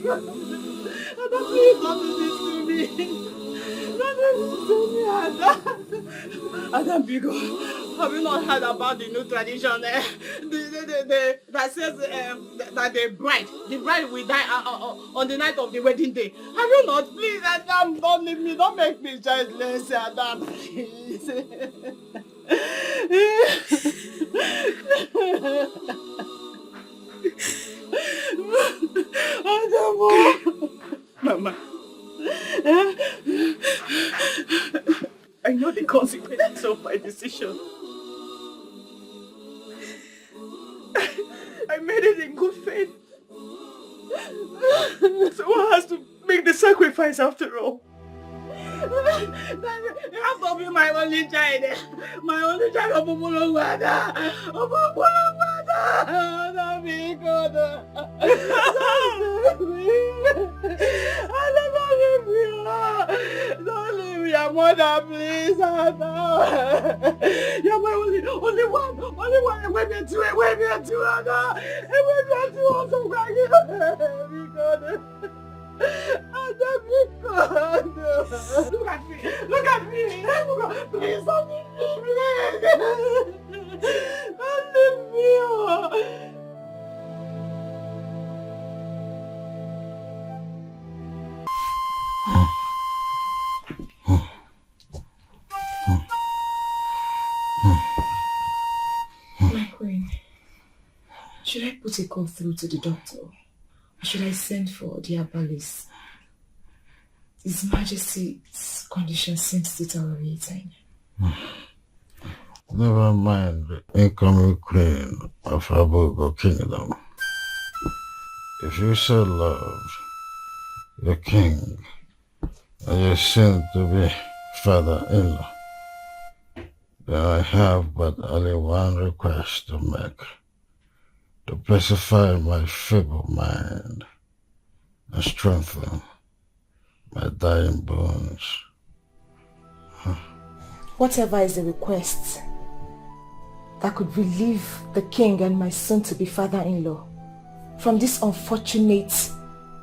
please don't do this to me. Don't do this to me, Ada, Bigo, have you not heard about the new tradition that says that the bride will die on the night of the wedding day? Have you not? Please, Adam, don't leave me. Don't make me childless, Adam, please. Mama, I know the consequences of my decision. I made it in good faith. So one has to make the sacrifice after all. You have to be my only child. My only child of Umulongwada. Of Umulongwada. Don't be good. Don't leave your mother, please. You're my only one. Wait me to it. Also, be good. Look at me. Please don't leave me. Don't leave me. My queen, should I put a call through to the doctor? Or should I send for the herbalist? His Majesty's condition seems deteriorating. Never mind the incoming queen of Abugo Kingdom. If you so love your king and your soon to be father-in-law, then I have but only one request to make, to pacify my feeble mind and strengthen my dying bones. Whatever is the request that could relieve the king and my soon-to-be father-in-law from this unfortunate,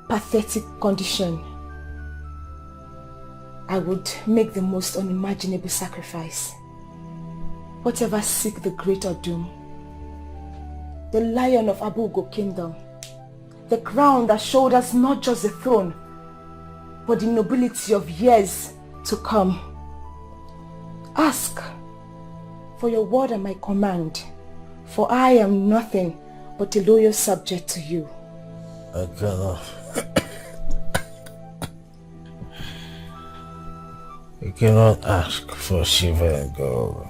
pathetic condition, I would make the most unimaginable sacrifice. Whatever seek the greater doom. The lion of Abugo Kingdom, the crown that shoulders not just the throne, but the nobility of years to come. Ask for your word and my command, for I am nothing but a loyal subject to you. I cannot. You cannot ask for silver and gold.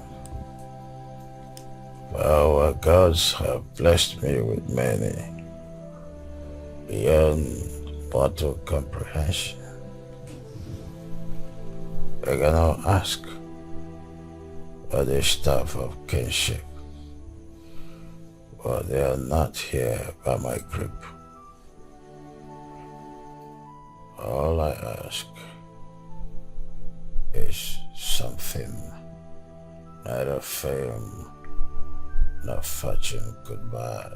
But our gods have blessed me with many, beyond mortal comprehension. I cannot ask for the staff of kinship, but they are not here by my grip. All I ask is something neither fame nor fortune could buy.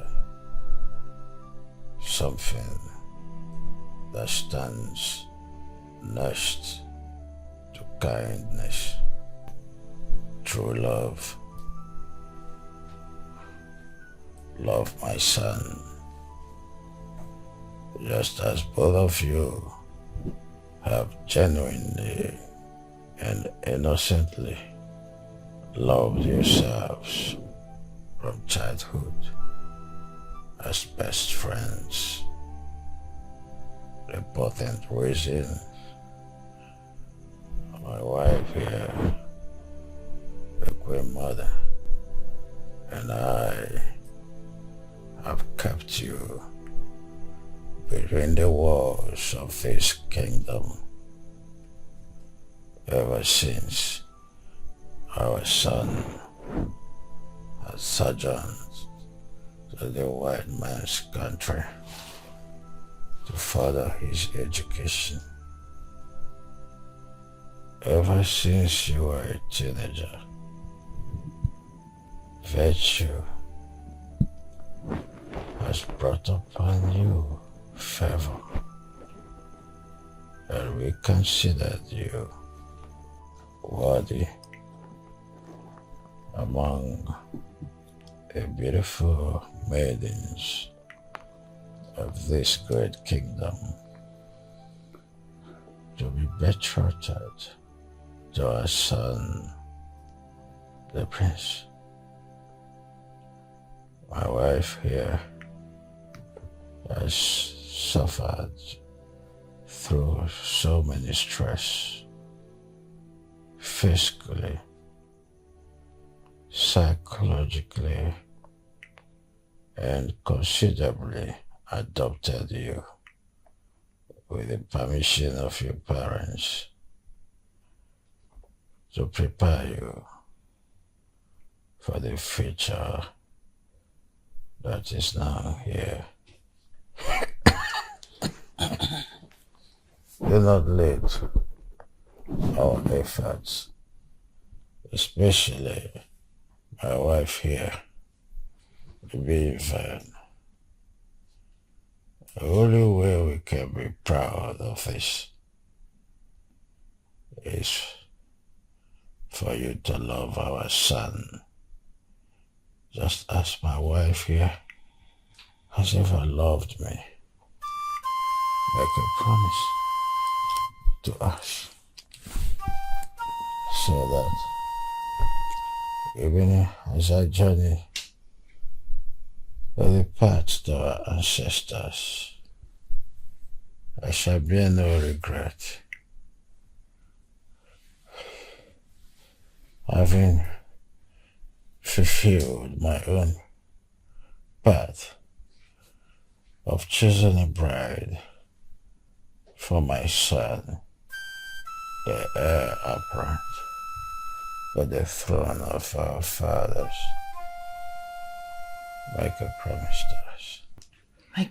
Something that stands next to kindness, true love. Love my son, just as both of you have genuinely and innocently loved yourselves from childhood as best friends. The important reason my wife here, the Queen Mother, and I have kept you between the walls of this kingdom ever since our son has sojourned to the white man's country to further his education. Ever since you were a teenager, virtue has brought upon you favor and we considered you worthy among the beautiful maidens of this great kingdom to be betrothed to our son, the prince. My wife here has suffered through so many stress, physically, psychologically, and considerably adopted you with the permission of your parents to prepare you for the future that is now here. Do not let our efforts, especially my wife here, be in vain. The only way we can be proud of this is for you to love our son, just as my wife here has ever loved me. Make a promise to us so that even as I journey the path to our ancestors, I shall bear no regret, having fulfilled my own path of choosing a bride for my son, the heir apparent to the throne of our fathers. Make a promise to us. My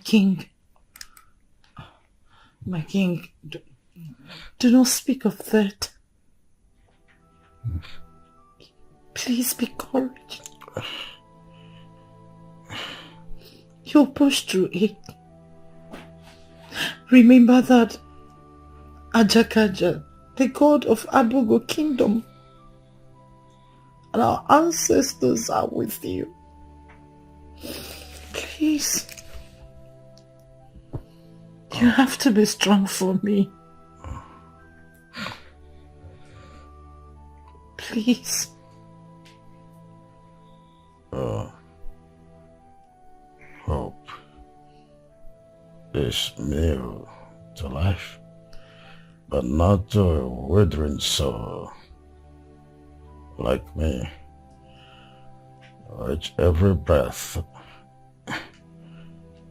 king, do not speak of that. Please be courage. You'll push through it. Remember that Ajakaja, the god of Abugo kingdom, and our ancestors are with you. Please. You have to be strong for me. Please. Hope is new to life, but not to a withering soul like me, which every breath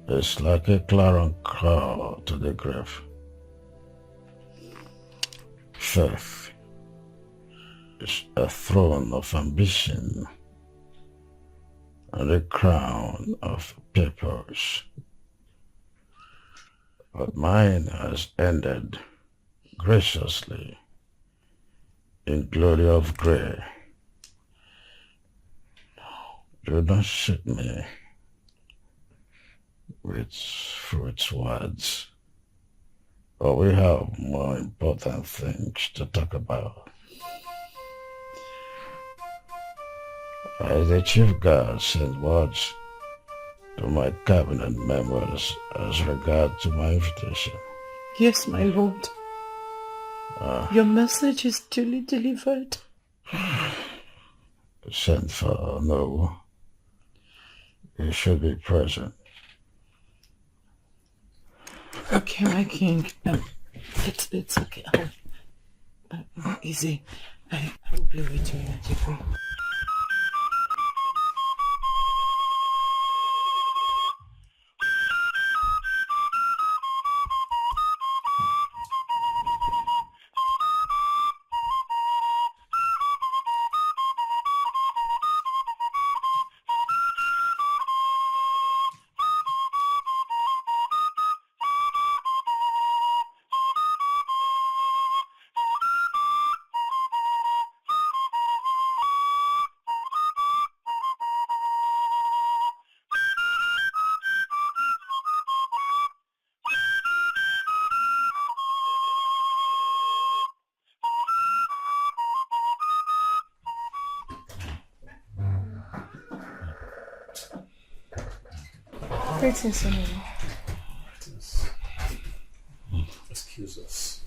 is like a clarion call to the grave. Faith is a throne of ambition and a crown of purpose. But mine has ended graciously in glory of grey. Do not shoot me with fruits words, for we have more important things to talk about. As the chief guard sent words to my cabinet members as regard to my invitation. Yes, my lord. Your message is duly delivered. Sent for Knowi. You should be present. Okay, my king. It's okay. Easy. I will blow it in a jiffy. Greetings, Sonny. Excuse us.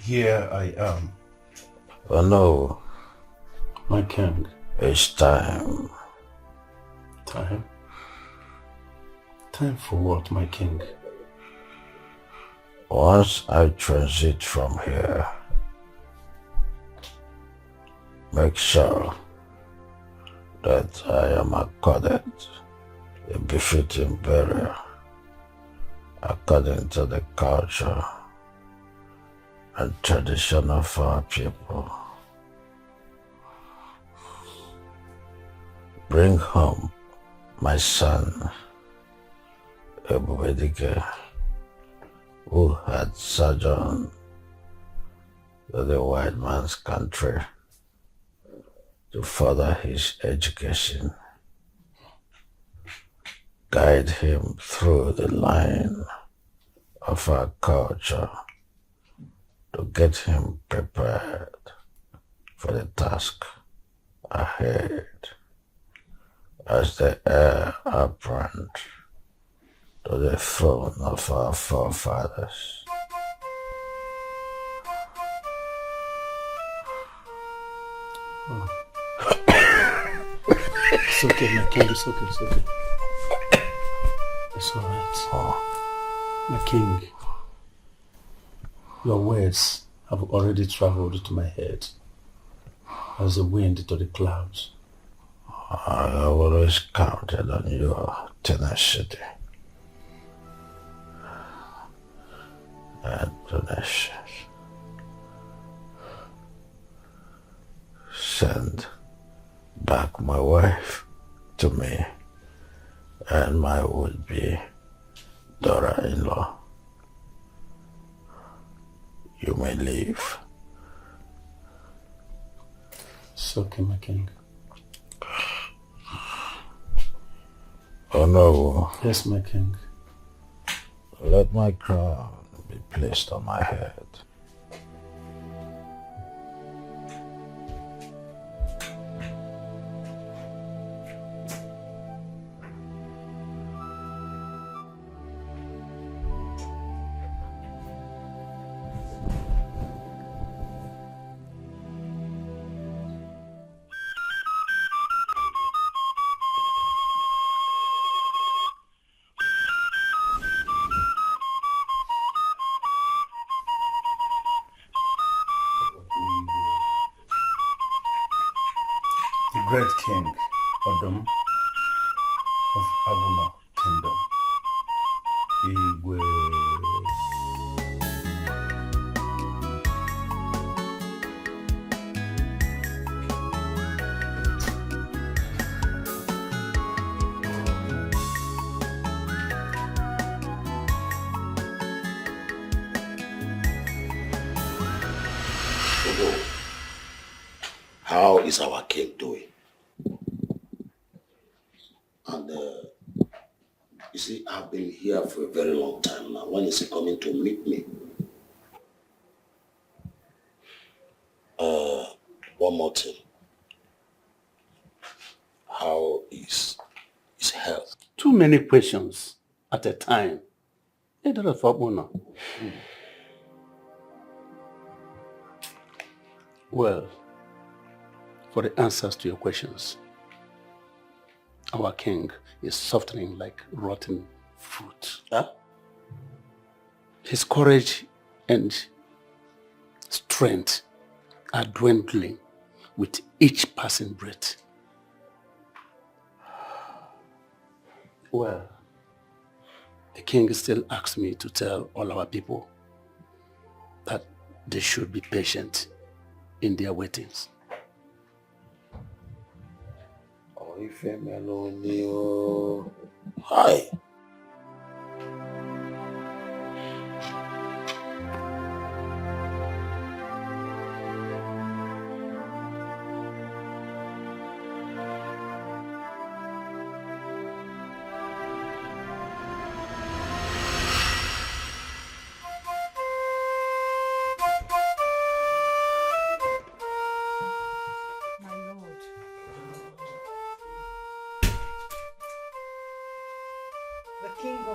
Here I am. Oh no. My king. It's time. Time? Time for what, my king? Once I transit from here, make sure that I am accorded a befitting burial according to the culture and tradition of our people. Bring home my son, Ebubedike, who had sojourned to the white man's country to further his education. Guide him through the line of our culture to get him prepared for the task ahead as the heir apparent to the throne of our forefathers. It's okay, my king, it's okay, it's okay. It's alright. My king, your words have already traveled to my head as the wind to the clouds. I have always counted on your tenacity and tenacious. Send back my wife to me and my would-be daughter-in-law. You may leave. It's okay, my king. Oh no. Yes, my king. Let my crown be placed on my head. The great king, Odom of Abuna Kingdom. Igwe. How is our king doing? And you see, I've been here for a very long time now. When is he coming to meet me? One more thing. How is his health? Too many questions at a time. Well, for the answers to your questions, our king is softening like rotten fruit. Huh? His courage and strength are dwindling with each passing breath. Well, the king still asks me to tell all our people that they should be patient in their waitings. Hi.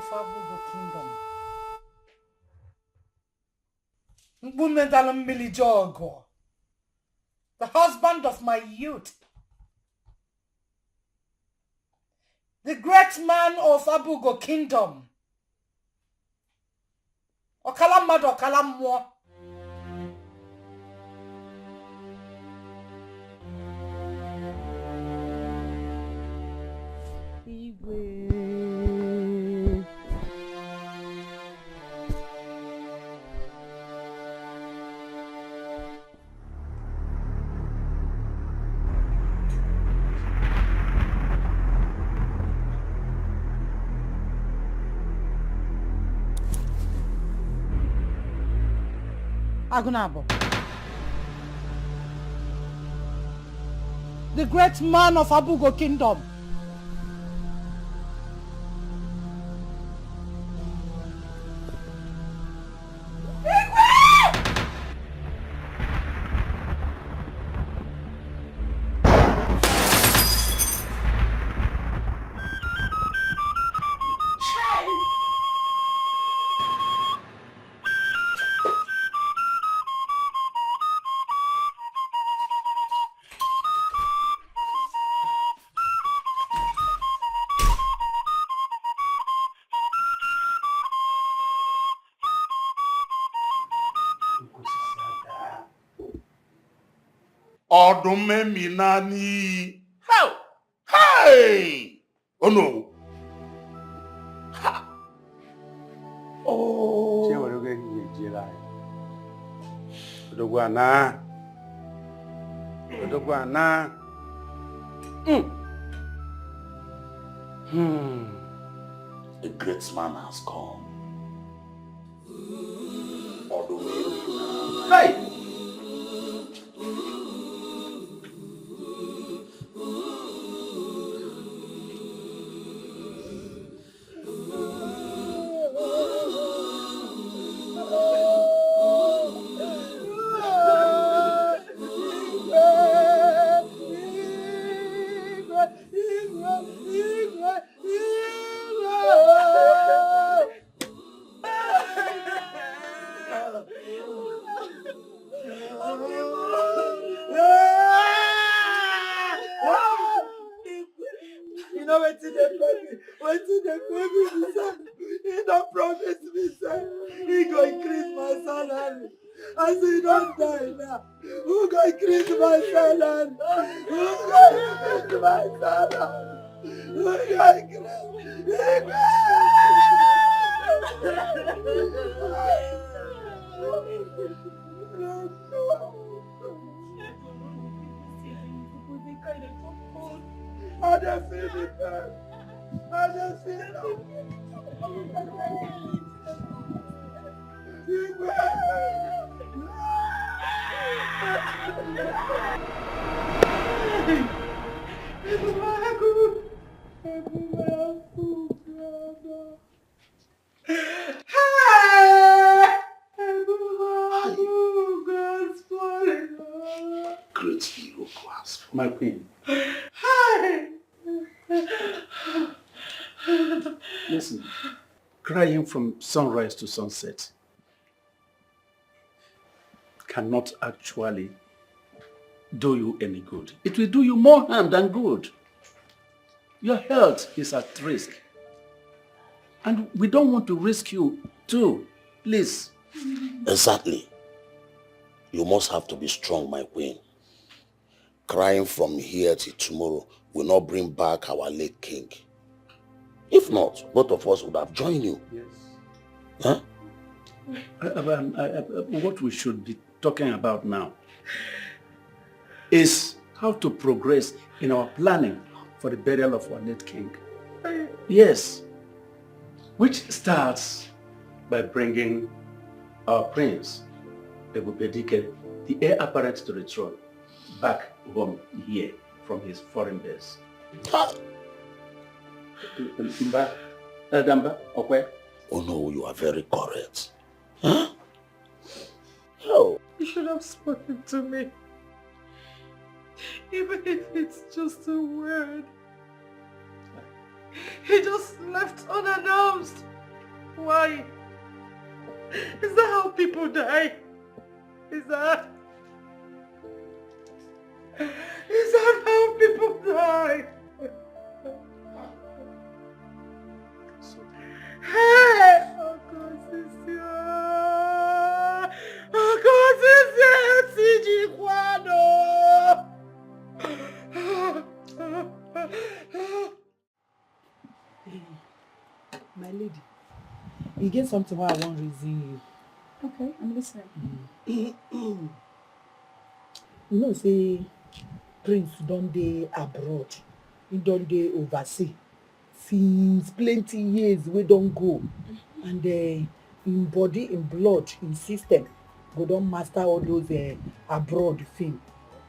of Abugo Kingdom. Mbumendalo Milijogo, the husband of my youth, the great man of Abugo Kingdom, Okalamad Okalamwa. Agunabo, the great man of Abugo Kingdom. Ọdún mẹ́mí náà ní. How? Hey! Oh no! Ha! Oh! Ṣé wọ́n ló gẹ́ kí ìjì láì? Odogbo àná. Odogbo àná. A great man has come. Ọdún mẹ́mí náà. Hey! You know what did they pay me, sir? He don't promise me, sir. He go increase my salary. I say he don't die now. Who go increase my salary? Who go increase my salary? Who go increase? I don't feel it, man. I don't feel it. Great hero class. My queen. Listen, crying from sunrise to sunset cannot actually do you any good. It will do you more harm than good. Your health is at risk. And we don't want to risk you too. Please. Exactly. You must have to be strong, my queen. Crying from here till tomorrow will not bring back our late king. If not, both of us would have joined you. Yes. Huh? What we should be talking about now is how to progress in our planning for the burial of our late king. Yes. Which starts by bringing our prince, Ebubedike, the heir apparent to the throne, back home here from his foreign base. Oh no, you are very correct. Huh? Oh. You should have spoken to me. Even if it's just a word. He just left unannounced. Why? Is that how people die? Is that how people die? Hey! Oh, God, sister! Oh, God, sister! My lady, you get something why I won't reason you. Okay, I'm listening. You know, say Prince don dey abroad, he don dey overseas since plenty years we don go, and in body, in blood, in system go don master all those abroad thing.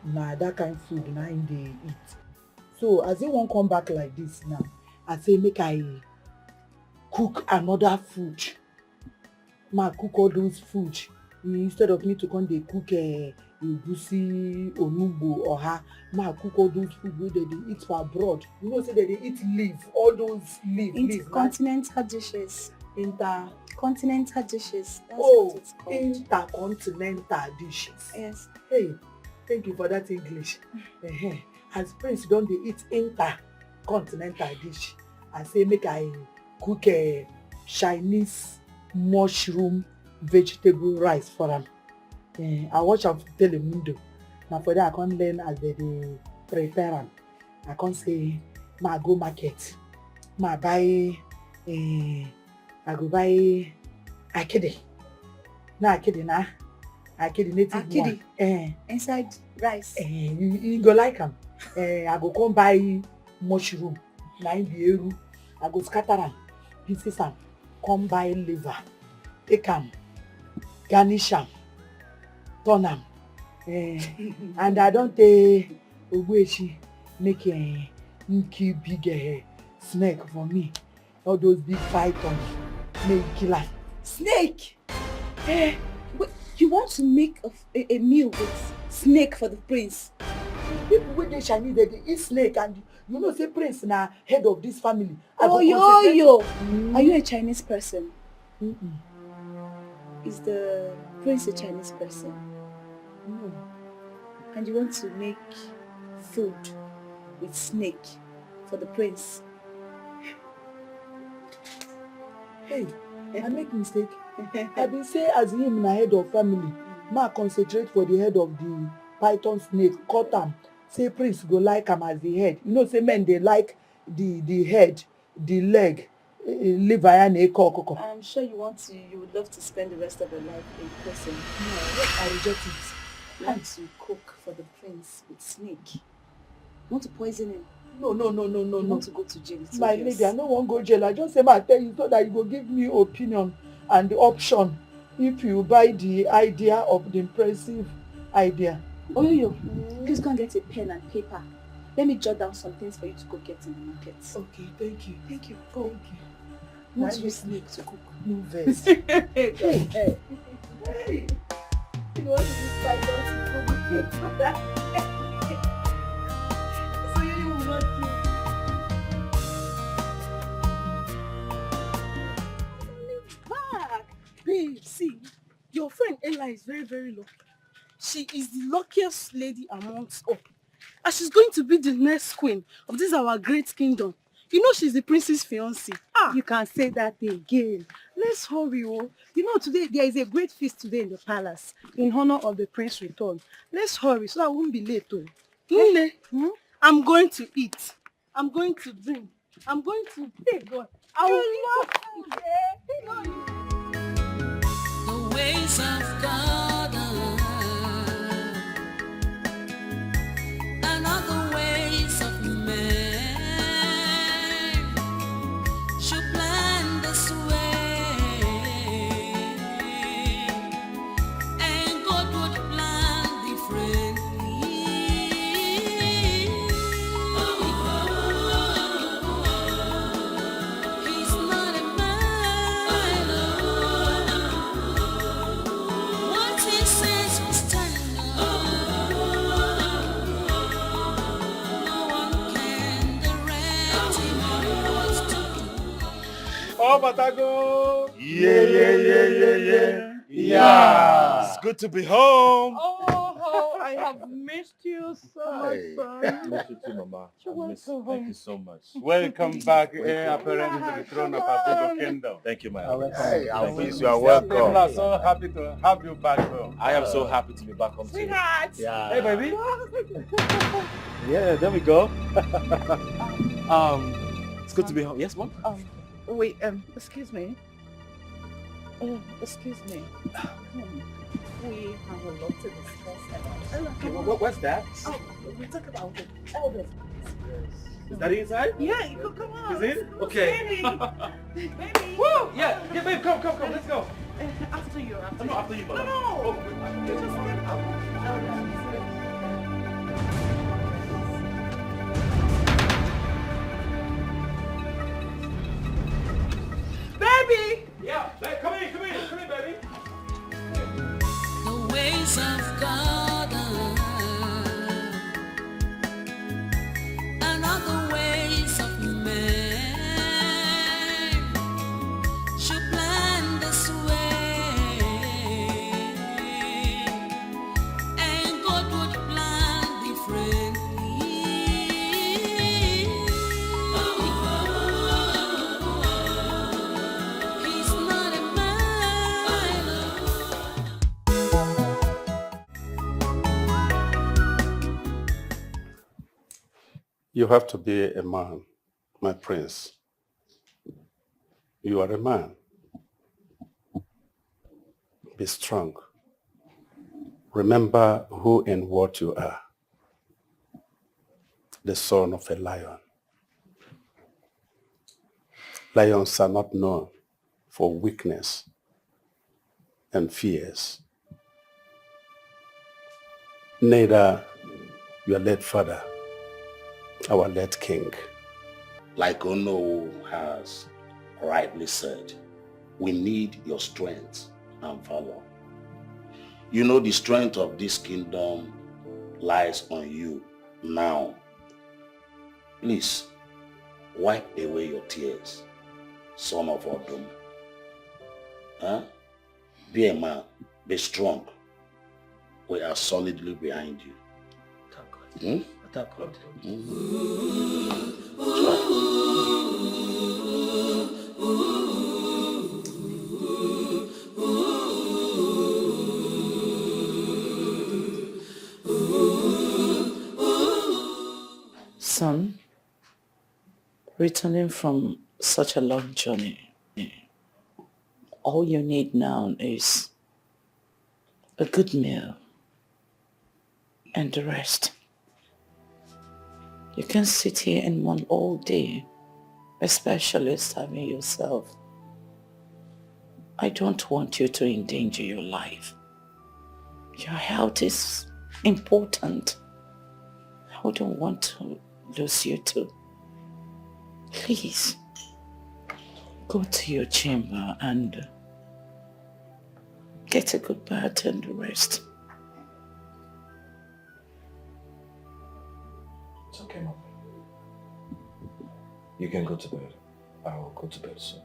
Na that kind food na him dey eat. So as he wan come back like this now, I say make I cook another food. Ma cook all those food instead of me to come dey cook egusi, onugbo, oha. Ma cook all those food wey dem dey eat for abroad. You know say dem dey eat leaf, all those leaf. Intercontinental dishes. Intercontinental dishes. That's what what it's called. Intercontinental dishes. Yes. Hey, thank you for that English. As Prince don dey eat intercontinental dish, I say make I cook Chinese mushroom vegetable rice for am. I watch am for Telemundo. Na for there I come learn as they dey prepare am. I come say ma go market, ma buy I go buy akidi. Na akidi na akidi native Akidi? one. Inside rice. You go like am. I go come buy mushroom. Na im be eru. I go scatter am, pieces am, come buy liver, take am, garnish am, turn am. And I don take ogbueshi make kill big snake for me. All those big pythons, make kill am. Snake? Wait, you want to make a meal with snake for the prince? People wey dey Chinese dey eat snake, and you know say Prince na head of this family. Are you a Chinese person? Is the prince a Chinese person? No. And you want to make food with snake for the prince? Hey, I make mistake. I been say as him na head of family, ma concentrate for the head of the python snake, cut am. Say Prince go like am as the head. You know say men dey like the head, the leg, liver and ekoko. I'm sure you would love to spend the rest of your life in prison. No, I reject it. You want to cook for the prince with snake? You want to poison him? No. You want to go to jail? It's My obvious. lady, I no wan go jail. I just say ma tell you so that you go give me opinion and the option if you buy the idea of the impressive idea. Oyoyo, please go and get a pen and paper. Let me jot down some things for you to go get in the market. Okay, thank you. Thank you. Go. Thank you. Not use snake to cook. No vex. Hey. You want to use python to cook? So you will not do. Back. Babe, see, your friend Ella is very, very lucky. She is the luckiest lady amongst all. And she's going to be the next queen of this our great kingdom. You know she's the prince's fiancée. You can say that again. Let's hurry, oh. You know today there is a great feast today in the palace in honor of the prince's return. Let's hurry so I won't be late, oh. Nne, I'm going to eat. I'm going to drink. I'm going to take God. I will love you. The ways of God are not the ways of men. Should plan this way, and God would plan differently. He's not a man. What he says will stand. No one can direct him on what to do. Oh, Batago! Yeah. It's good to be home. Oh, I have missed you so much, son. Miss you too, Mama. You're Thank welcome. you so much. Welcome back, apparent to the throne of Abugo Kingdom. Thank you, my welcome. lord. Hey, Alphonse, you you are are welcome. People are so happy to have you back home. I am so happy to be back home too. Sweetheart. Yeah. Hey, baby. Yeah, there we go. It's good to be home. Yes, Mom? Wait, excuse me. Excuse me. We have a lot to discuss. Okay, what's that? Oh, we talk about the elders. Is that inside? Yeah, come on. Is it? Okay. Baby. Woo! Yeah, babe, come, let's go. After you. No, after you, Mama. No. You just get out. Baby! Yeah, babe, come in, baby. The ways of God are not the ways of man. Should plan this way, and God would plan differently. He's not a man. You have to be a man, my prince. You are a man. Be strong. Remember who and what you are. The son of a lion. Lions are not known for weakness and fears. Neither your late father, our late king. Like Ono has rightly said, we need your strength and valor. You know the strength of this kingdom lies on you now. Please, wipe away your tears, son of Odom. Huh? Be a man, be strong. We are solidly behind you. Thank God. Son, returning from such a long journey, all you need now is a good meal and the rest. You can sit here and mourn all day, especially starving yourself. I don't want you to endanger your life. Your health is important. I wouldn't want to lose you too. Please, go to your chamber and get a good bath and rest. It's okay, Mom. You can go to bed. I will go to bed soon.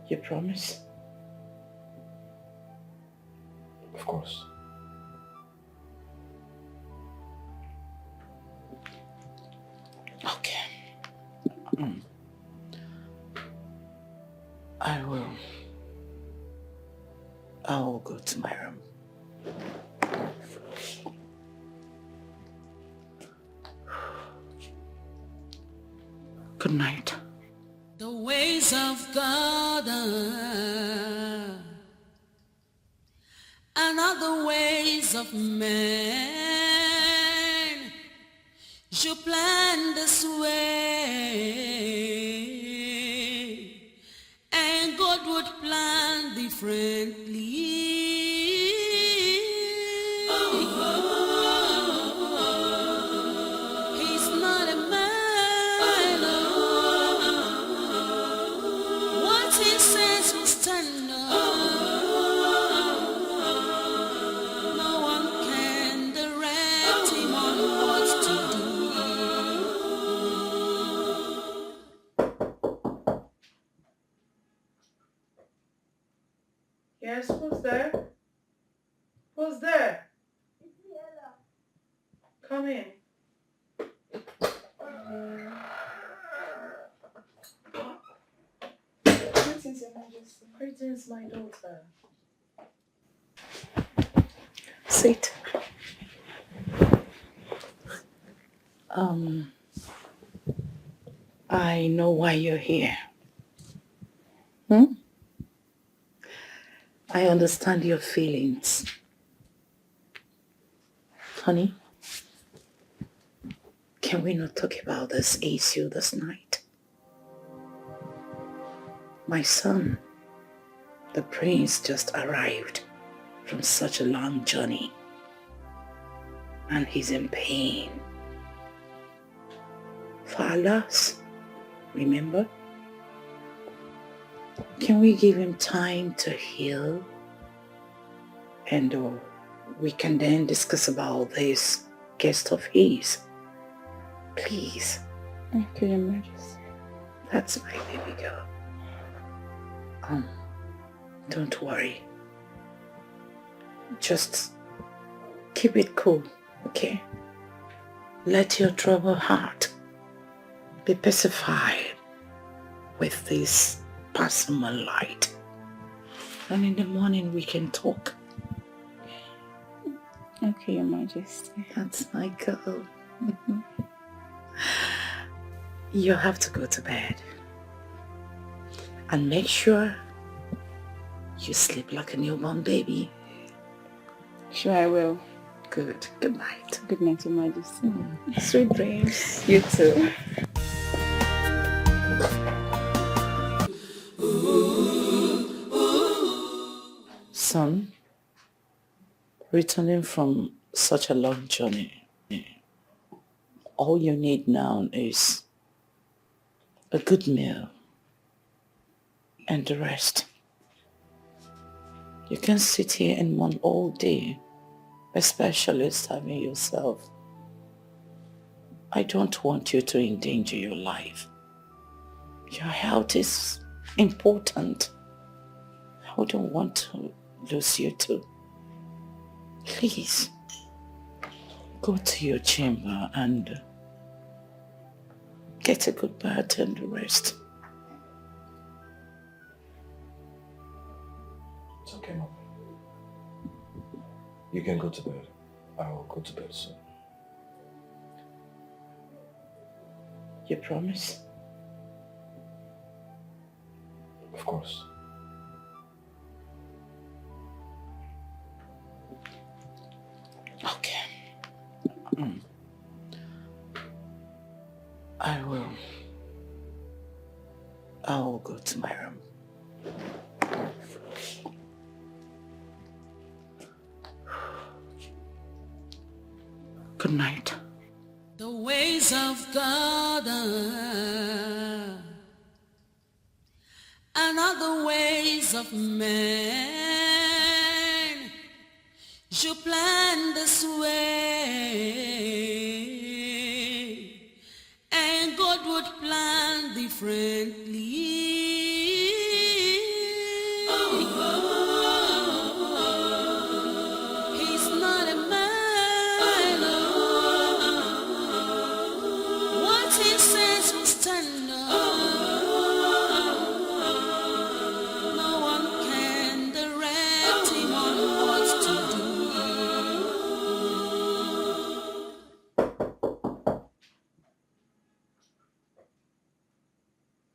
You promise? Of course. Okay. I will go to my room. Good night. The ways of God are not the ways of man. You plan this way, and God would plan differently. He's not a man. What he says will stand up. No one can direct him on what to do. Yes, who's there? Who's there? Come in. Greetings, Your Majesty. Greetings, my daughter. Sit. I know why you're here. I understand your feelings. Honey, can we not talk about this issue this night? My son, the prince, just arrived from such a long journey and he's in pain. For our loss, remember? Can we give him time to heal? And we can then discuss about this guest of his. Please. Okay, Your Majesty. That's my baby girl. Don't worry. Just keep it cool, okay? Let your troubled heart be pacified with this personal light. And in the morning we can talk. Okay, Your Majesty. That's my girl. You have to go to bed. And make sure you sleep like a newborn baby. Sure, I will. Good. Good night. Good night, Your Majesty. Sweet dreams. You too. Son, returning from such a long journey, all you need now is a good meal and the rest. You can sit here and mourn all day, especially starving yourself. I don't want you to endanger your life. Your health is important. I don't want to lose you too. Please, go to your chamber and get a good bath and rest. It's okay, Mom. You can go to bed. I'll go to bed soon. You promise? Of course. Okay. I will go to my room. Good night. The ways of God are not the ways of man. You plan this way, and God would plan differently. He's not a man. What he says will stand up. No one can direct him on what to do.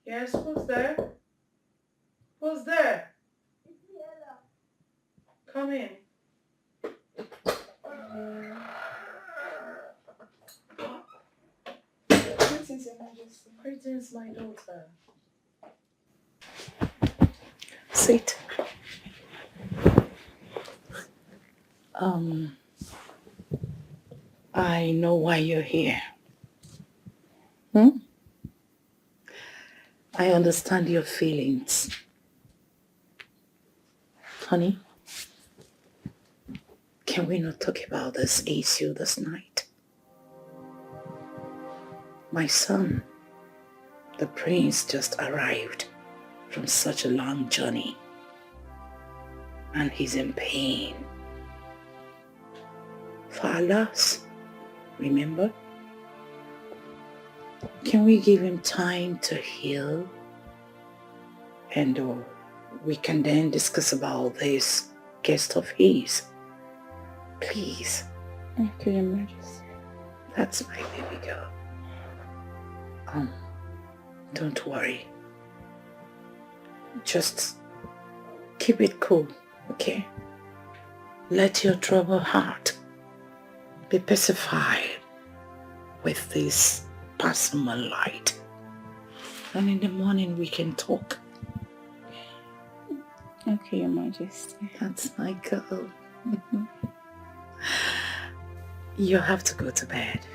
Yes, who's there? Who's there? Come in. Greetings, Your Majesty. Greetings, my daughter. Sit. I know why you're here. I understand your feelings. Honey, can we not talk about this issue this night? My son, the prince, just arrived from such a long journey and he's in pain. For our loss, remember? Can we give him time to heal? And we can then discuss about this guest of his. Please. Okay, Your Majesty. That's my baby girl. Don't worry. Just keep it cool, okay? Let your troubled heart be pacified with this personal light. And in the morning we can talk. Okay, Your Majesty. That's my girl. You have to go to bed.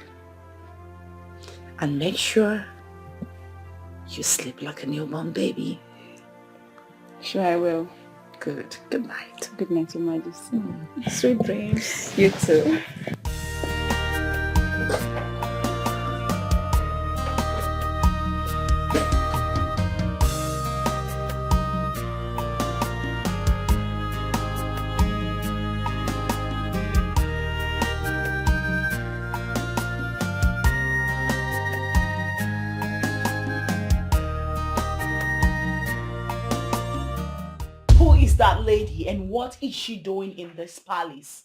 And make sure you sleep like a newborn baby. Sure, I will. Good. Good night. Good night, Your Majesty. Sweet dreams. You too. That lady and what is she doing in this palace?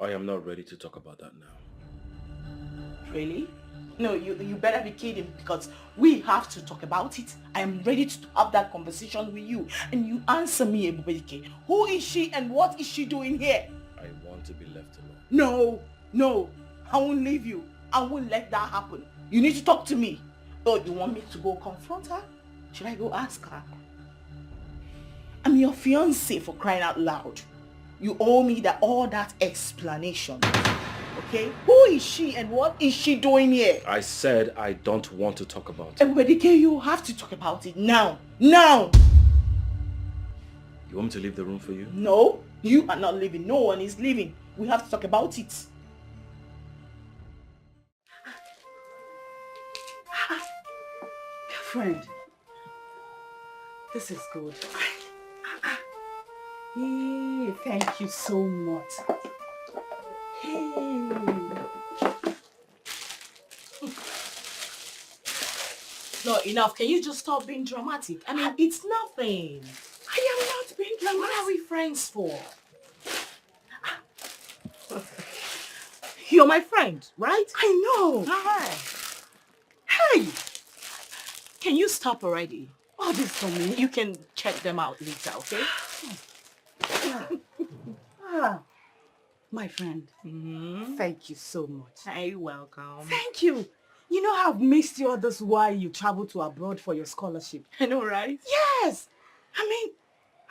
I am not ready to talk about that now. Really? No, you better be kidding, because we have to talk about it. I am ready to have that conversation with you, and you answer me, Ebubedike. Who is she and what is she doing here? I want to be left alone. No, I won't leave you. I won't let that happen. You need to talk to me. Oh, you want me to go confront her? Should I go ask her? I'm your fiancé, for crying out loud. You owe me all that explanation. Okay? Who is she and what is she doing here? I said I don't want to talk about it. Ebubedike, you have to talk about it now. Now! You want me to leave the room for you? No, you are not leaving. No one is leaving. We have to talk about it. Friend, this is good. Hey, thank you so much. Hey. No, enough. Can you just stop being dramatic? I mean, it's nothing. I am not being dramatic. What are we friends for? You're my friend, right? I know. Hi. Hey! Can you stop already? All this for me. You can check them out later, okay? My friend, thank you so much. You're welcome. Thank you. You know I've missed you all this while you traveled to abroad for your scholarship. I know, right? Yes. I mean,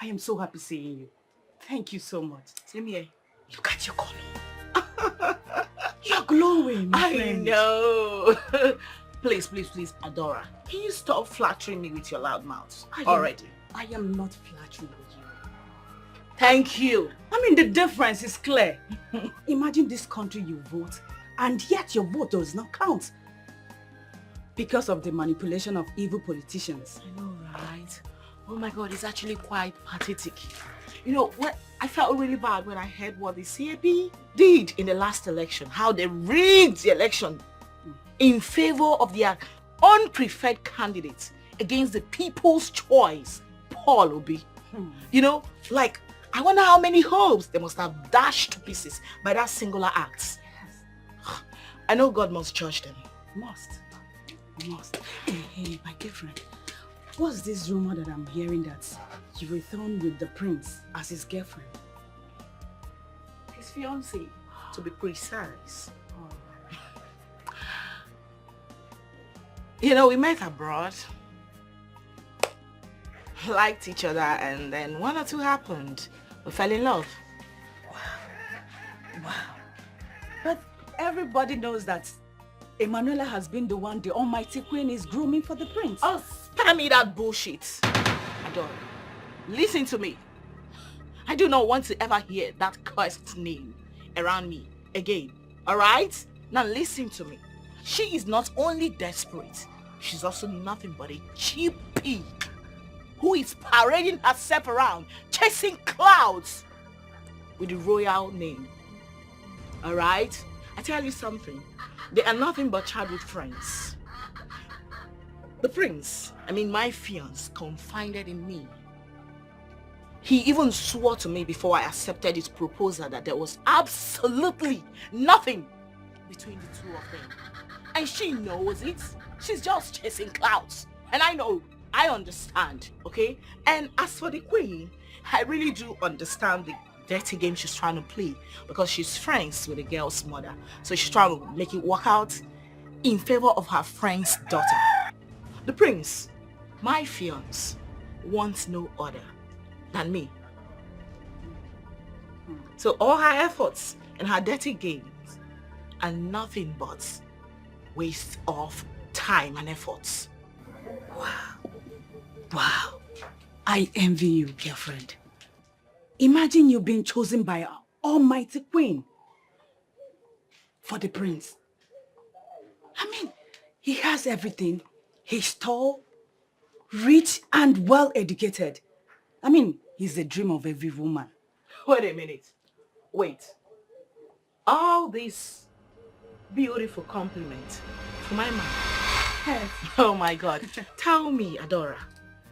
I am so happy seeing you. Thank you so much. Same here. Look at your color. You're glowing, my friend. Know. Please, Adora. Can you stop flattering me with your loud mouth already? I am not flattering with you. Thank you. I mean, the difference is clear. Imagine this country you vote, and yet your vote does not count. Because of the manipulation of evil politicians. I know, right? Oh my God, it's actually quite pathetic. You know, I felt really bad when I heard what the CAP did in the last election. How they rigged the election in favor of their unpreferred candidates against the people's choice, Paul Obi. You know, like, I wonder how many hopes they must have dashed to pieces by that singular act. Yes. I know God must judge them. Must. Hey, my dear friend, what's this rumor that I'm hearing that you returned with the prince as his girlfriend? His fiancée, to be precise. You know, we met abroad, liked each other, and then one or two happened. We fell in love. Wow. But everybody knows that Emanuela has been the one the almighty queen is grooming for the prince. Oh, spare me that bullshit. Adore, listen to me. I do not want to ever hear that cursed name around me again. Alright? Now listen to me. She is not only desperate, she's also nothing but a cheap pig. who is parading herself around, chasing clouds with the royal name. Alright? I tell you something. They are nothing but childhood friends. The prince, my fiancé, confided in me. He even swore to me before I accepted his proposal that there was absolutely nothing between the two of them. And she knows it. She's just chasing clouds. And I know, I understand, okay? And as for the queen, I really do understand the dirty game she's trying to play because she's friends with the girl's mother. So she's trying to make it work out in favor of her friend's daughter. The prince, my fiancé, wants no other than me. So all her efforts and her dirty games are nothing but waste of time and efforts. Wow. I envy you, girlfriend. Imagine you being chosen by our almighty queen for the prince. He has everything. He's tall, rich, and well-educated. He's the dream of every woman. Wait a minute. Wait. All this beautiful compliment for my man. Yes. Oh my God. Tell me, Adora,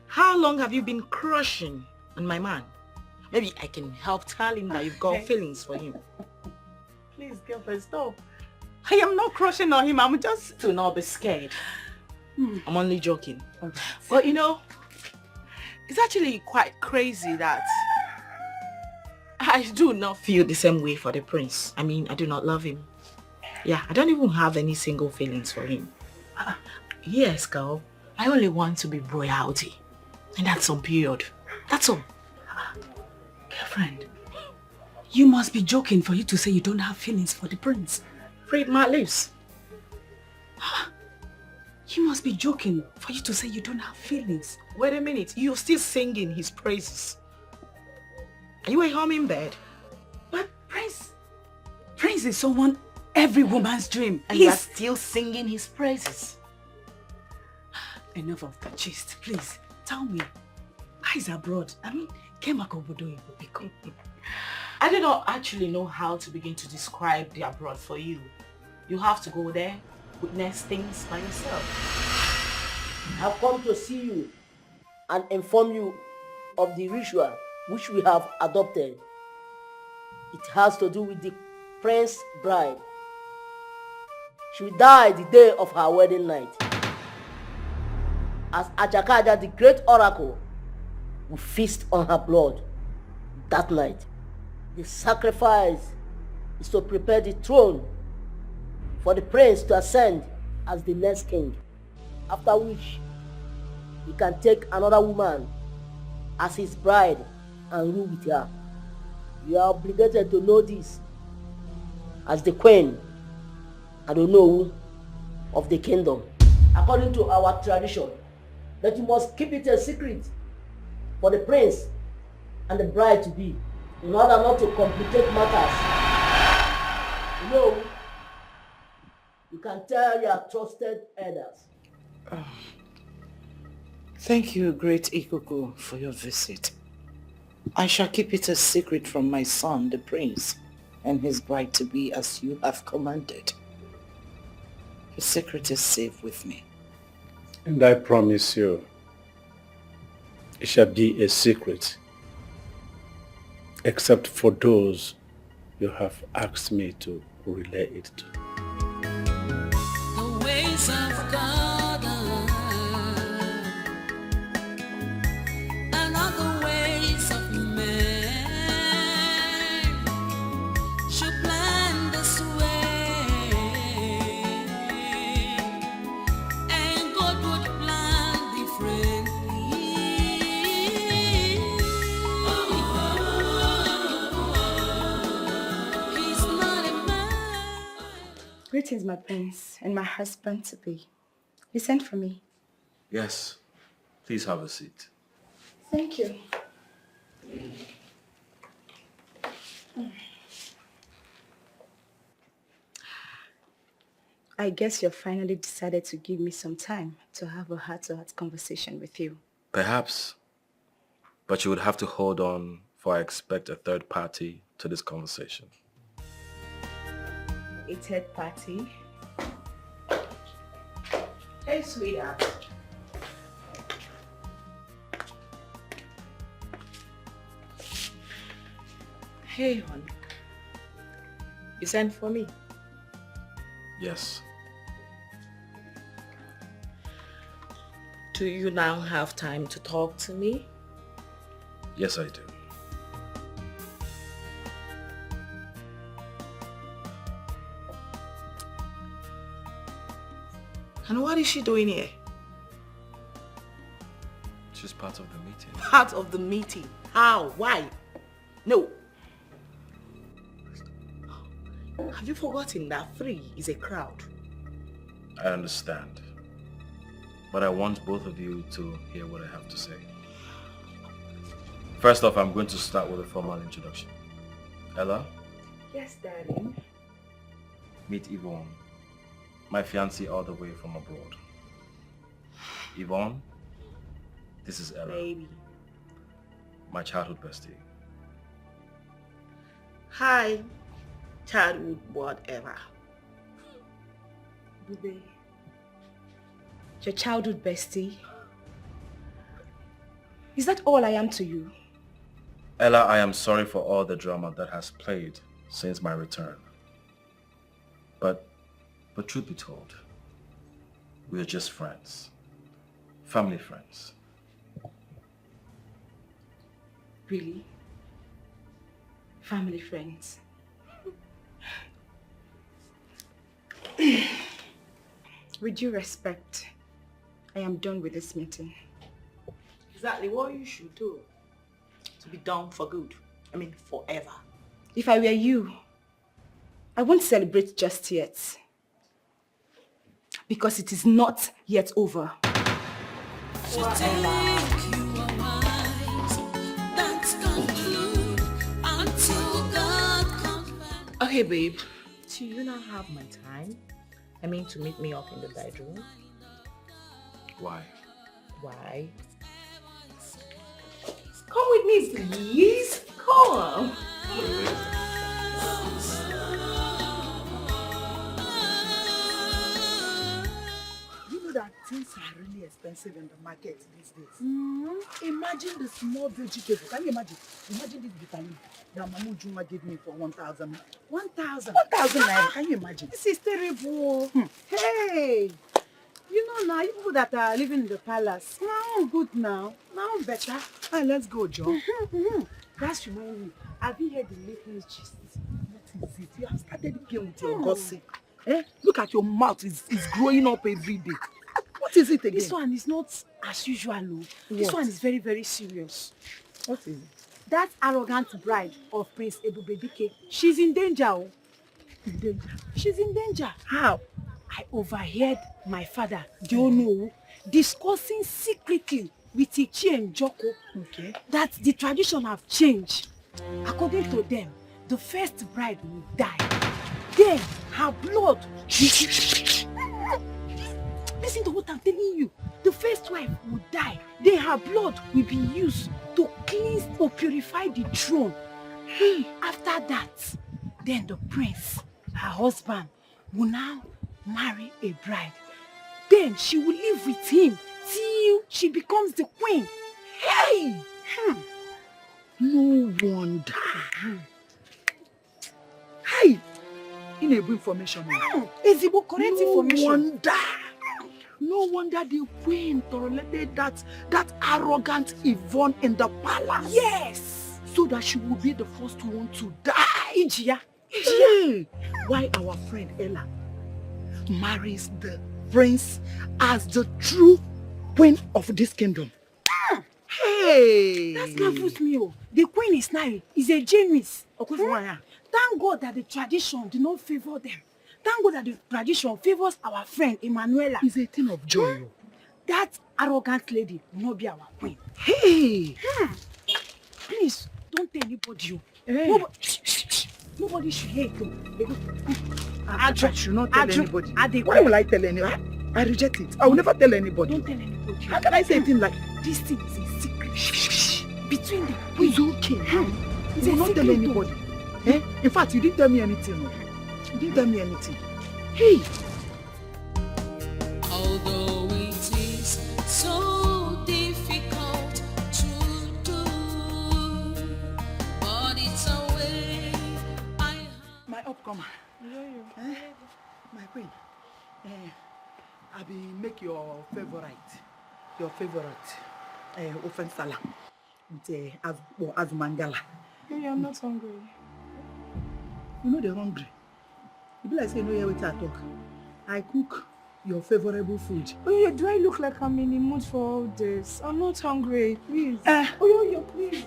how long have you been crushing on my man? Maybe I can help tell him that you've got feelings for him. Please, girlfriend, stop. I am not crushing on him. I'm just... Do not be scared. I'm only joking. Okay. But it's actually quite crazy that I do not feel the same way for the prince. I do not love him. Yeah, I don't even have any single feelings for him. Yes, girl. I only want to be royalty. And that's on period. That's all. Girlfriend, you must be joking for you to say you don't have feelings for the prince. Read my lips. You must be joking for you to say you don't have feelings. Wait a minute. You're still singing his praises. Are you a hummingbird? But Prince is someone every woman's dream. And you're still singing his praises. Enough of the gist, please. Tell me. Eyes abroad. I do not actually know how to begin to describe the abroad for you. You have to go there, witness things by yourself. I've come to see you and inform you of the ritual which we have adopted. It has to do with the prince's bride. She will die the day of her wedding night. As Achakaja, the great oracle, will feast on her blood that night. The sacrifice is to prepare the throne for the prince to ascend as the next king, after which he can take another woman as his bride and rule with her. You are obligated to know this as the queen and the know of the kingdom, according to our tradition, that you must keep it a secret for the prince and the bride to be, in order not to complicate matters. You can tell your trusted elders. Thank you, great Ikuku, for your visit. I shall keep it a secret from my son, the prince, and his bride-to-be as you have commanded. The secret is safe with me. And I promise you, it shall be a secret, except for those you have asked me to relay it to. The ways of God and not the ways of men should plan this way, and God would plan differently. He's not a man. Greetings, my prince and my husband-to-be. You sent for me. Yes. Please have a seat. Thank you. I guess you finally decided to give me some time to have a heart-to-heart conversation with you. Perhaps But you would have to hold on, for I expect a third party to this conversation. A third party? Hey, sweetheart. Hey, hon. You sent for me? Yes. Do you now have time to talk to me? Yes, I do. And what is she doing here? She's part of the meeting. Part of the meeting? How? Why? No. Have you forgotten that 3 is a crowd? I understand. But I want both of you to hear what I have to say. First off, I'm going to start with a formal introduction. Ella? Yes, darling. Meet Yvonne, my fiancée all the way from abroad. Yvonne, this is Ella. Baby. My childhood bestie. Hi, childhood whatever. Bube. Your childhood bestie? Is that all I am to you? Ella, I am sorry for all the drama that has played since my return. But truth be told, we are just friends. Family friends. Really? Family friends? With due respect, I am done with this meeting. Exactly what you should do. To be done for good. I mean, forever. If I were you, I won't celebrate just yet. Because it is not yet over. Okay, babe. Do you now have my time? I mean, to meet me up in the bedroom. Why? Why? Come with me, please. Come. You know that things are really expensive in the market these days. Imagine the small vegetable. Can you imagine? Imagine this bitter leaf that Mamu Juma gave me for 1,000. 1,000. 1,000 naira. Can you imagine? This is terrible. Hey, you know now, you people that are living in the palace, now good now, now better. Ah, let's go, John. That reminds me, have you heard the latest gist? What is it? You have started again with your gossip. Eh? Look at your mouth, it's growing up every day. What is it again? This one is not as usual. Oh. This one is very, very serious. What is it? That arrogant bride of Prince Ebubedike, she's in danger. Oh. In danger? She's in danger. How? I overheard my father, Diono, discussing secretly with Ichi and Joko that the tradition have changed. According to them, the first bride will die. Then her blood will... Listen to what I'm telling you. The first wife will die. Then her blood will be used to cleanse or purify the throne. After that, then the prince, her husband, will now marry a bride. Then she will live with him till she becomes the queen. Hey! No wonder. Hey! In a information. Ezibo, correct information. No wonder the queen tolerated that arrogant Yvonne in the palace. Yes! So that she will be the first one to die. Ijia. Hey! Why our friend Ella marries the prince as the true queen of this kingdom. Hey! That's not me. The queen is now a genius. Thank God that the tradition did not favor them. Thank God that the tradition favors our friend Emanuela. It's a thing of joy. That arrogant lady will not be our queen. Hey! Please, don't tell anybody. Hey. Nobody should hear it. I should not tell anybody. Why will I tell anybody? I reject it. I will never tell anybody. Don't tell anybody. How can I say a thing like this thing is a secret? between the It's okay. It's You a will not tell secret anybody. Eh? In fact, you didn't tell me anything. No. You didn't tell me anything. Hey! Although it is so difficult to do, but it's a way I My upcomer. Eh? My queen. I be make your favorite offen salad. As mangala. Hey, I'm not hungry. You know they're hungry. You be like say you know hear what I talk. I cook your favorable food. Oh, yeah, do I look like I'm in the mood for all this? I'm not hungry, please. Please.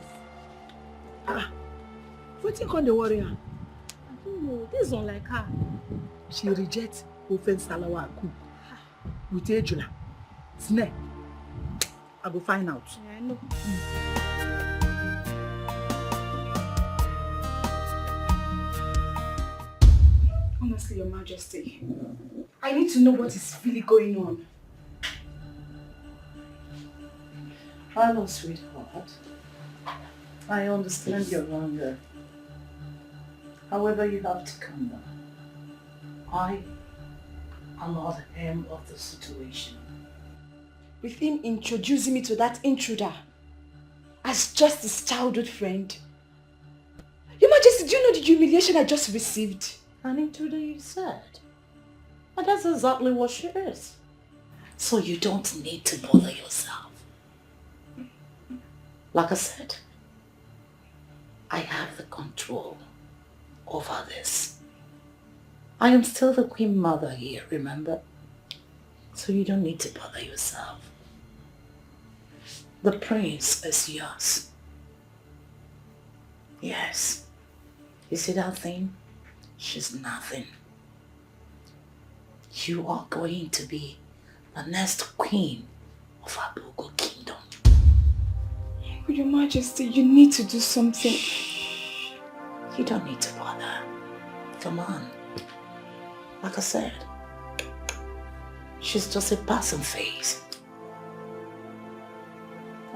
What you call the warrior? I don't know. This one like her. She rejects offen salad I cook with ejula. Snare. I go find out. Yeah, I know. Honestly, Your Majesty, I need to know what is really going on. Hello, sweetheart. I understand your hunger. However, you have to calm down. I am not the aim of the situation. With him introducing me to that intruder as just his childhood friend. Your Majesty, do you know the humiliation I just received? An intruder, you said? And that's exactly what she is. So you don't need to bother yourself. Like I said, I have the control over this. I am still the Queen Mother here, remember? So you don't need to bother yourself. The prince is yours. Yes. You see that thing? She's nothing. You are going to be the next queen of Abugo Kingdom. But Your Majesty, you need to do something. Shh. You don't need to bother. Come on. Like I said, she's just a passing phase.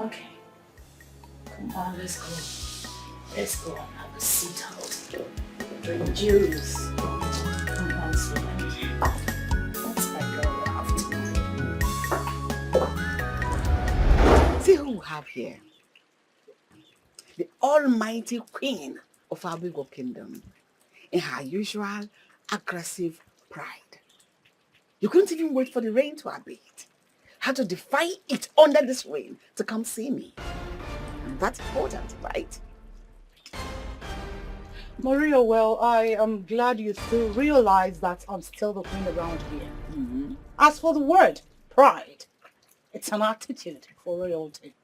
Okay. Come on, let's go. Let's go and have a sit out. Drink juice. Come on, sweetie. That's my girl after. See who we have here. The almighty queen of Abigo Kingdom in her usual aggressive pride. You couldn't even wait for the rain to abate. Had to defy it under this rain to come see me. And that's important, right? Maria, well, I am glad you still realize that I'm still the queen around here. Mm-hmm. As for the word, pride, it's an attitude for royalty.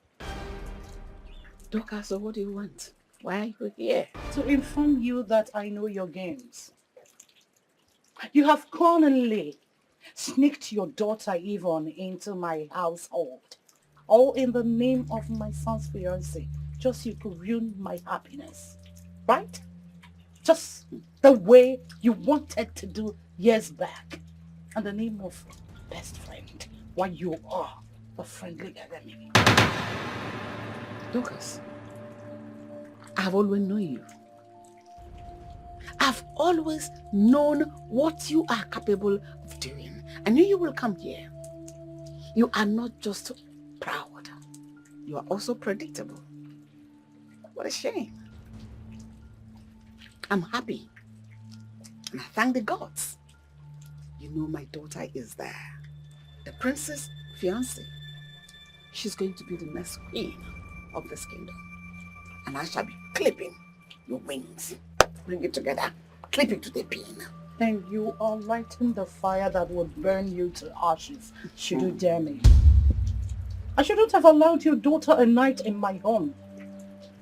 Doka, so what do you want? Why are you here? To inform you that I know your games. You have cunningly sneaked your daughter Yvonne into my household, all in the name of my son's fiancé, just so you could ruin my happiness, right? Just the way you wanted to do years back, in the name of best friend, while you are the friendly enemy. Lucas, I've always known you. I've always known what you are capable of doing. I knew you will come here. You are not just proud. You are also predictable. What a shame. I'm happy. And I thank the gods. You know my daughter is there. The princess fiancée. She's going to be the next queen of this kingdom. And I shall be clipping your wings. Bring it together. Clip it to the pin. And you are lighting the fire that would burn you to ashes, should you dare me. I shouldn't have allowed your daughter a night in my home.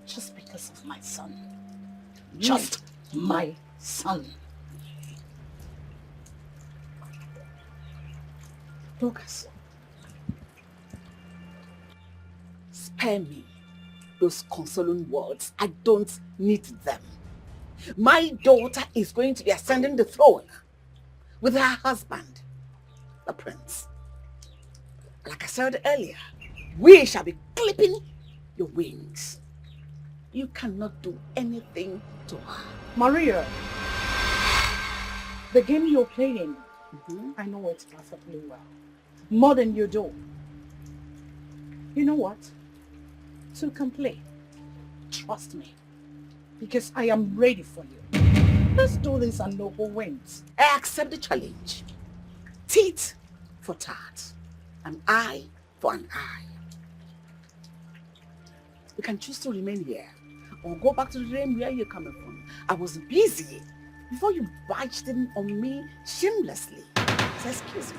Just because of my son. Just my son. Lucas, spare me those consoling words. I don't need them. My daughter is going to be ascending the throne with her husband, the prince. Like I said earlier, we shall be clipping your wings. You cannot do anything to her. Maria, the game you're playing, I know it perfectly well. More than you do. You know what? So come play. Trust me. Because I am ready for you. Let's do this and know who wins. I accept the challenge. Teeth for tat. An eye for an eye. You can choose to remain here or go back to the room where you're coming from. I was busy before you barged in on me shamelessly. So excuse me.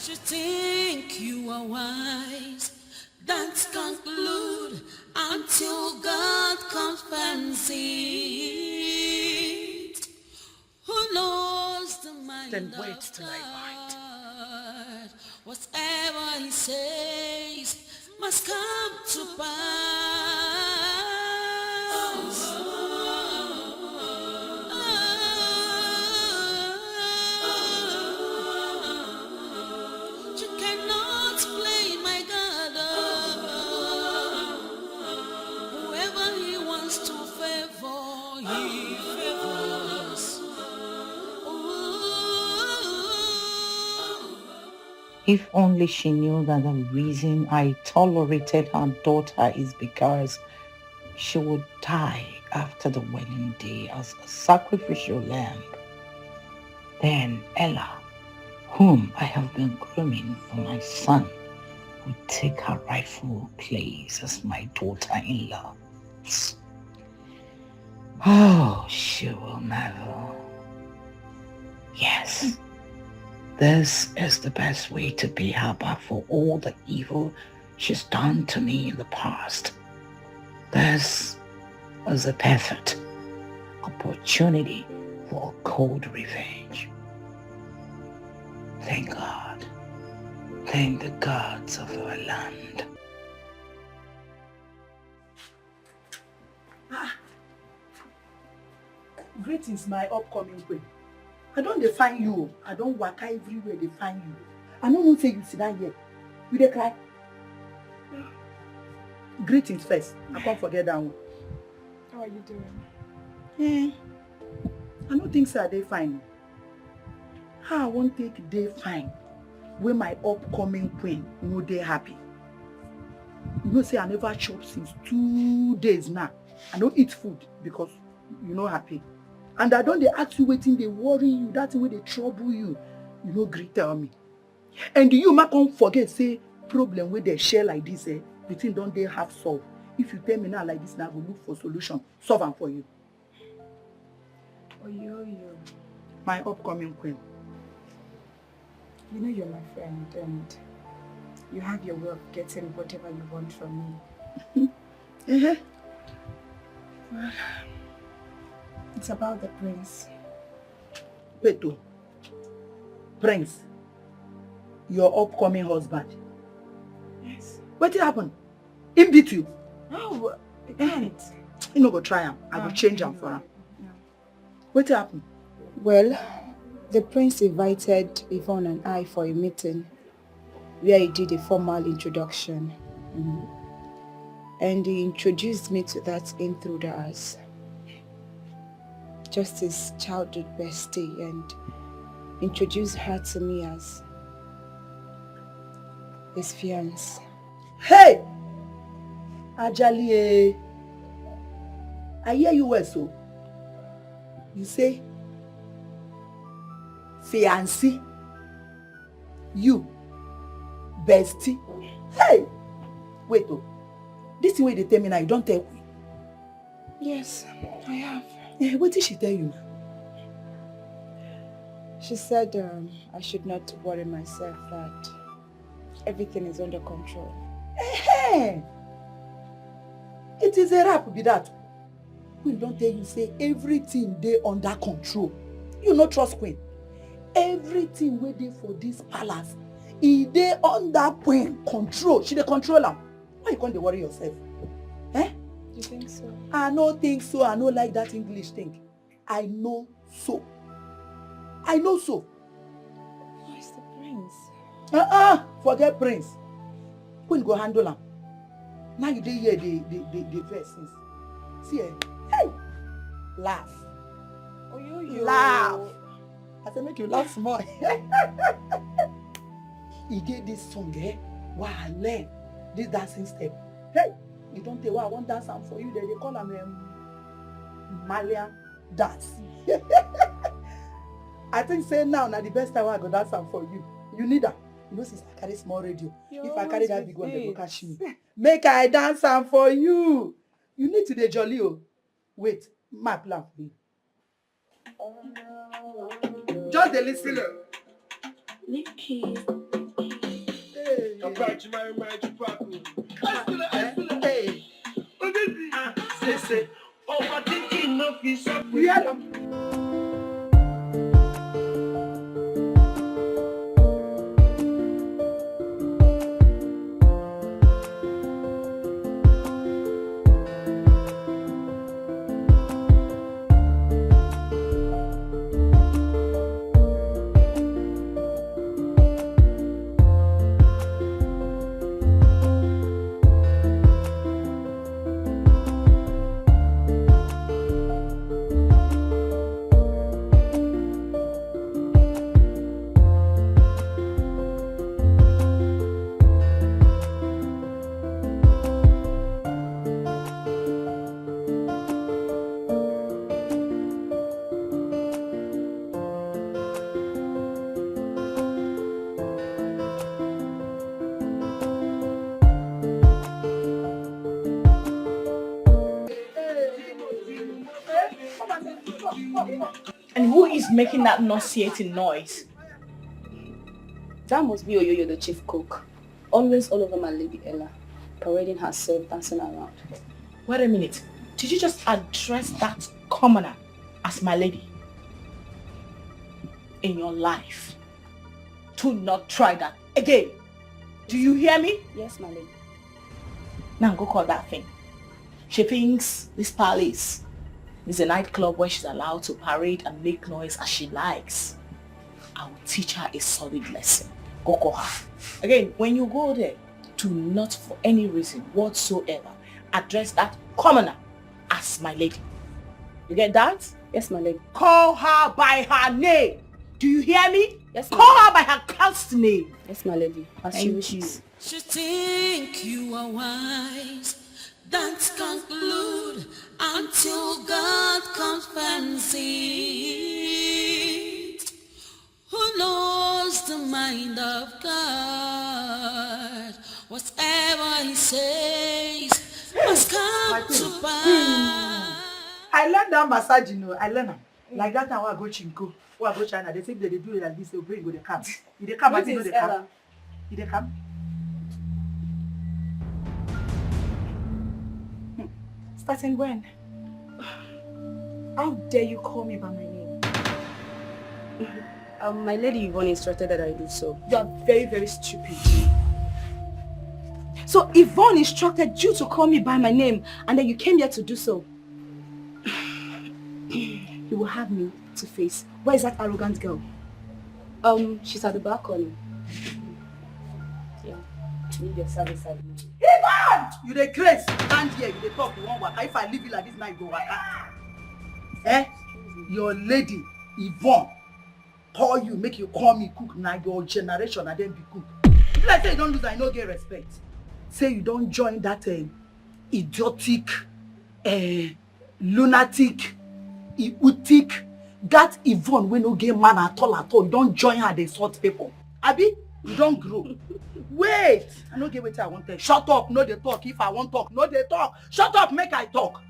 You think you are wise, don't conclude until God confirms it. Who knows the mind Then wait of till I bite. God? Whatever he says must come to pass. You cannot play my God. Whoever he wants to favor, he favors. If only she knew that the reason I tolerated her daughter is because she would die after the wedding day as a sacrificial lamb. Then Ella, whom I have been grooming for my son, would take her rightful place as my daughter-in-law. Oh, she will never. Yes. This is the best way to pay her back for all the evil she's done to me in the past. This is a perfect opportunity for a cold revenge. Thank God. Thank the gods of our land. Greetings, my upcoming queen. I don't define you. I don't work everywhere they find you. I don't know say you sit down here. You dey cry? Greetings first. I can't forget that one. How are you doing? I don't think so they fine. How I won't take day fine when my upcoming queen no dey happy. You know say I never chop since 2 days now. I don't eat food because you no happy. And I don't they ask you waiting, they worry you, that's the way they trouble you. You know, greet tell me. And you ma can't forget say problem with they share like this, between don't they have solve. If you tell me now like this, now I will look for solution, solve them for you. Oh, you. My upcoming queen. You know you're my friend and you have your way of getting whatever you want from me. Well, it's about the prince. Wait, Prince, your upcoming husband. Yes. What happened? He beat you? No, I can't. You no go try him. I will change him for him. No. What happened? Well, the prince invited Yvonne and I for a meeting where he did a formal introduction. And he introduced me to that intruder as just his childhood bestie and introduced her to me as his fiancé. Hey! Ajali, I hear you well, so. You say, fiancé, you, bestie. Hey! Wait, this way they tell me now, you don't tell me. Yes, I have. What did she tell you? She said I should not worry myself, that everything is under control. Hey! It is a rap be that. Queen don't tell you say everything they under control. You no trust Queen. Everything where they for this palace, if they under Queen control, she dey control them. Why you can't worry yourself? You think so? I no think so. I no like that English thing. I know so. I know so. Where's the prince? Forget prince. Queen go handle him. Now you dey hear the verse since. See, hey, laugh. Oh, you. Laugh. I said, make you laugh small. He gave this song, wow, I learn this dancing step. Hey, you don't tell why I want dance am for you. They call them Malian dance. I think say now the best time I go dance am for you. You need that. You know, since I carry small radio, if I carry that big one, they go catch me. Make I dance am for you. You need to dey jolly. Wait, my plan for you. Just the listener. Nikki. Say, overthinking no fish up. And who is making that nauseating noise? That must be Oyoyo, the chief cook. Always all over my Lady Ella, parading herself, dancing around. Wait a minute. Did you just address that commoner as my lady? In your life. Do not try that again. Do you hear me? Yes, my lady. Now go call that thing. She thinks this palace is a nightclub where she's allowed to parade and make noise as she likes. I will teach her a solid lesson. Go call her. Again, when you go there, do not for any reason whatsoever address that commoner as my lady. You get that? Yes, my lady. Call her by her name. Do you hear me? Yes, call her by her caste name. Yes, my lady. As she wishes. You think you are wise, don't conclude until God confirms it. Who knows the mind of God? Whatever he says must come to pass. I learned that massage, you know. I learned them. Like that time when I go Chinko, when I go China, they say they do it like this, they'll bring go the camp. If they come, I think they come. If they come. Starting when? How dare you call me by my name? My lady Yvonne instructed that I do so. You are very, very stupid. So Yvonne instructed you to call me by my name and then you came here to do so. You will have me to face. Where is that arrogant girl? She's at the balcony. Yeah. Need your service at me. Yvonne! You the grace. Stand here, you the talk, you won't work. If I leave you like this now, you go work. Your lady, Yvonne, call you, make you call me cook. Now your generation and then be cook. If I say you don't lose, I no get respect. Say you don't join that idiotic, lunatic, idiotic, that Yvonne when no get man at all. You don't join her, they sort people. Abi, you don't grow. Wait, I no get what I want to. Shut up, no they talk. If I want talk, no they talk. Shut up, make I talk.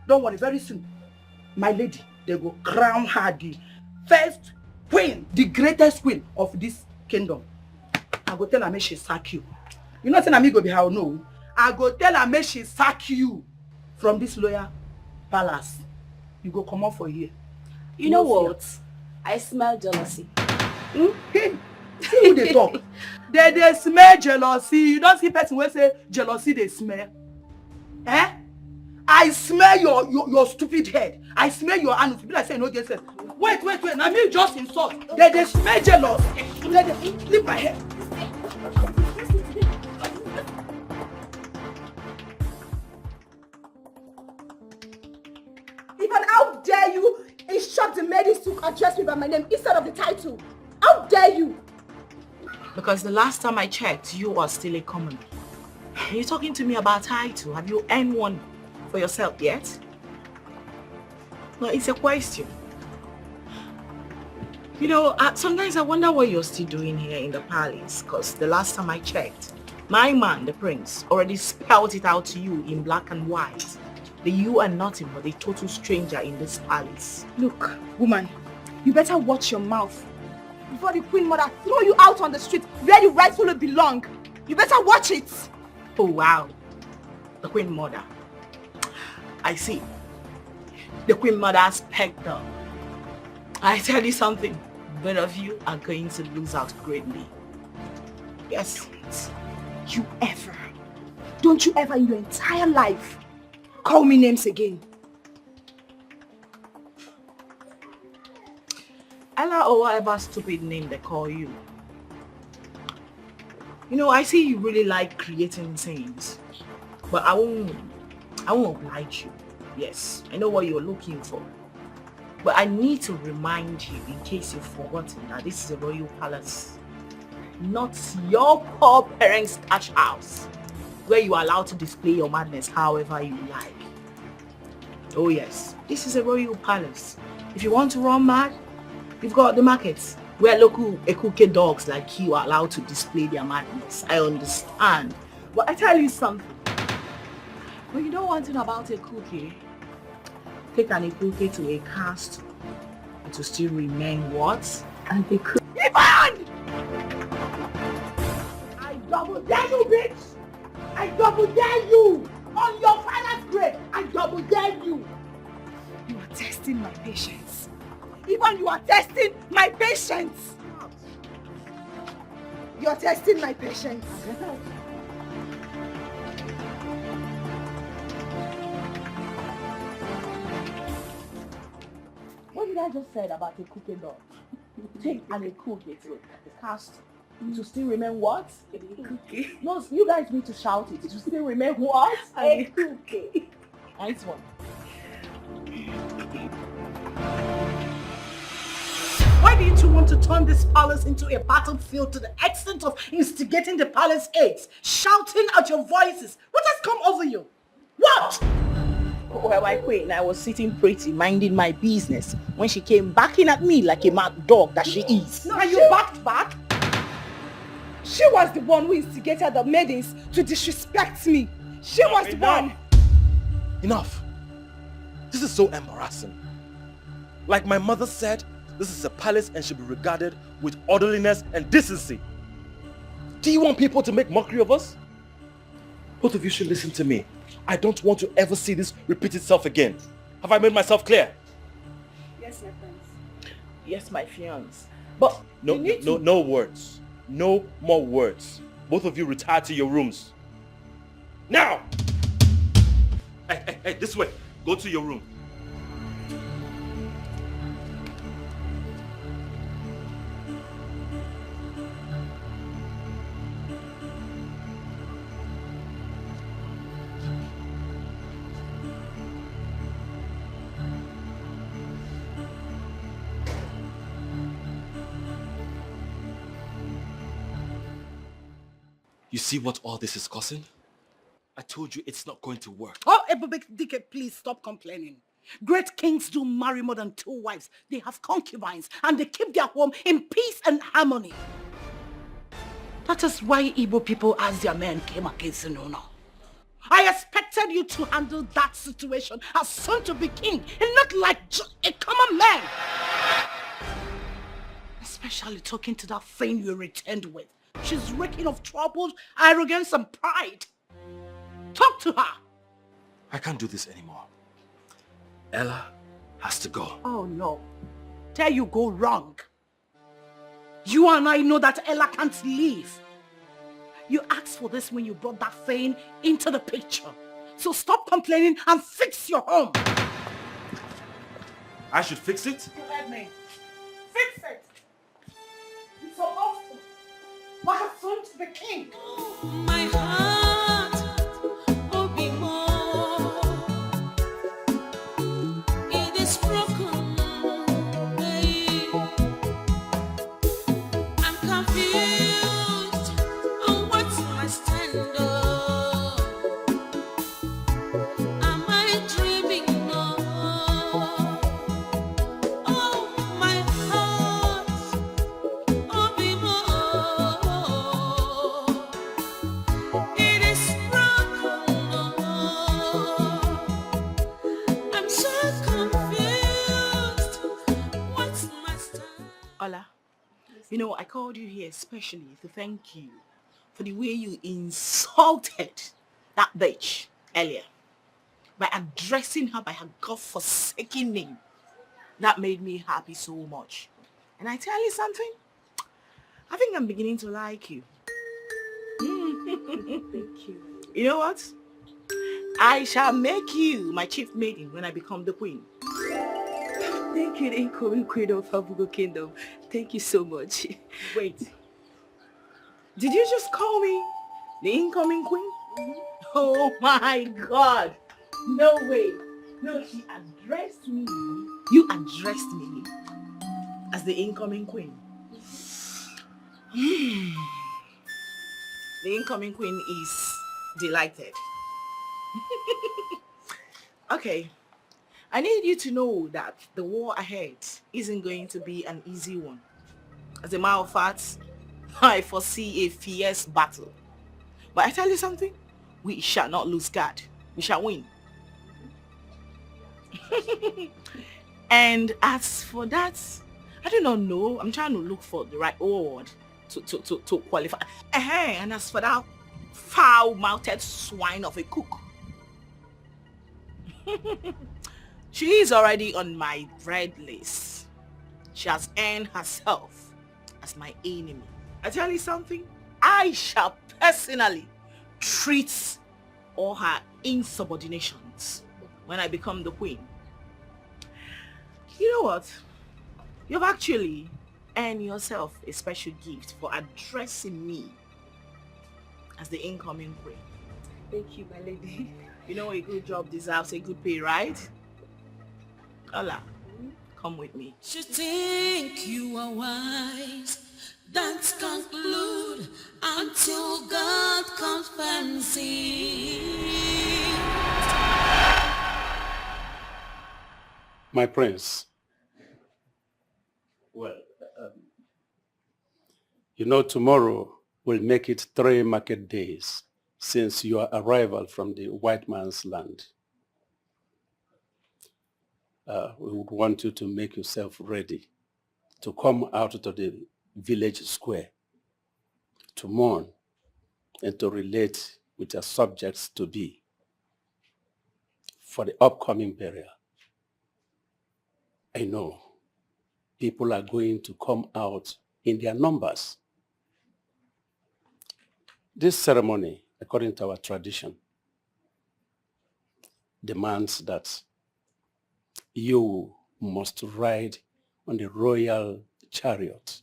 Don't worry, very soon. My lady, they go crown her the first queen, the greatest queen of this kingdom. I go tell her make she sack you. You know saying me go be how no. I go tell her make she sack you from this loyal palace. You go come out for here. You know what? I smell jealousy. See who they talk. They smell jealousy. You don't see person wey say jealousy they smell. I smell your stupid head. I smell your anus. People like say no get sense. Wait. Now me just insult. They smell jealous. Leave my head. dare you instruct the maidens to address me by my name instead of the title? How dare you? Because the last time I checked, you are still a commoner. You're talking to me about title. Have you earned one for yourself yet? No, it's a question. You know, sometimes I wonder what you're still doing here in the palace, because the last time I checked, my man, the prince, already spelled it out to you in black and white. That you are nothing but a total stranger in this palace. Look, woman, you better watch your mouth before the Queen Mother throw you out on the street where you rightfully belong. You better watch it. Oh, wow. The Queen Mother. I see. The Queen Mother spectre. I tell you something. Both of you are going to lose out greatly. Yes. Don't you ever in your entire life call me names again. Ella or whatever stupid name they call you. You know, I see you really like creating scenes, but I won't oblige you. Yes, I know what you're looking for. But I need to remind you, in case you've forgotten, that this is a royal palace. Not your poor parents' thatch house, where you are allowed to display your madness however you like. Oh yes, this is a royal palace. If you want to run mad, you've got the markets, where local ekuke dogs like you are allowed to display their madness. I understand. But I tell you something. When you don't want to know about a cookie, take an ekuke to a castle. It will still remain what? And a cookie. Ivan! I double dare you, bitch! I double dare you! On your father's grave, I double dare you! You are testing my patience. Even you are testing my patience. You are testing my patience. What did I just say about a cookie dog? Take an cookie to a cast. It will still remain what? A cookie. No, you guys need to shout it. It will still remain what? A cookie. Nice one. Why do you two want to turn this palace into a battlefield to the extent of instigating the palace aides, shouting at your voices? What has come over you? What? Well, my queen, I was sitting pretty, minding my business, when she came backing at me like a mad dog that she is. No, and you backed back? She was the one who instigated the maidens to disrespect me. She was the one. Enough. This is so embarrassing. Like my mother said, this is a palace and should be regarded with orderliness and decency. Do you want people to make mockery of us? Both of you should listen to me. I don't want to ever see this repeat itself again. Have I made myself clear? Yes, my friends. Yes, my fiance. But no words. No more words. Both of you retire to your rooms. Now! Hey, this way. Go to your room. You see what all this is causing? I told you it's not going to work. Oh, Ebubedike, please stop complaining. Great kings do marry more than 2 wives. They have concubines and they keep their home in peace and harmony. That is why Igbo people as their men came against Nona. I expected you to handle that situation as son to be king and not like a common man. Especially talking to that thing you returned with. She's reeking of troubles, arrogance and pride. Talk to her. I can't do this anymore. Ella has to go. Oh no. There you go wrong. You and I know that Ella can't leave. You asked for this when you brought that thing into the picture. So stop complaining and fix your home. I should fix it? You heard me. Fix it. It's so often. What a son to the king. My heart, oh be more. It is from You know, I called you here especially to thank you for the way you insulted that bitch earlier by addressing her by her godforsaken name. That made me happy so much. And I tell you something, I think I'm beginning to like you. Thank you. You know what? I shall make you my chief maiden when I become the queen. Thank you, the incoming queen of Abugo Kingdom. Thank you so much. Wait. Did you just call me the incoming queen? Oh my God. No way. No, she addressed me. You addressed me as the incoming queen. The incoming queen is delighted. Okay. I need you to know that the war ahead isn't going to be an easy one. As a matter of fact, I foresee a fierce battle. But I tell you something, we shall not lose guard. We shall win. And as for that, I do not know. I'm trying to look for the right word to qualify. And as for that foul-mouthed swine of a cook, she is already on my red list. She has earned herself as my enemy. I tell you something, I shall personally treat all her insubordinations when I become the queen. You know what? You've actually earned yourself a special gift for addressing me as the incoming queen. Thank you, my lady. You know a good job deserves a good pay, right? Ola, come with me. You think you are wise, don't conclude until God confirms it. My prince, well, you know tomorrow will make it 3 market days since your arrival from the white man's land. We would want you to make yourself ready to come out to the village square to mourn and to relate with your subjects to be for the upcoming burial. I know people are going to come out in their numbers. This ceremony, according to our tradition, demands that you must ride on the royal chariot.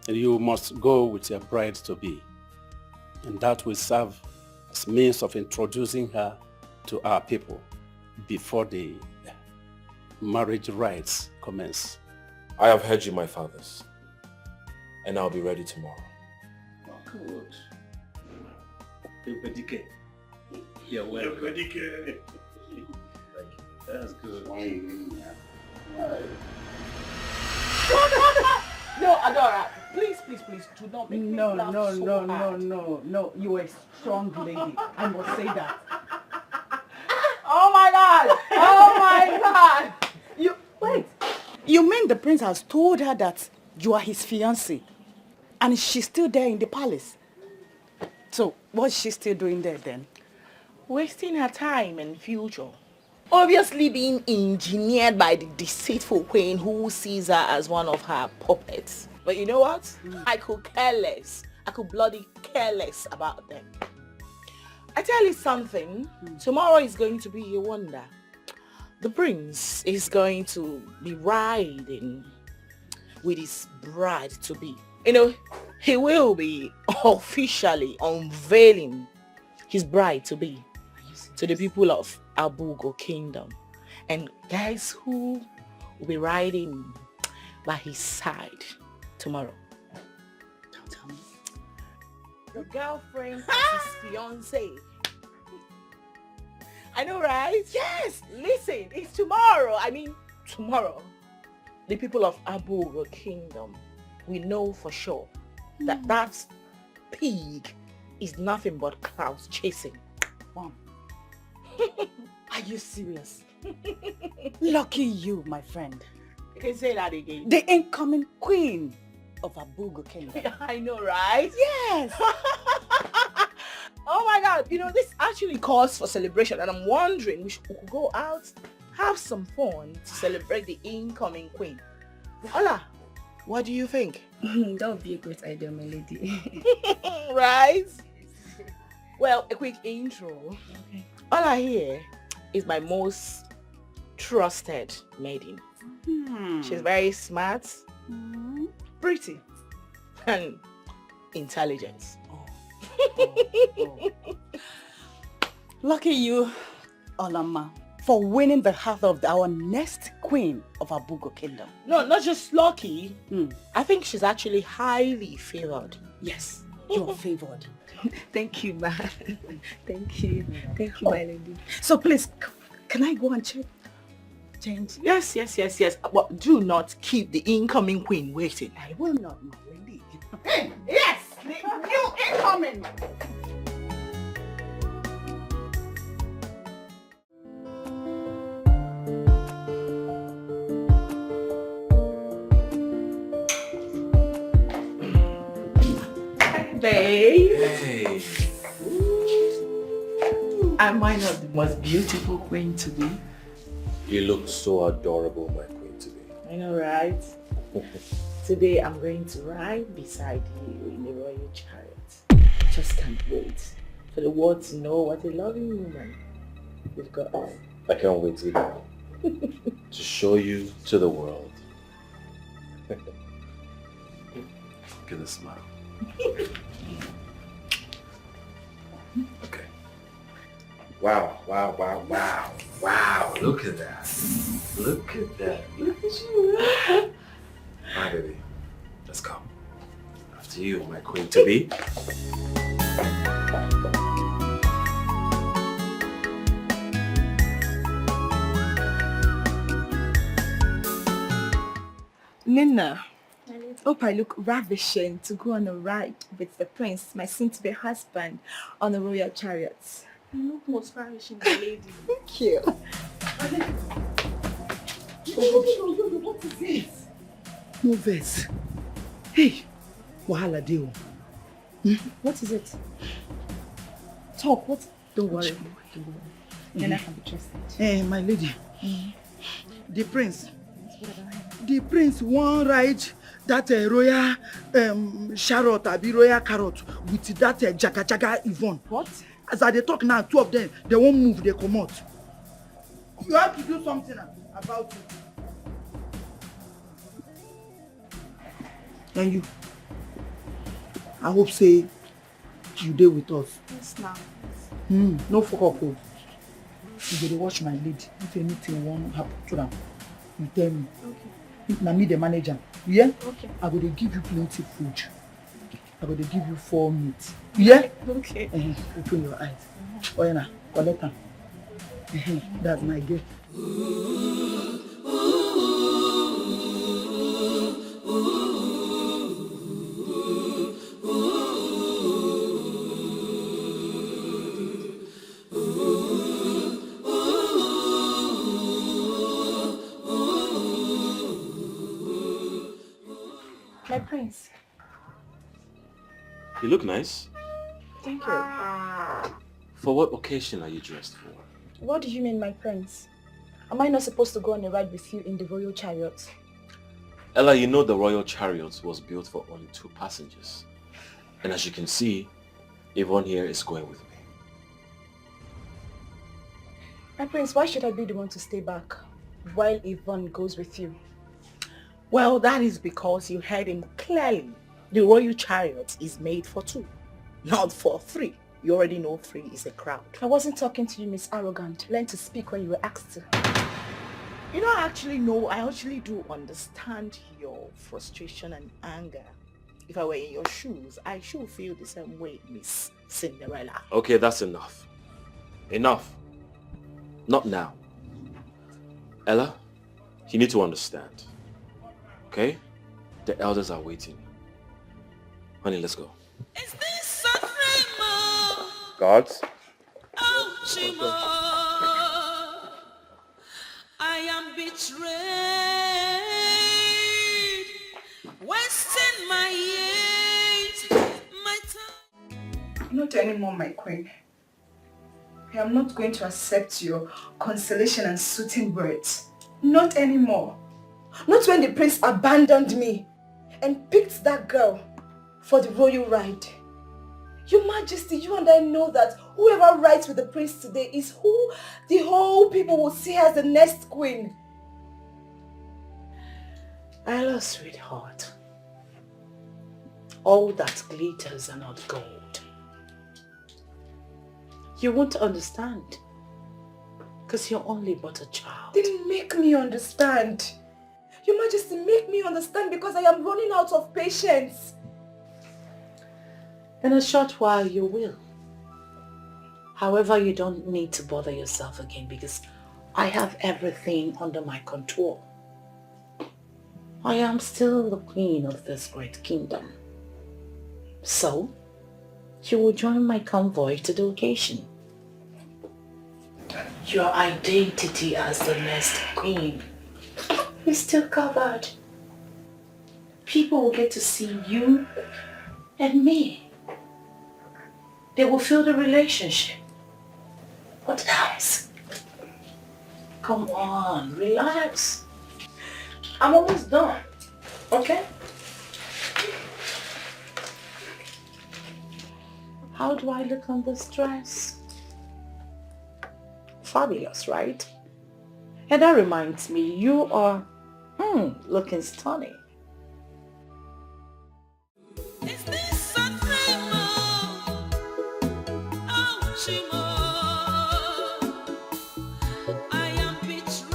And you must go with your bride-to-be. And that will serve as means of introducing her to our people before the marriage rites commence. I have heard you, my fathers, and I'll be ready tomorrow. Oh, good. You're welcome. That's good. No, Adora, please, do not make me laugh so hard. No. You are a strong lady. I must say that. Oh my God! Oh my God! Wait. You mean the prince has told her that you are his fiancé, and she's still there in the palace? So what's she still doing there then? Wasting her time and future. Obviously being engineered by the deceitful queen who sees her as one of her puppets. But you know what? I could care less. I could bloody care less about them. I tell you something, tomorrow is going to be a wonder. The prince is going to be riding with his bride-to-be. You know, he will be officially unveiling his bride-to-be to the people of Abugo Kingdom. And guess who will be riding by his side tomorrow? Don't tell me. Your girlfriend and his fiance. I know, right? Yes! Listen, it's tomorrow. I mean, tomorrow. The people of Abugo Kingdom, we know for sure that that pig is nothing but clouds chasing. Wow. Are you serious? Lucky you, my friend. You can say that again. The incoming queen of Abugo Kingdom. I know, right? Yes. Oh my God, this actually calls for celebration, and I'm wondering we could go out, have some fun to celebrate the incoming queen. Ola, what do you think? That would be a great idea, my lady. Right? Well, a quick intro. Okay. Ola here is my most trusted maiden. She's very smart, pretty, and intelligent. Lucky you, Olama, for winning the heart of our next queen of Abugo Kingdom. No, not just lucky. I think she's actually highly favored. Yes, you're favored. Thank you, ma. Thank you. Thank you, my lady. So please, can I go and change? Yes. But do not keep the incoming queen waiting. I will not, my lady. Yes, the new incoming. Babe. Hey. Am I not the most beautiful queen to be? You look so adorable, my queen to be. I know, right? Today I'm going to ride beside you in the royal chariot. Just can't wait for the world to know what a loving woman we've got. I can't wait either to show you to the world. Give a smile. Okay. Wow. Look at that. Look at you. Hi, baby. Let's go. After you, my queen to be. Nina, hope I look ravishing to go on a ride with the prince, my soon-to-be husband, on a royal chariot. You look most ravishing, my lady. Thank you. What is this? No verse. Hey, wahala deal. What is it? Talk, what? Don't worry. Nina can be trusted. My lady, the prince won't ride that royal chariot, abi royal carrot with that jaga Yvonne. What? As I dey talk now, two of them, they won't move, they come out. You have to do something about it. And you, I hope say you dey with us. Yes, now. No fuck up. You go dey watch my lady. If anything won't happen to them, you tell me. Okay. If na me the manager, yeah? Okay. I go dey give you plenty food. I go dey give you 4 meat. Yeah? Okay. Open your eyes. Oh yeah, collect them. That's my girl. My prince. You look nice. Thank you. For what occasion are you dressed for? What do you mean, my prince? Am I not supposed to go on a ride with you in the royal chariot? Ella, you know the royal chariot was built for only 2 passengers. And as you can see, Yvonne here is going with me. My prince, why should I be the one to stay back while Yvonne goes with you? Well, that is because you heard him clearly. The royal chariot is made for 2, not for 3. You already know 3 is a crowd. I wasn't talking to you, Miss Arrogant. Learn to speak when you were asked to. You know, I actually do understand your frustration and anger. If I were in your shoes, I should feel the same way, Miss Cinderella. Okay, that's enough. Enough. Not now. Ella, you need to understand. Okay? The elders are waiting. Honey, let's go. Is this a dream? Guards? Oh, Chimo, I am betrayed. Not anymore, my queen. I am not going to accept your consolation and soothing words. Not anymore. Not when the prince abandoned me and picked that girl for the royal ride. Your Majesty, you and I know that whoever rides with the prince today is who the whole people will see as the next queen. Ella, sweetheart, all that glitters are not gold. You won't understand, because you're only but a child. Then make me understand. Your Majesty, make me understand because I am running out of patience. In a short while, you will. However, you don't need to bother yourself again because I have everything under my control. I am still the queen of this great kingdom. So, you will join my convoy to the occasion. Your identity as the next queen is still covered. People will get to see you and me. They will feel the relationship. What else? Come on, relax. I'm almost done, okay? How do I look on this dress? Fabulous, right? And that reminds me, you are looking stunning. Is this a dream? Oh, Chimo, I am betrayed,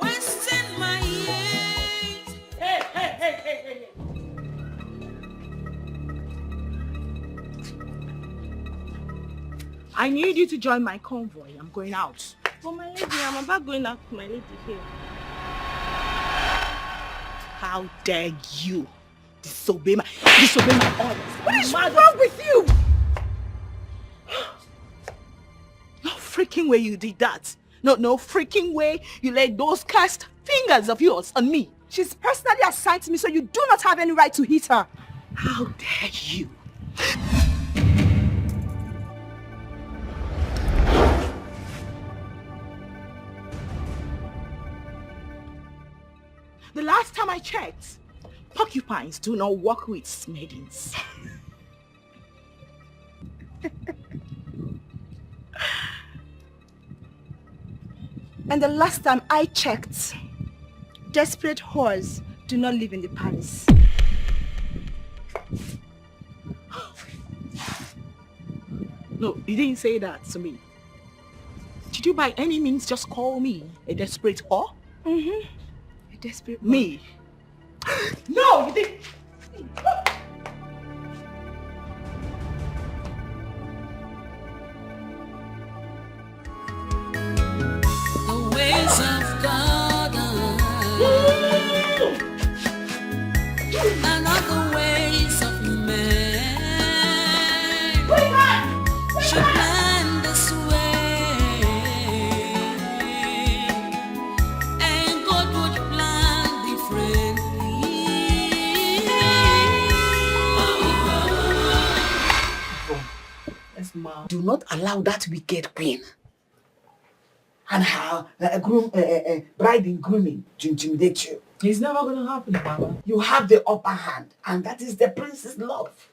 wasting my years. Hey. I need you to join my convoy. I'm going out. But my lady, I'm about going out to my lady here. How dare you disobey my orders? What is wrong with you? No freaking way you did that. No freaking way you laid those cursed fingers of yours on me. She's personally assigned to me, so you do not have any right to hit her. How dare you? The last time I checked, porcupines do not walk with maidens. And the last time I checked, desperate whores do not live in the palace. No, you didn't say that to me. Did you by any means just call me a desperate whore? Mm-hmm. A desperate whore. Me? No, you didn't. The ways of God and not the ways of man should plan this way, and God would plan differently. Yes, ma'am. Do not allow that wicked queen and her bride in grooming to intimidate you. It's never going to happen, Mama. You have the upper hand, and that is the prince's love.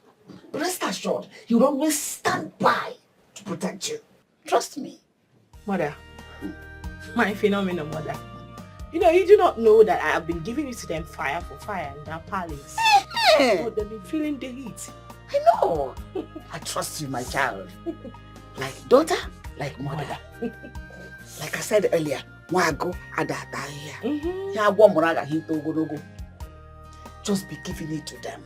Rest assured, he will always stand by to protect you. Trust me. Mother, my phenomenal mother. You know, you do not know that I have been giving it to them fire for fire in their palace. But they've been feeling the heat. I know. I trust you, my child. Like daughter, like mother. Like I said earlier, just be giving it to them.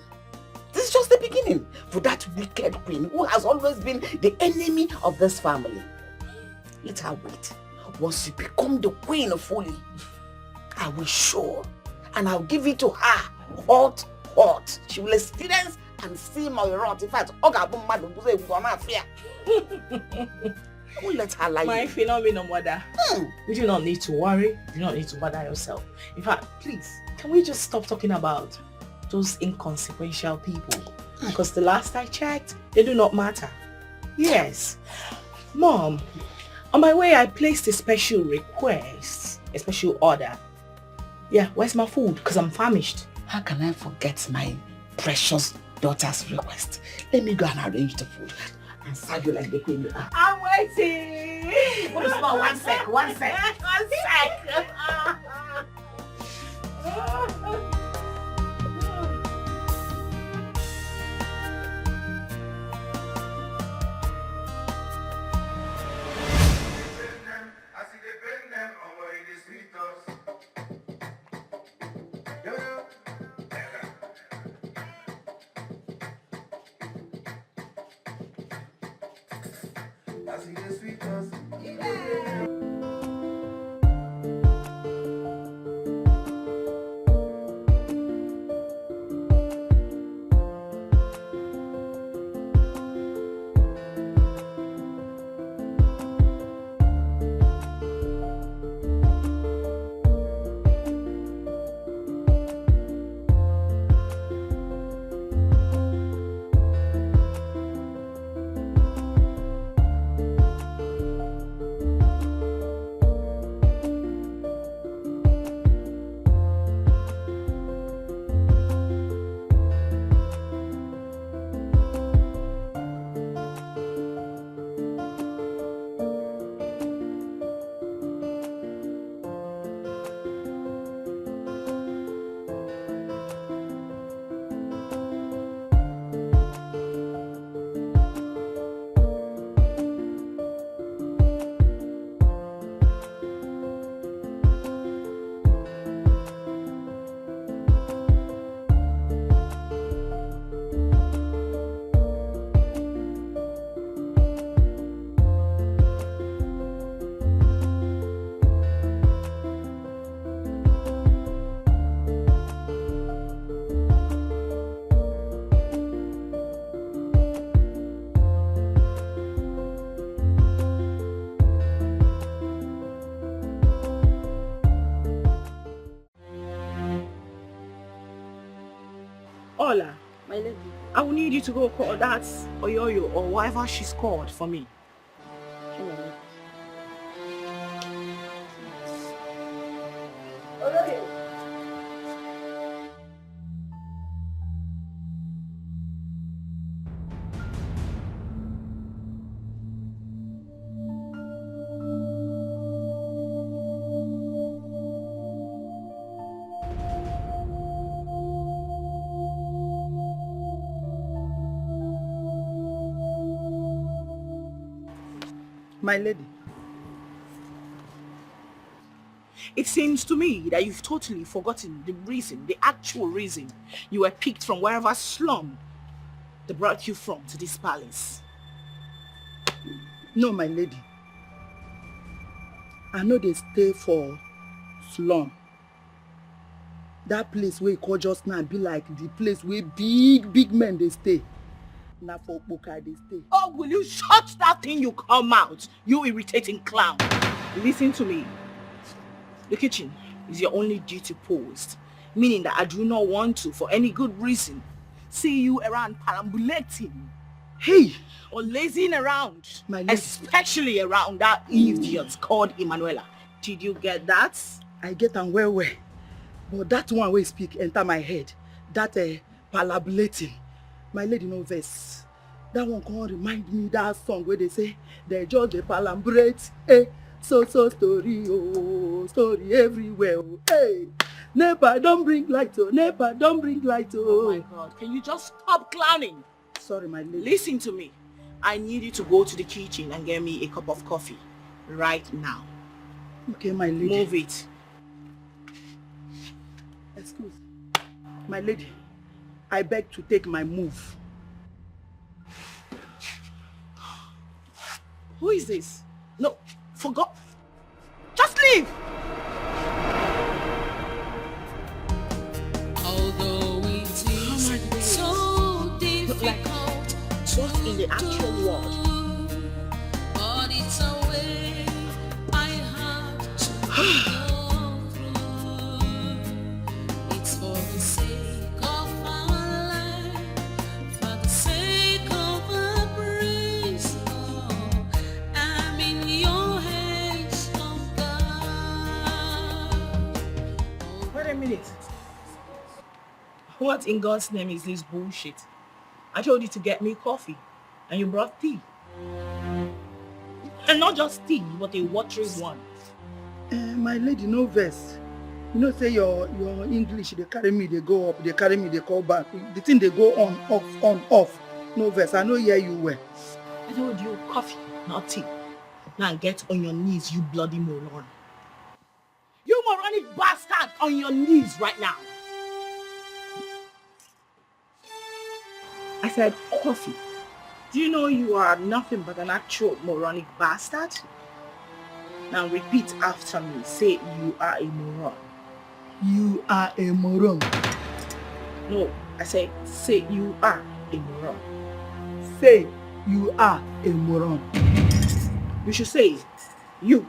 This is just the beginning for that wicked queen who has always been the enemy of this family. Let her wait. Once you become the queen fully, I will show and I'll give it to her hot. She will experience and see my wrath. In fact, I won't let her lie. My phenomenal mother. You do not need to worry. You do not need to bother yourself. In fact, please, can we just stop talking about those inconsequential people? Because the last I checked, they do not matter. Yes. Mom, on my way I placed a special request, a special order. Yeah, where's my food? Because I'm famished. How can I forget my precious daughter's request? Let me go and arrange the food and serve you like the queen you are. I'm waiting. One sec. One sec. Ola, My lady. I will need you to go call that Oyoyo or whatever she's called for me. My lady. It seems to me that you've totally forgotten the reason, the actual reason you were picked from wherever slum they brought you from to this palace. No, my lady. I know they stay for slum. That place where you call just now be like the place where big men they stay. Now for Boka they stay. Oh, will you shut that thing you come out, you irritating clown? Listen to me. The kitchen is your only duty post, meaning that I do not want to, for any good reason, see you around perambulating. Hey! Or lazing around, my lady. Especially around that idiot called Emanuela. Did you get that? I get on well. But that one way speak enter my head. That perambulating. My lady no verse. That one can't remind me that song where they say they just the palambrate. So story, oh, story everywhere. Oh. Hey, NEPA don't bring light, oh, NEPA don't bring light, oh. Oh my God, can you just stop clowning? Sorry, my lady. Listen to me. I need you to go to the kitchen and get me a cup of coffee right now. Okay, my lady. Move it. Excuse. My lady, I beg to take my move. Who is this? No, forgot. Just leave. Although it is so difficult just in the actual world. But it's a way I have to go through. It's for the sake of my life that What in God's name is this bullshit? I told you to get me coffee, and you brought tea. And not just tea, but a watery one. My lady, no verse. You know, say your English, they carry me, they go up, they carry me, they call back. The thing they go on, off. No verse. I know here you were. I told you coffee, not tea. Now get on your knees, you bloody moron. You moronic bastard, on your knees right now. I said coffee. Do you know you are nothing but an actual moronic bastard? Now repeat after me. Say you are a moron. You are a moron. No, I say you are a moron. Say you are a moron. You should say you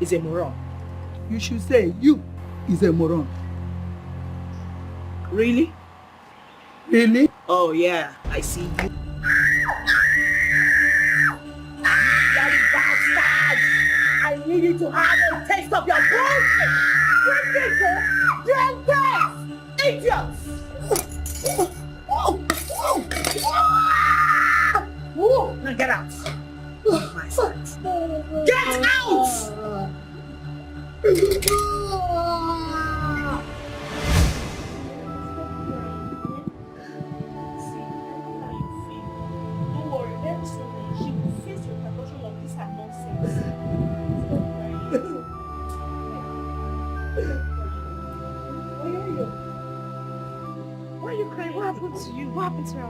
is a moron. You should say you is a moron. Really? Really? Oh yeah, I see you. Bloody bastard! I need you to have a taste of your bullshit! Drink this! Idiots! Now get out! My son. Get out! Don't worry, very soon she will face your repercussion of this and nonsense. Why are you crying? What happened to you? What happened to her?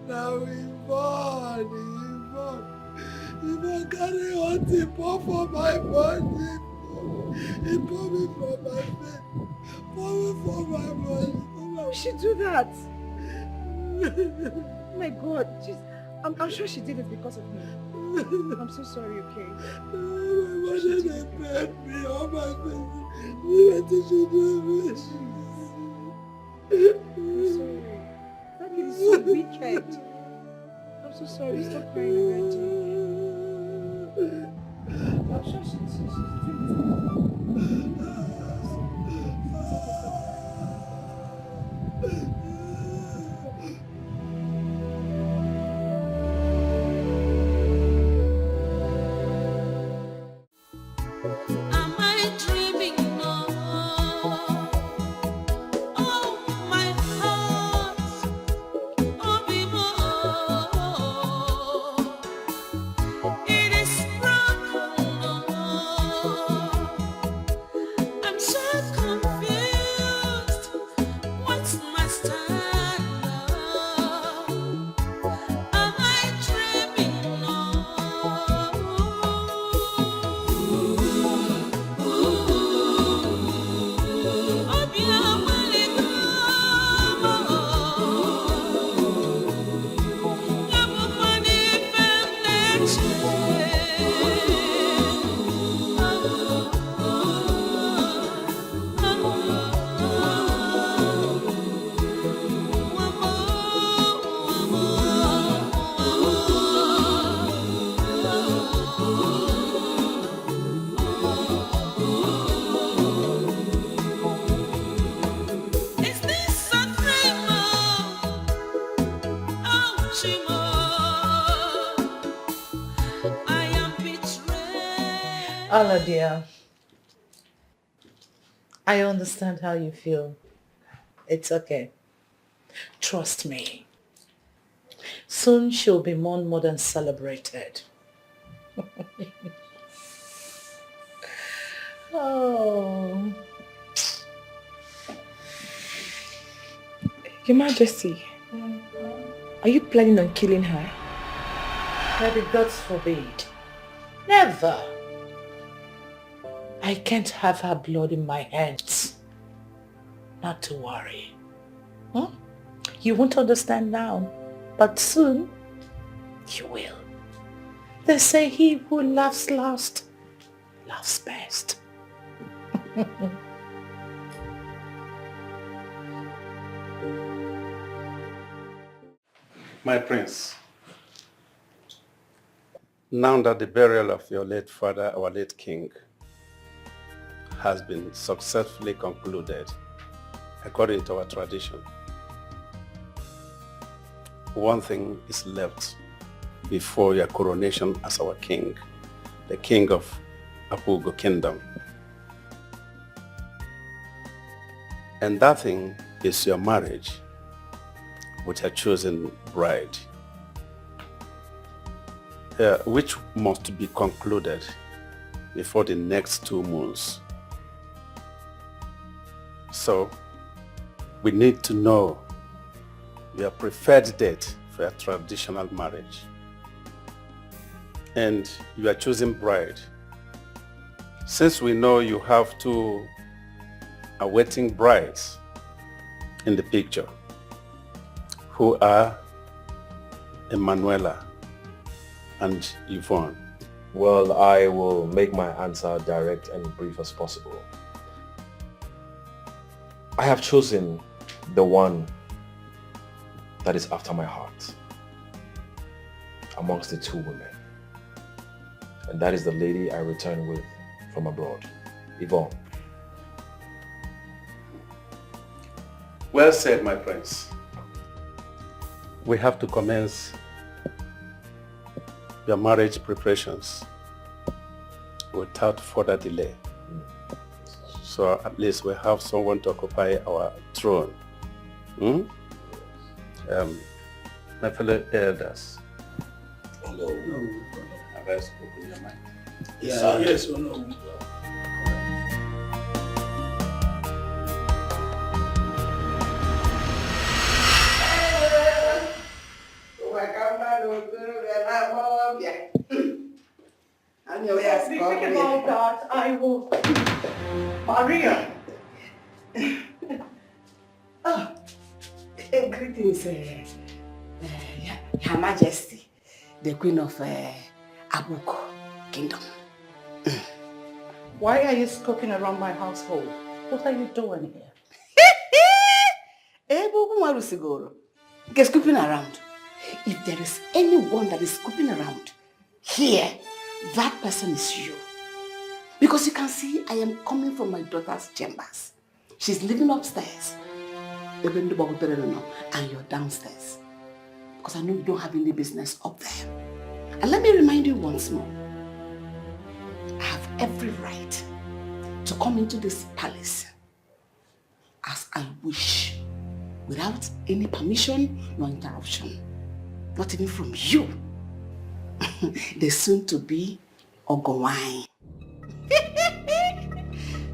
Now we born. If I carry one tip off of my body, he pulled me from my bed, pulled me from my body. Why would she do that? Oh my God, I'm sure she did it because of me. I'm so sorry, okay? My mother, they paid me all my business. What did you do? I'm sorry. That kid is so wicked. I'm so sorry. Stop crying already. I'm sure she's doing Am I dreaming now? Oh, my heart, oh, it is broken. I'm so confused. What's my stand now? Am I dreaming now? Is this a dream? Oh, Chimo, I am betrayed. Allah dear, I understand how you feel. It's okay. Trust me. Soon she'll be more than celebrated. Oh. Your Majesty, are you planning on killing her? Maybe God forbid. Never. I can't have her blood in my hands. Not to worry. You won't understand now, but soon you will. They say he who laughs last, laughs best. My prince, now that the burial of your late father, our late king, has been successfully concluded according to our tradition. One thing is left before your coronation as our king, the king of Apugo Kingdom. And that thing is your marriage with your chosen bride, which must be concluded before the next 2 moons. So, we need to know your preferred date for your traditional marriage and your chosen bride. Since we know you have 2 awaiting brides in the picture, who are Emanuela and Yvonne. Well, I will make my answer direct and brief as possible. I have chosen the one that is after my heart amongst the 2 women. And that is the lady I returned with from abroad, Yvonne. Well said, my friends. We have to commence your marriage preparations without further delay. So at least we have someone to occupy our throne. My fellow elders. Hello. Have I spoken your mind? Yes, or no? Speaking about that, I will... Maria! Greetings, Her Majesty, the Queen of Abuko Kingdom. Why are you scoping around my household? What are you doing here? Scooping around. If there is anyone that is scooping around here, that person is you. Because you can see I am coming from my daughter's chambers. She's living upstairs. And you're downstairs. Because I know you don't have any business up there. And let me remind you once more. I have every right to come into this palace as I wish, without any permission nor interruption. Not even from you. The soon-to-be Ogowai.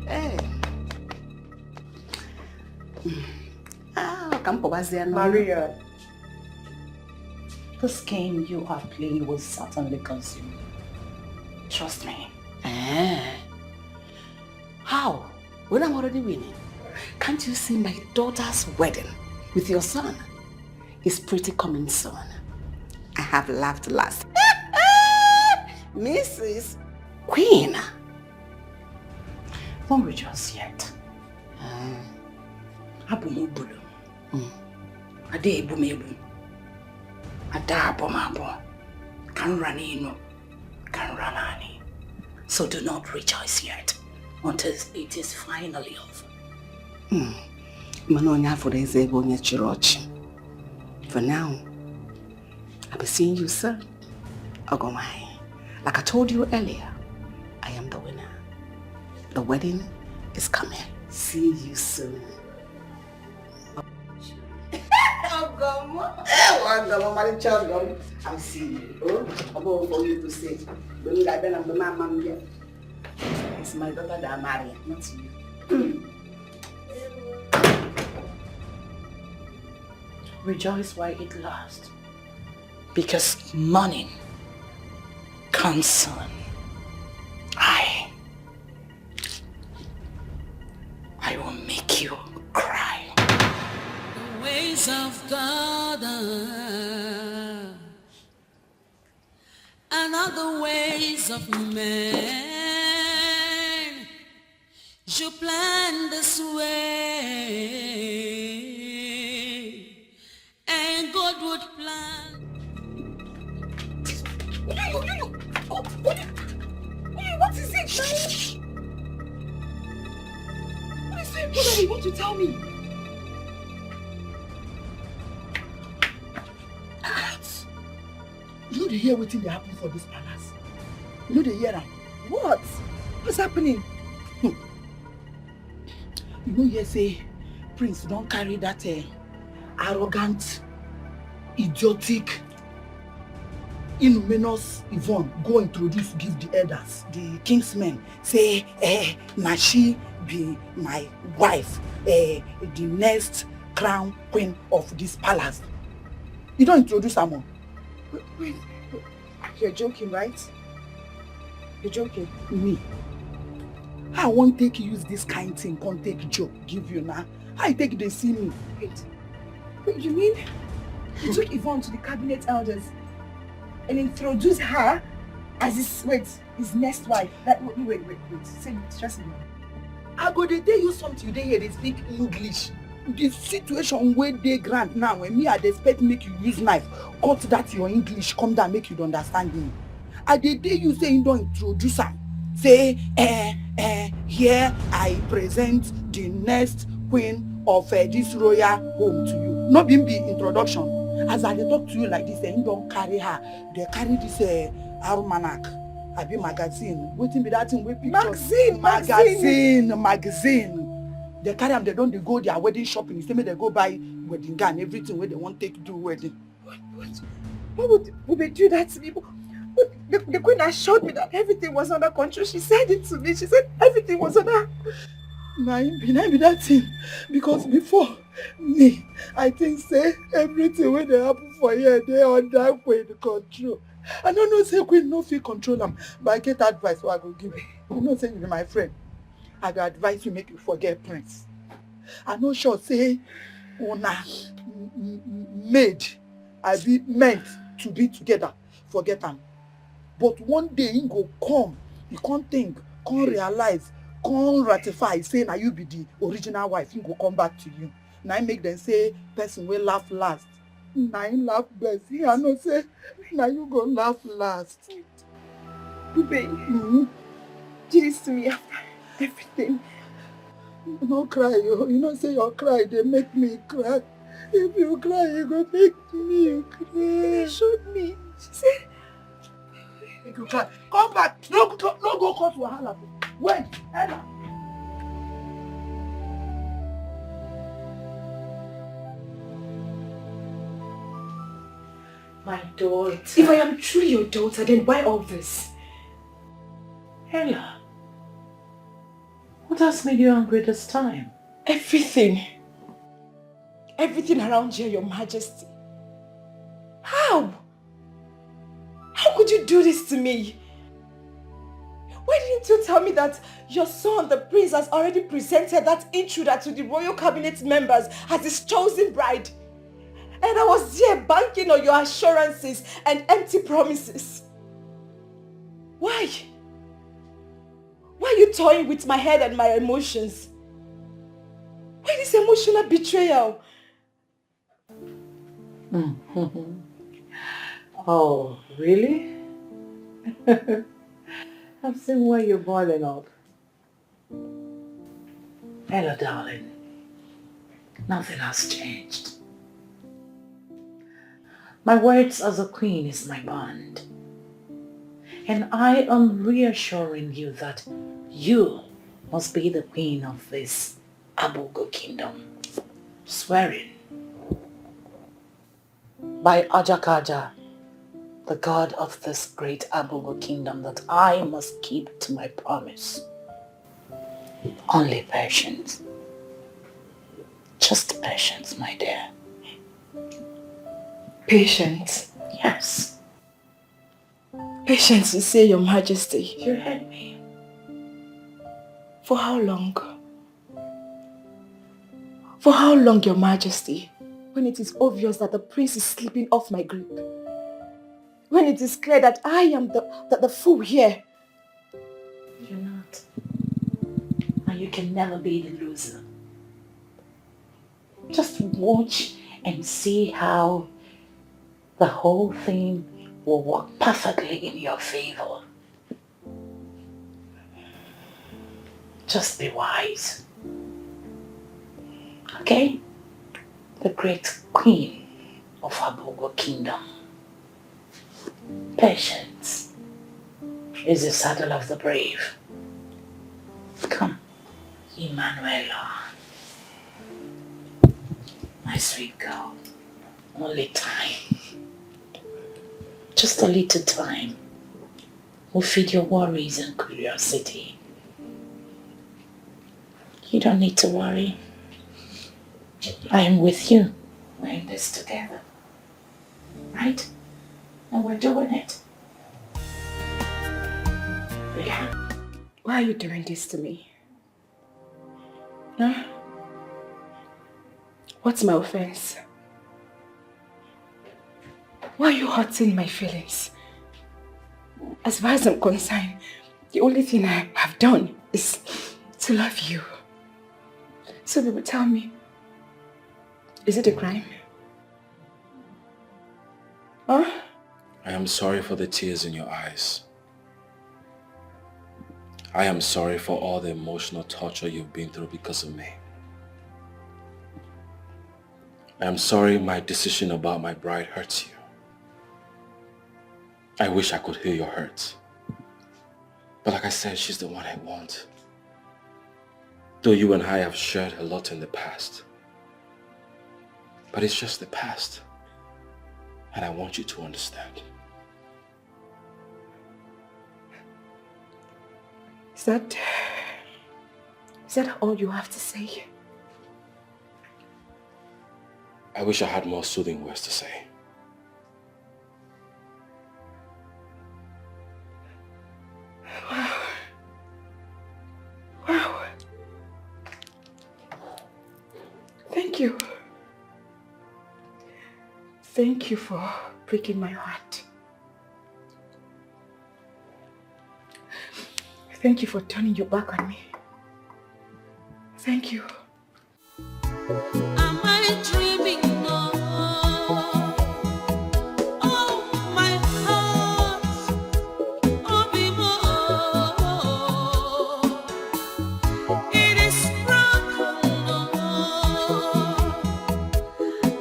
Hey. Maria, this game you are playing will certainly consume you. Trust me. How? When I'm already winning? Can't you see my daughter's wedding with your son is pretty coming soon? I have laughed last. Mrs. Queen. Don't rejoice yet. So do not rejoice yet until it is finally over. For now, I'll be seeing you, sir. Ogomai. Like I told you earlier, I am the winner. The wedding is coming. See you soon. I'll see you. I'm going for you to say. It's my daughter that I'm marrying, not you. Rejoice while it lasts. Because morning comes soon. I will make you cry. The ways of God and other ways of man. You plan this way, and God would plan. What is it? What are you want to tell me? You know they hear wetin dey happen for this palace. You know they hear am. What? What's happening? You know here say Prince don't carry that arrogant, idiotic, inhumanous Yvonne go introduce, give the elders, the kingsmen. Say, na she be my wife, the next crown queen of this palace. You don't introduce her more. Wait. You're joking, right? You're joking. Me. I won't take use this kind thing, can't take joke, give you now. I take they see me. Wait, you mean you took Yvonne to the cabinet elders and introduced her as his next wife? Wait. Say it, trust me. I go they tell you something, you dey hear they speak English. The situation where they grant now, when me I expect make you use knife, cut that your English, come down, make you understand me. I dey tell you say you don't introduce am. Say, here I present the next queen of this royal home to you. Not being the introduction. As I dey talk to you like this, you don't carry her. They carry this almanac. I be magazine. Waiting be that thing with pictures. Magazine. They carry them, they go their wedding shopping. Instead they go buy wedding gown, everything where they want to do wedding. Why would they do that to me? The queen assured me that everything was under control. She said it to me. She said everything was under... Nah, be that thing. Because before me, I think say everything when they happen for here, they under queen control. I don't know say queen no fit control them, but I get advice what I go give you. You know say you be my friend. I go advise you make you forget Prince. I no sure say una made I be meant to be together. Forget am. But one day he go come, he can't think, can't realize, can't ratify, say now you be the original wife, he go come back to you. Now I make them say person will laugh last. Now he laugh best. He I know say now you go laugh last. Bube, do this to me after everything. No cry, you know say your cry, they make me cry. If you cry, you go make me cry. They showed me. She said, make you cry. Come back. No go cause wahala. Wait, Ella. My daughter. If I am truly your daughter, then why all this? Ella, what has made you angry this time? Everything. Everything around here, Your Majesty. How? How could you do this to me? Why didn't you tell me that your son, the prince, has already presented that intruder to the royal cabinet members as his chosen bride? And I was there banking on your assurances and empty promises. Why? Why are you toying with my head and my emotions? Why this emotional betrayal? Oh, really? I've seen why you're boiling up. Ella, darling, nothing has changed. My words as a queen is my bond. And I am reassuring you that you must be the queen of this Abugo kingdom. Swearing by Ajakaja, the god of this great Abugo kingdom, that I must keep to my promise. Only patience. Just patience, my dear. Patience? Yes. Patience, you say, Your Majesty. You heard me. For how long? For how long, Your Majesty? When it is obvious that the prince is slipping off my grip. When it is clear that I am the fool here. You're not. And you can never be the loser. Just watch and see how the whole thing will work perfectly in your favor. Just be wise. Okay? The great queen of Abogo kingdom. Patience is the saddle of the brave. Come, Emanuela. My sweet girl. Only time. Just a little time will feed your worries and curiosity. You don't need to worry. I am with you. We're in this together. Right? And we're doing it. Yeah. Why are you doing this to me? Huh? What's my offense? Why are you hurting my feelings? As far as I'm concerned, the only thing I have done is to love you. So people tell me, is it a crime? Huh? I am sorry for the tears in your eyes. I am sorry for all the emotional torture you've been through because of me. I am sorry my decision about my bride hurts you. I wish I could heal your hurt. But like I said, she's the one I want. Though you and I have shared a lot in the past. But it's just the past. And I want you to understand. Is that all you have to say? I wish I had more soothing words to say. Wow. Thank you. Thank you for breaking my heart. Thank you for turning your back on me. Thank you. Am I dreaming? Oh, my heart, oh, it is broken.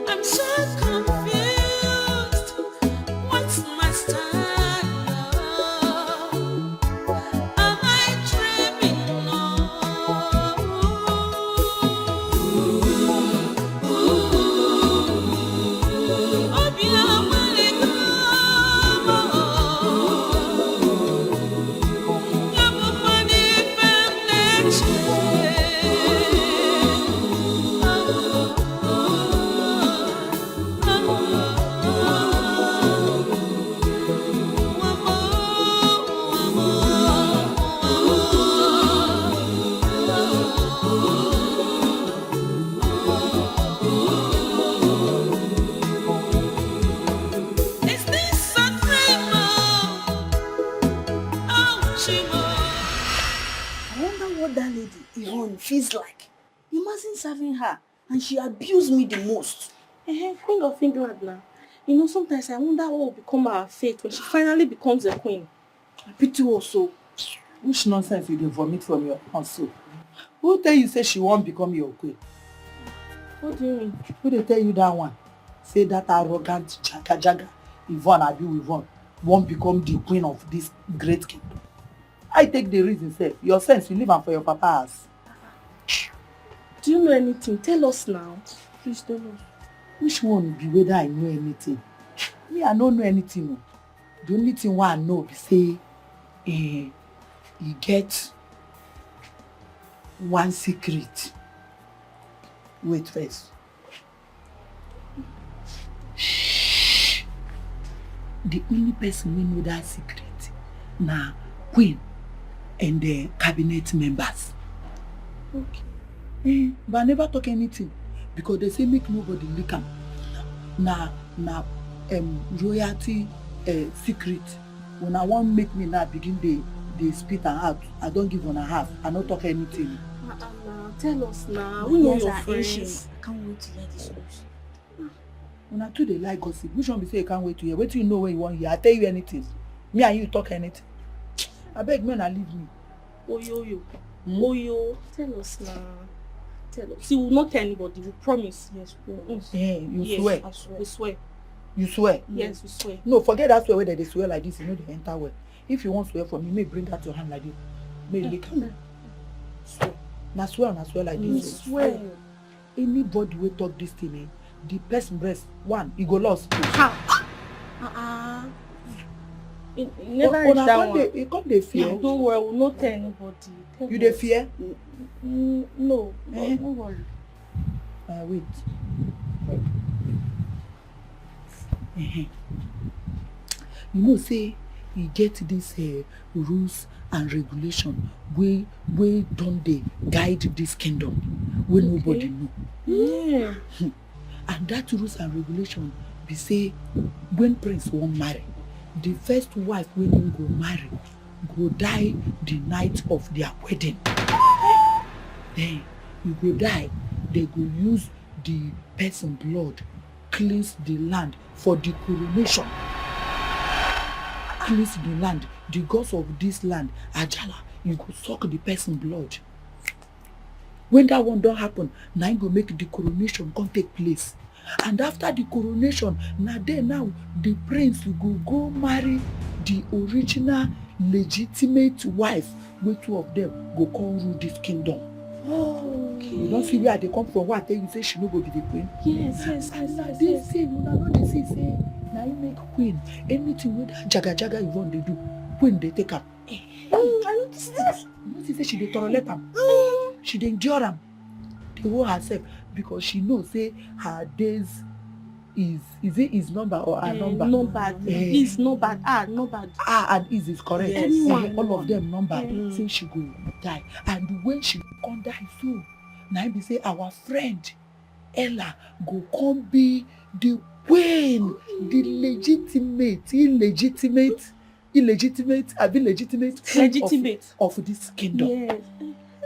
I'm so confused. What's my stand? Am I dreaming? I wonder what that lady, Yvonne, feels like. Imagine serving her and she abused me the most. Queen of England now. You know, sometimes I wonder what will become our fate when she finally becomes a queen. I pity also. Which nonsense you dey vomit from your mouth so? Who tell you say she won't become your queen? What do you mean? Who dey tell you that one? Say that arrogant jaga Yvonne Yvonne won't become the queen of this great king. I take the reason, say your sense you leave am for your papa house. Do you know anything? Tell us now. Please tell us. Which one be whether I know anything? Me, I don't know anything. No. The only thing what I know be say, you get one secret. Wait first. Shh. The only person we know that secret na Queen and the cabinet members. Okay. But I never talk anything because they say make nobody leak am. Na royalty secret. When I want make me now begin they spit and out. I don't give one a half. I don't talk anything. Tell us now. We know your friends. I can't wait to hear this news. When I too they like gossip, which one be say you can't wait to hear? Wait till you know when you want to hear. I tell you anything. Me and you talk anything. I beg men, leave me. Oyo. Oyo. Tell us now. Tell us. See, we will not tell anybody. We promise. Yes, we will. You yes, swear? I swear. We swear. You swear? Yes, we swear. No, forget that swear where they swear like this, you know they enter well. If you want swear from me, may bring that to your hand like this. May lick am. Swear. Now swear like this. Swear. Anybody will talk this thing, the person breast, one, he go lost. Never reach that one. You come dey fear. Don't worry, we'll not tell anybody. You dey fear? No, don't worry. Wait. You know, say you get this rules and regulation wey don dey guide this kingdom wey nobody know. Yeah. And that rules and regulation be say when prince wan marry, the first wife wey him go marry go die the night of their wedding. Then you go die, they go use the person blood cleanse the land for the coronation. Cleanse the land, the gods of this land, Ajala, you go suck the person blood. When that one don't happen, now you go make the coronation come take place. And after the coronation, now the prince go marry the original legitimate wife, where two of them go come rule this kingdom. Oh, okay. You don't see where they come from. What you say she no go be the queen? Yes. And now they say, no, they say, now you make queen. Anything with that jaga you want they do, queen they take up. I notice this. You know, she say she dey tolerate am. She dey endure am. They hold herself because she knows say her days is it his number or her number? Numbered. Is numbered. Numbered. And is correct. Yes. All of them numbered. Say she go die. And when she come die so, now be say our friend Ella go come be the queen, the illegitimate queen of this kingdom. Yes.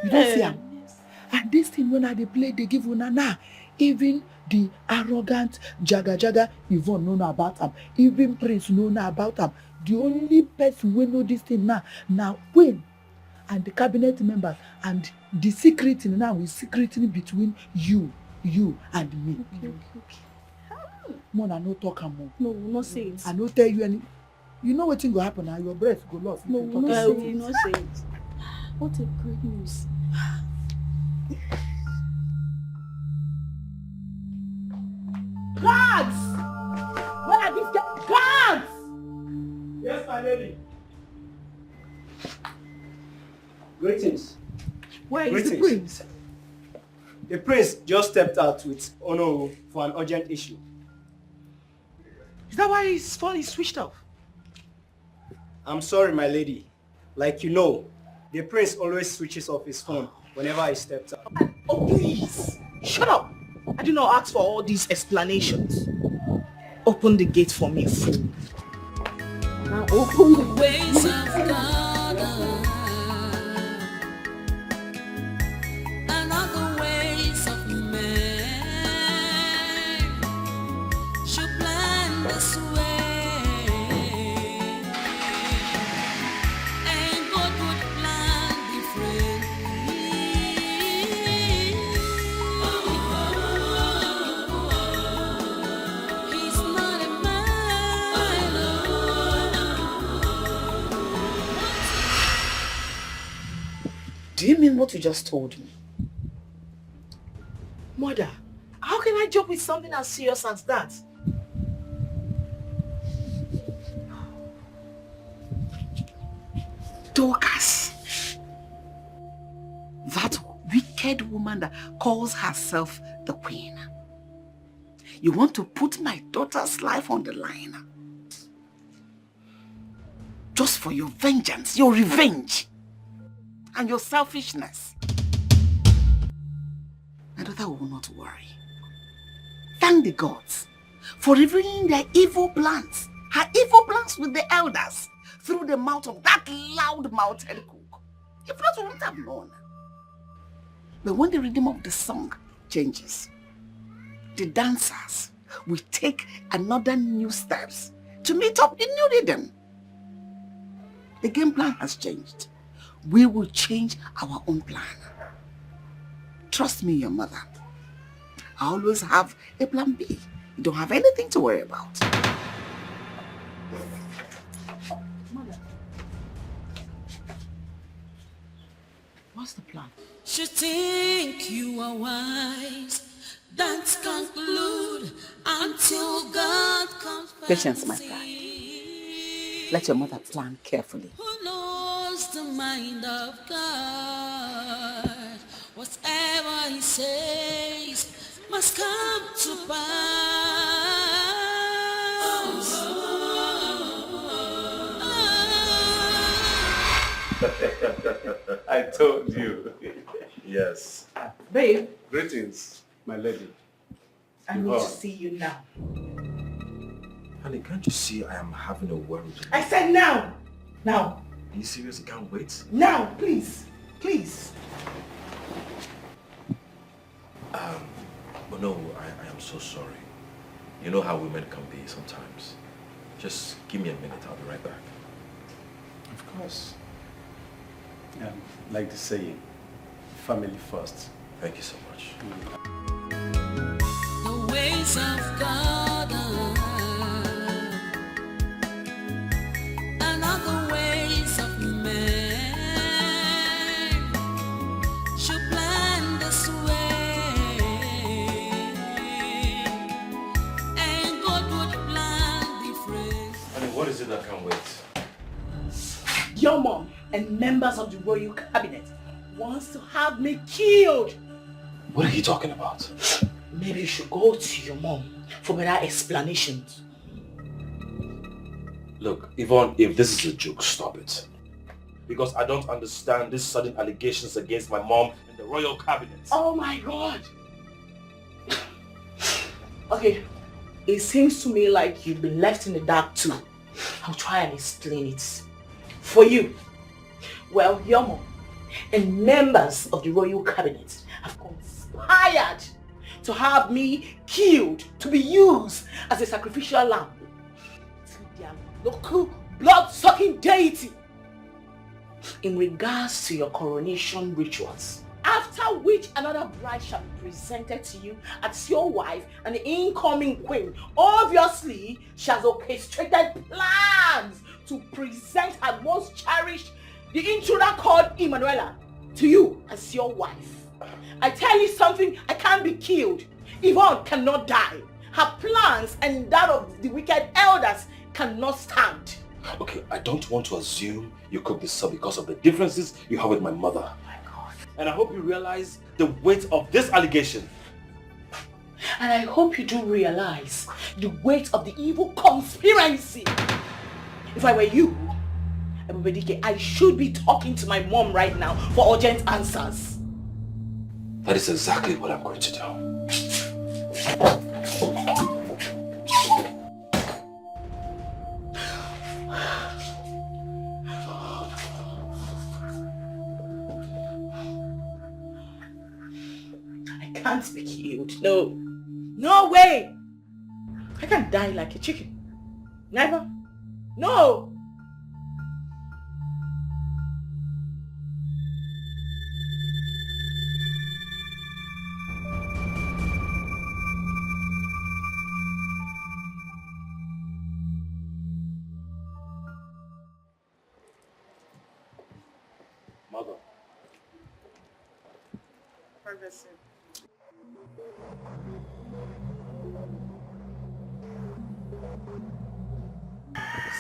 You don't see am? Yes. And this thing when they play, they give una now. Even the arrogant jaga Yvonne know about them. Even Prince know about them. The only person we know this thing now queen and the cabinet members, and the secret now is secret between you and me. Okay. Mona no talk am more. No, we'll not say it. I no tell you any. You know what thing go happen now? Your breath go lost. No, we'll not say it. What a great news. Guards! Where are these guards? Yes, my lady. Greetings. Where is the prince? The prince just stepped out with Ono for an urgent issue. Is that why his phone is switched off? I'm sorry, my lady. Like you know, the prince always switches off his phone whenever he steps out. Oh, please. Shut up. I do not ask for all these explanations. Open the gate for me, fool. Now open the ways of God and other ways of man should plan this way, and God would plan differently. He's not a man. Do you mean what you just told me? Mother, how can I joke with something as serious as that? Dorcas. That wicked woman that calls herself the queen. You want to put my daughter's life on the line? Just for your vengeance, your revenge, and your selfishness. My daughter will not worry. Thank the gods for revealing their evil plans, her evil plans with the elders, through the mouth of that loud-mouthed cook. If not, we wouldn't have known. But when the rhythm of the song changes, the dancers will take another new steps to meet up the new rhythm. The game plan has changed. We will change our own plan. Trust me, your mother. I always have a plan B. You don't have anything to worry about. Mother. What's the plan? Should think you are wise. Don't conclude until God comes. Patience, my friend. Let your mother plan carefully. Who knows the mind of God? Whatever he says must come to pass. I told you. Yes. Babe. Greetings, my lady. I need to see you now. Honey, can't you see I am having a worry? I said now! Now! Are you serious? You can't wait? Now, please! Please! But no, I am so sorry. You know how women can be sometimes. Just give me a minute, I'll be right back. Of course. Like the saying, family first. Thank you so much. The ways of God and not the ways of man. Should plan this way, and God would plan different. Honey, what is it that can't wait? Your mom and members of the royal cabinet wants to have me killed. What are you talking about? Maybe you should go to your mom for better explanations. Look, Yvonne, if this is a joke, stop it. Because I don't understand these sudden allegations against my mom and the royal cabinet. Oh my God! Okay, it seems to me like you've been left in the dark too. I'll try and explain it. For you, well, your mom and members of the royal cabinet have conspired to have me killed to be used as a sacrificial lamb to their local blood-sucking deity in regards to your coronation rituals. After which another bride shall be presented to you as your wife, and the incoming queen obviously shall have orchestrated plans to present her most cherished, the intruder called Emanuela, to you as your wife. I tell you something, I can't be killed. Yvonne cannot die. Her plans and that of the wicked elders cannot stand. Okay, I don't want to assume you cooked this up because of the differences you have with my mother. Oh my God. And I hope you realize the weight of this allegation. And I hope you do realize the weight of the evil conspiracy. If I were you, I should be talking to my mom right now for urgent answers. That is exactly what I'm going to do. I can't be killed. No. No way! I can't die like a chicken. Never. No! Mother. Privacy.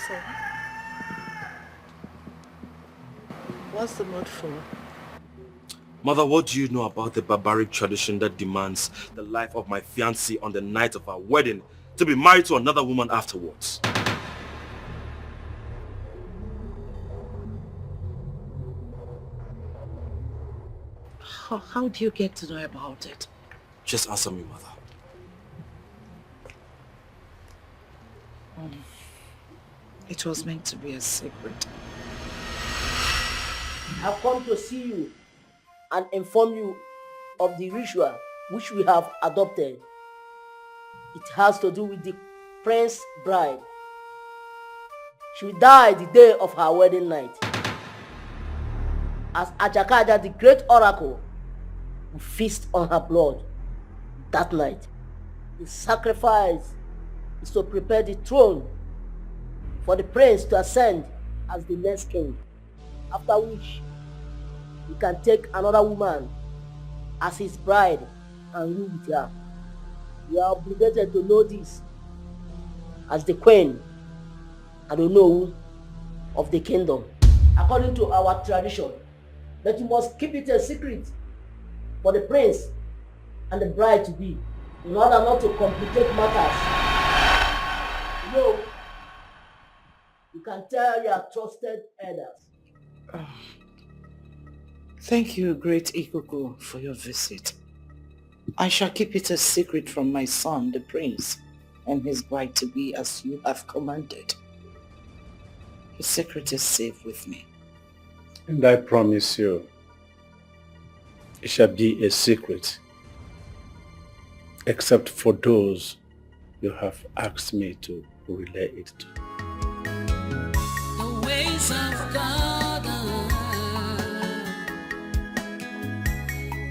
So, what's the mood for? Mother, what do you know about the barbaric tradition that demands the life of my fiancée on the night of our wedding to be married to another woman afterwards? How do you get to know about it? Just answer me, Mother. It was meant to be a secret. I've come to see you and inform you of the ritual which we have adopted. It has to do with the prince bride. She will die the day of her wedding night. As Ajakaja, the great oracle, will feast on her blood that night. The sacrifice is to prepare the throne for the prince to ascend as the next king, after which he can take another woman as his bride and rule with her. You are obligated to know this as the queen and the Knowi of the kingdom, according to our tradition. But you must keep it a secret for the prince and the bride to be, in order not to complicate matters. You can tell your trusted elders. Thank you, great Ikuku, for your visit. I shall keep it a secret from my son, the prince, and his bride-to-be as you have commanded. The secret is safe with me. And I promise you, it shall be a secret, except for those you have asked me to relay it to. The ways of God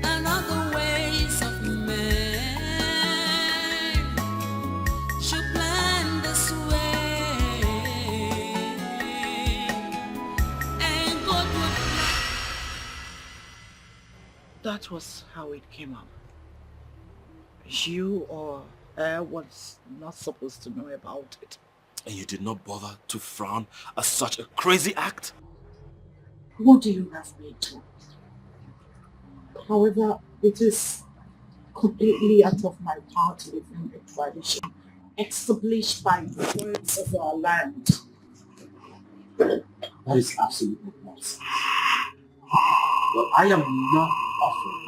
and other ways of man should plan this way, and God would. That was how it came up. You or was not supposed to know about it. And you did not bother to frown at such a crazy act? What do you have me to? However, it is completely out of my power to defend a tradition established by the words of our land. That is absolutely false. Well, I am not offering.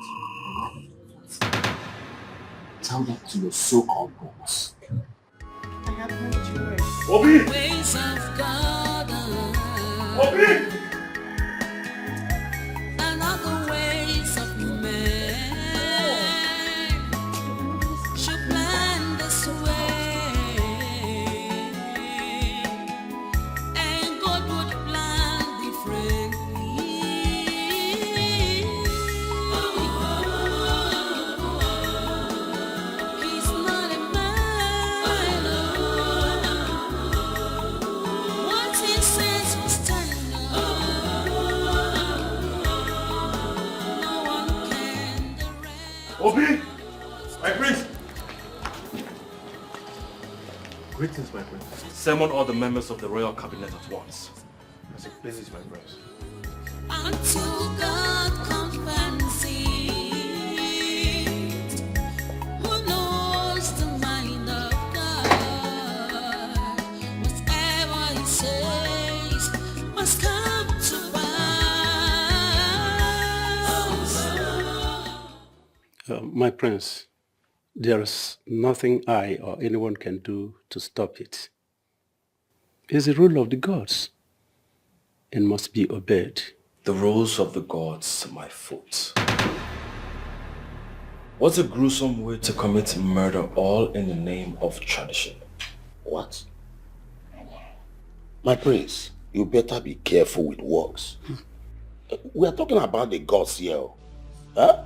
Tell that to your so-called boss. I have no choice. Obi! Ways of God Obi! and other ways of man should plan this way, and God would plan differently. He's not a man. What he says will stand. No one can direct. Obi! My prince! Greetings, my prince. Summon all the members of the royal cabinet at once. I said, business, my prince. Until God compensates, who knows the mind of God? Whatever he says must come to pass. My prince, there is nothing I or anyone can do to stop it. It's the rule of the gods and must be obeyed. The rules of the gods, my foot. What a gruesome way to commit murder, all in the name of tradition. What? My prince, you better be careful with words. We are talking about the gods here. Huh?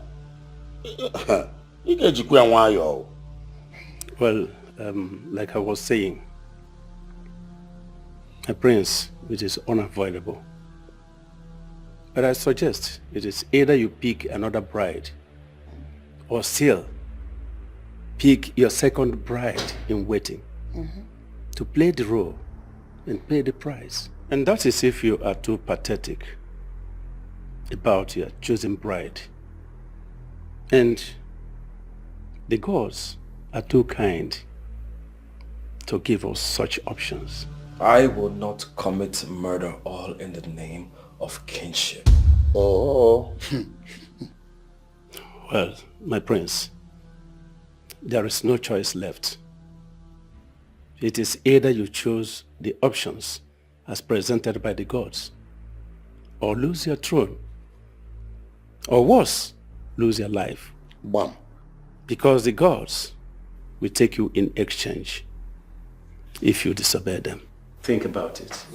Well, like I was saying, my prince, it is unavoidable. But I suggest it is either you pick another bride or still pick your second bride in waiting to play the role and pay the price. And that is if you are too pathetic about your chosen bride. And the gods are too kind to give us such options. I will not commit murder, all in the name of kinship. Oh. Well, my prince, there is no choice left. It is either you choose the options as presented by the gods, or lose your throne, or worse, lose your life. Bam. Because the gods will take you in exchange if you disobey them. Think about it.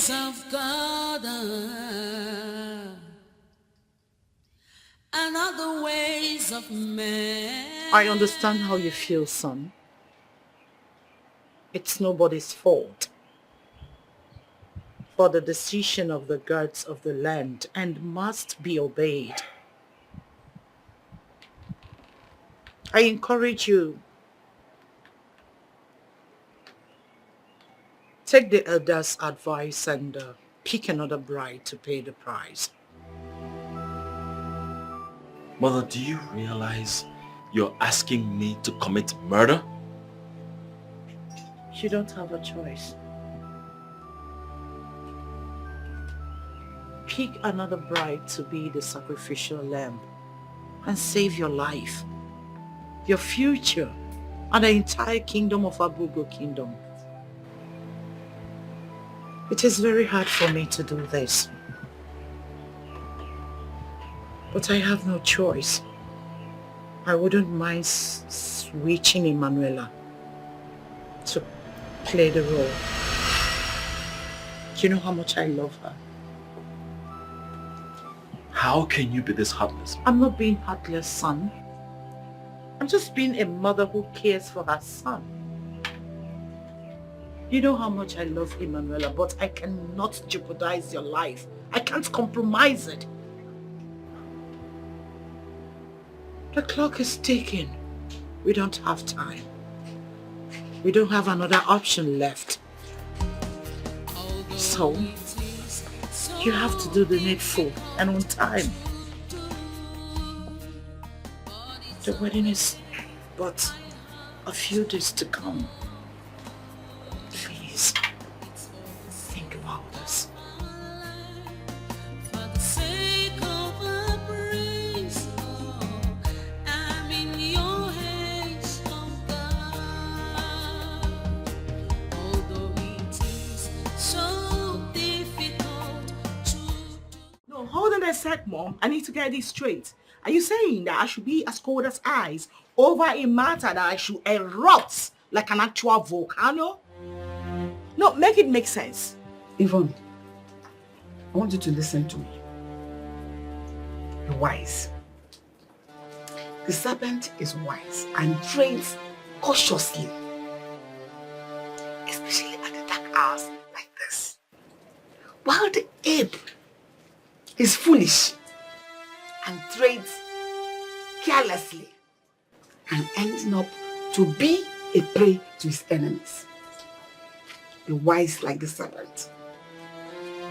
ways of God and other ways of men. I understand how you feel, son. It's nobody's fault for the decision of the gods of the land and must be obeyed. I encourage you, take the elders' advice and pick another bride to pay the price. Mother, do you realize you're asking me to commit murder? You don't have a choice. Pick another bride to be the sacrificial lamb and save your life, your future, and the entire kingdom of Abugo Kingdom. It is very hard for me to do this, but I have no choice. I wouldn't mind switching Emanuela to play the role. You know how much I love her. How can you be this heartless? I'm not being heartless, son. I'm just being a mother who cares for her son. You know how much I love Emanuela, but I cannot jeopardize your life. I can't compromise it. The clock is ticking. We don't have time. We don't have another option left. So, you have to do the needful and on time. The wedding is but a few days to come. Please, think about this. For the sake of a praise, I'm in your hands, oh God. Although it is so difficult to... No, hold on a sec, Mom. I need to get this straight. Are you saying that I should be as cold as ice over a matter that I should erupt like an actual volcano? No, make it make sense. Yvonne, I want you to listen to me. You're wise. The serpent is wise and trains cautiously, especially at the dark hours like this. While the ape is foolish and trades carelessly and ending up to be a prey to his enemies. Be wise like the serpent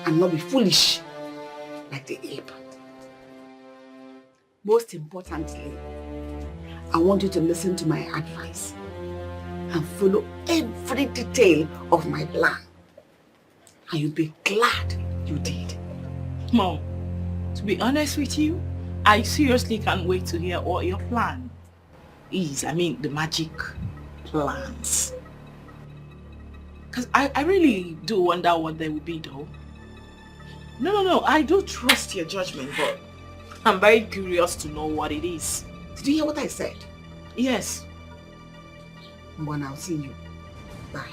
and not be foolish like the ape. Most importantly, I want you to listen to my advice and follow every detail of my plan. And you'll be glad you did. Mom, to be honest with you, I seriously can't wait to hear what your plan is. I mean, the magic plans. Because I really do wonder what they will be, though. No, I do trust your judgment, but I'm very curious to know what it is. Did you hear what I said? Yes. Well, I'll see you. Bye.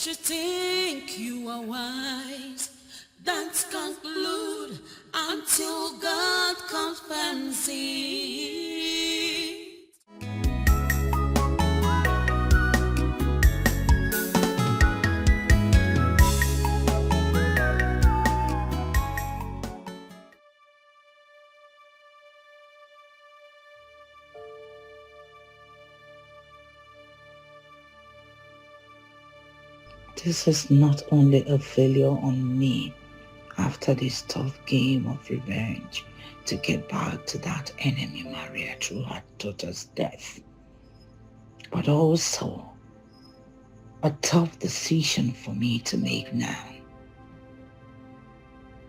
You think you are wise, don't conclude until God confirms it. This is not only a failure on me after this tough game of revenge to get back to that enemy Maria through her daughter's death, but also a tough decision for me to make now.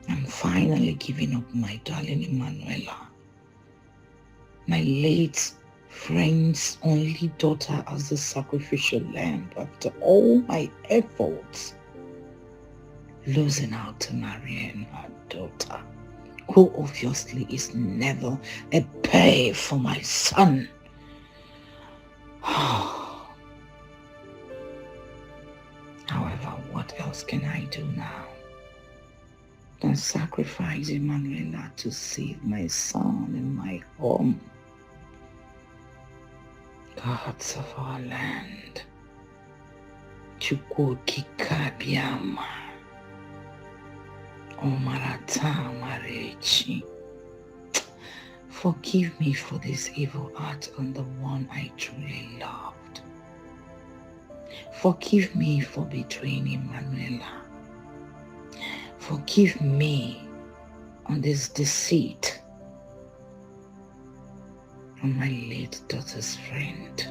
I'm finally giving up my darling Emanuela, my late friend's only daughter, as the sacrificial lamb after all my efforts. losing out to marrying her daughter, who obviously is never a pay for my son. However, what else can I do now than sacrifice Emanuela to save my son in my home? Gods of our land, Chukwokikabiama, Omarata Marechi, forgive me for this evil act on the one I truly loved. Forgive me for betraying Emanuela. Forgive me on this deceit on my late daughter's friend.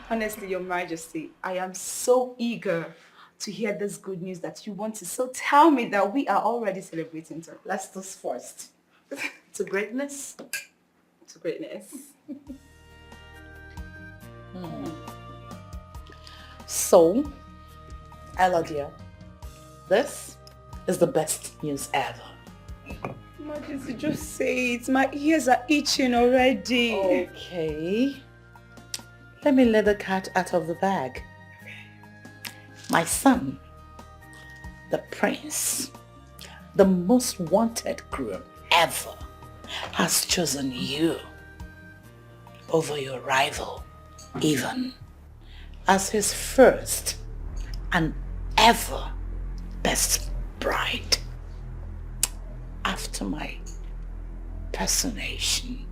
Honestly, Your Majesty, I am so eager to hear this good news that you want to. So tell me that we are already celebrating. So let's do first. To greatness. To greatness. So, Ella dear, this is the best news ever. Majesty, just say it. My ears are itching already. Okay. Let me let the cat out of the bag. My son, the prince, the most wanted groom ever, has chosen you over your rival, even, as his first and ever best bride. After my personation.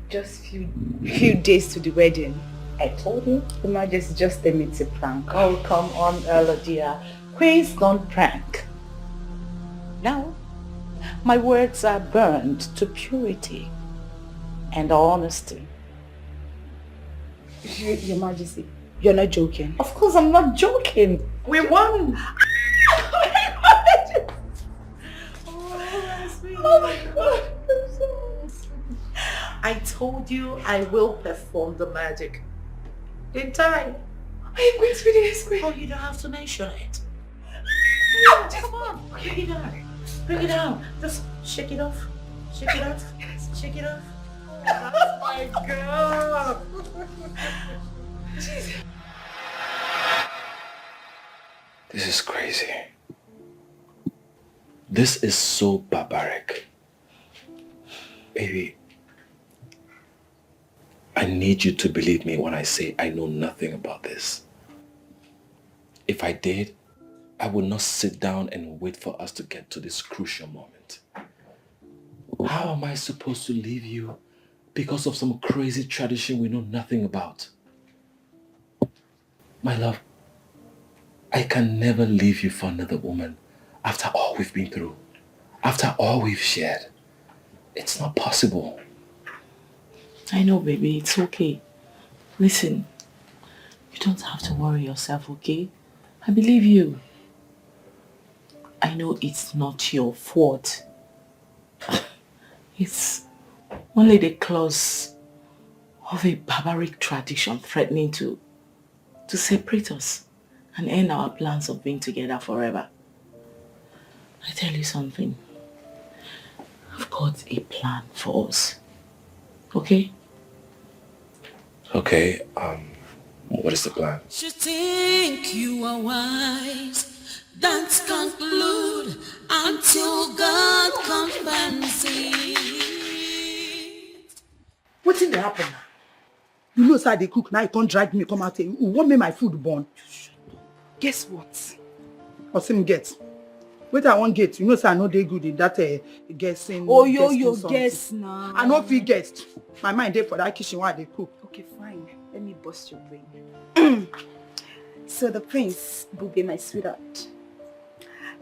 Just few days to the wedding. I told you. The Majesty just a meet a prank. Oh, come on, Ella dear. Queens don't prank. Now, my words are burned to purity and honesty. Your Majesty, you're not joking. Of course I'm not joking. We won. Oh my God. I told you I will perform the magic. Didn't I? I am going to be the escort. Oh, you don't have to mention it. Come on, bring it down. Bring it down. Just shake it off. Shake it off. Shake it off. Oh, that's my girl. This is crazy. This is so barbaric. Baby, I need you to believe me when I say I know nothing about this. If I did, I would not sit down and wait for us to get to this crucial moment. How am I supposed to leave you because of some crazy tradition we know nothing about? My love, I can never leave you for another woman after all we've been through, after all we've shared. It's not possible. I know, baby. It's okay. Listen, you don't have to worry yourself, okay? I believe you. I know it's not your fault. It's only the clause of a barbaric tradition threatening to separate us and end our plans of being together forever. I tell you something. I've got a plan for us. Okay? Okay, what is the plan? You think you are wise, don't conclude until God confronts it. What's in the happen now? You know how they cook now, you can't drag me, come out here. What made my food burn? Guess what? What's him get? Wait, I won't get. You know, I know they good in that guessing. Oh, yo, guess now. I know if he guessed. My mind there for that kitchen while they cook. Okay, fine. Let me bust your brain. So the prince, Bube, my sweetheart,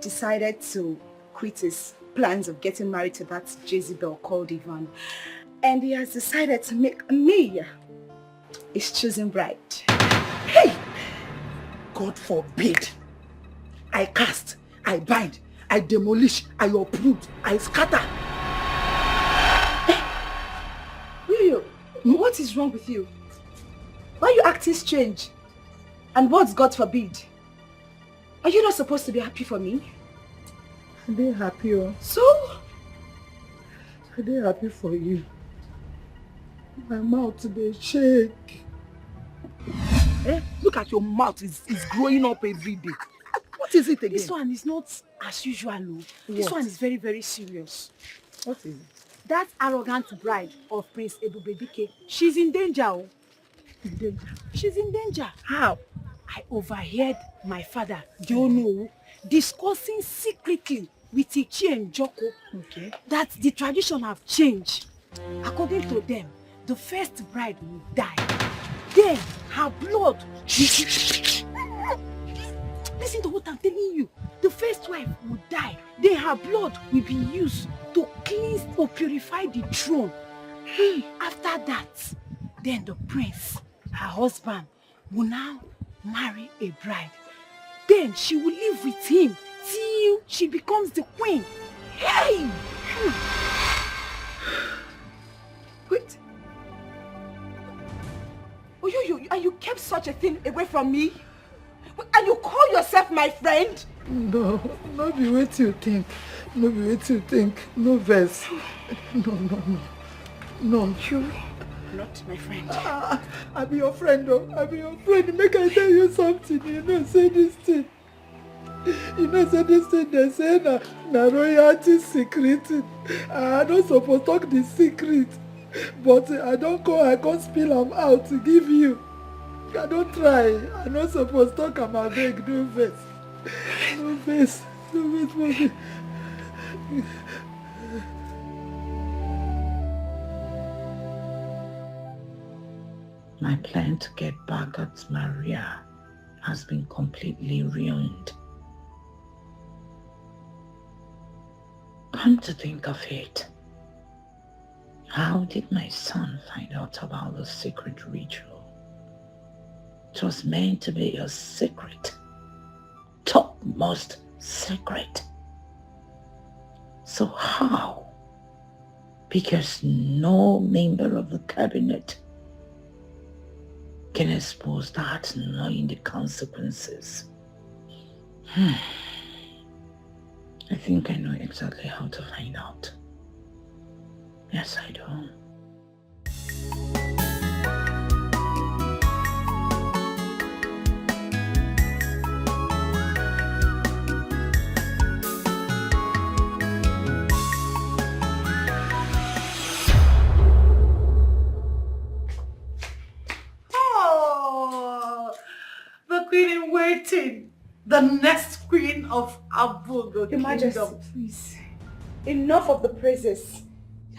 decided to quit his plans of getting married to that Jezebel called Ivan. And he has decided to make me his chosen bride. Hey! God forbid. I cast, I bind, I demolish, I uproot, I scatter. Hey, what is wrong with you? Why are you acting strange? And what's God forbid? Are you not supposed to be happy for me? I dey happy, oh. So? I dey happy for you. My mouth dey shake. Look at your mouth, it's growing up every day. What is it again? This one is not as usual, oh. This one is very, very serious. What is it? That arrogant bride of Prince Ebubedike, she's in danger, oh. In danger? She's in danger. How? I overheard my father, Diono, discussing secretly with Ichi and Joko that the tradition have changed. According to them, the first bride will die. Then her blood. Listen to what I'm telling you. The first wife will die. Then her blood will be used to cleanse or purify the throne. After that, then the prince, her husband, will now marry a bride. Then she will live with him till she becomes the queen. Hey! Wait. Oh, you kept such a thing away from me? And you call yourself my friend? No, not be what you think. No be what you think. No verse. No. You not my friend. I be your friend, though. I be your friend. Make I tell you something. You know, say this thing. They say na royalty secret. I don't suppose talk the secret. But I can't spill them out to give you. I don't try. I not supposed to talk about beg. No face. No face. No face. My plan to get back at Maria has been completely ruined. Come to think of it, how did my son find out about the secret ritual? It was meant to be a secret, topmost secret. So how? Because no member of the cabinet can expose that knowing the consequences. I think I know exactly how to find out. Yes, I do. Oh, the queen in waiting. The next queen of Abugo Your Majesty, please. Enough of the praises.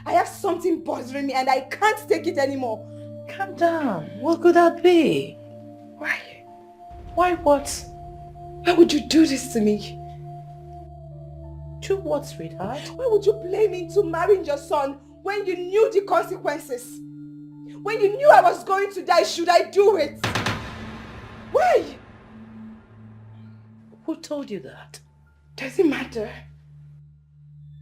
I have something bothering me and I can't take it anymore. Calm down. What could that be? Why? Why what? Why would you do this to me? Do what, sweetheart? Why would you blame me into marrying your son when you knew the consequences? When you knew I was going to die, should I do it? Why? Who told you that? Does it matter?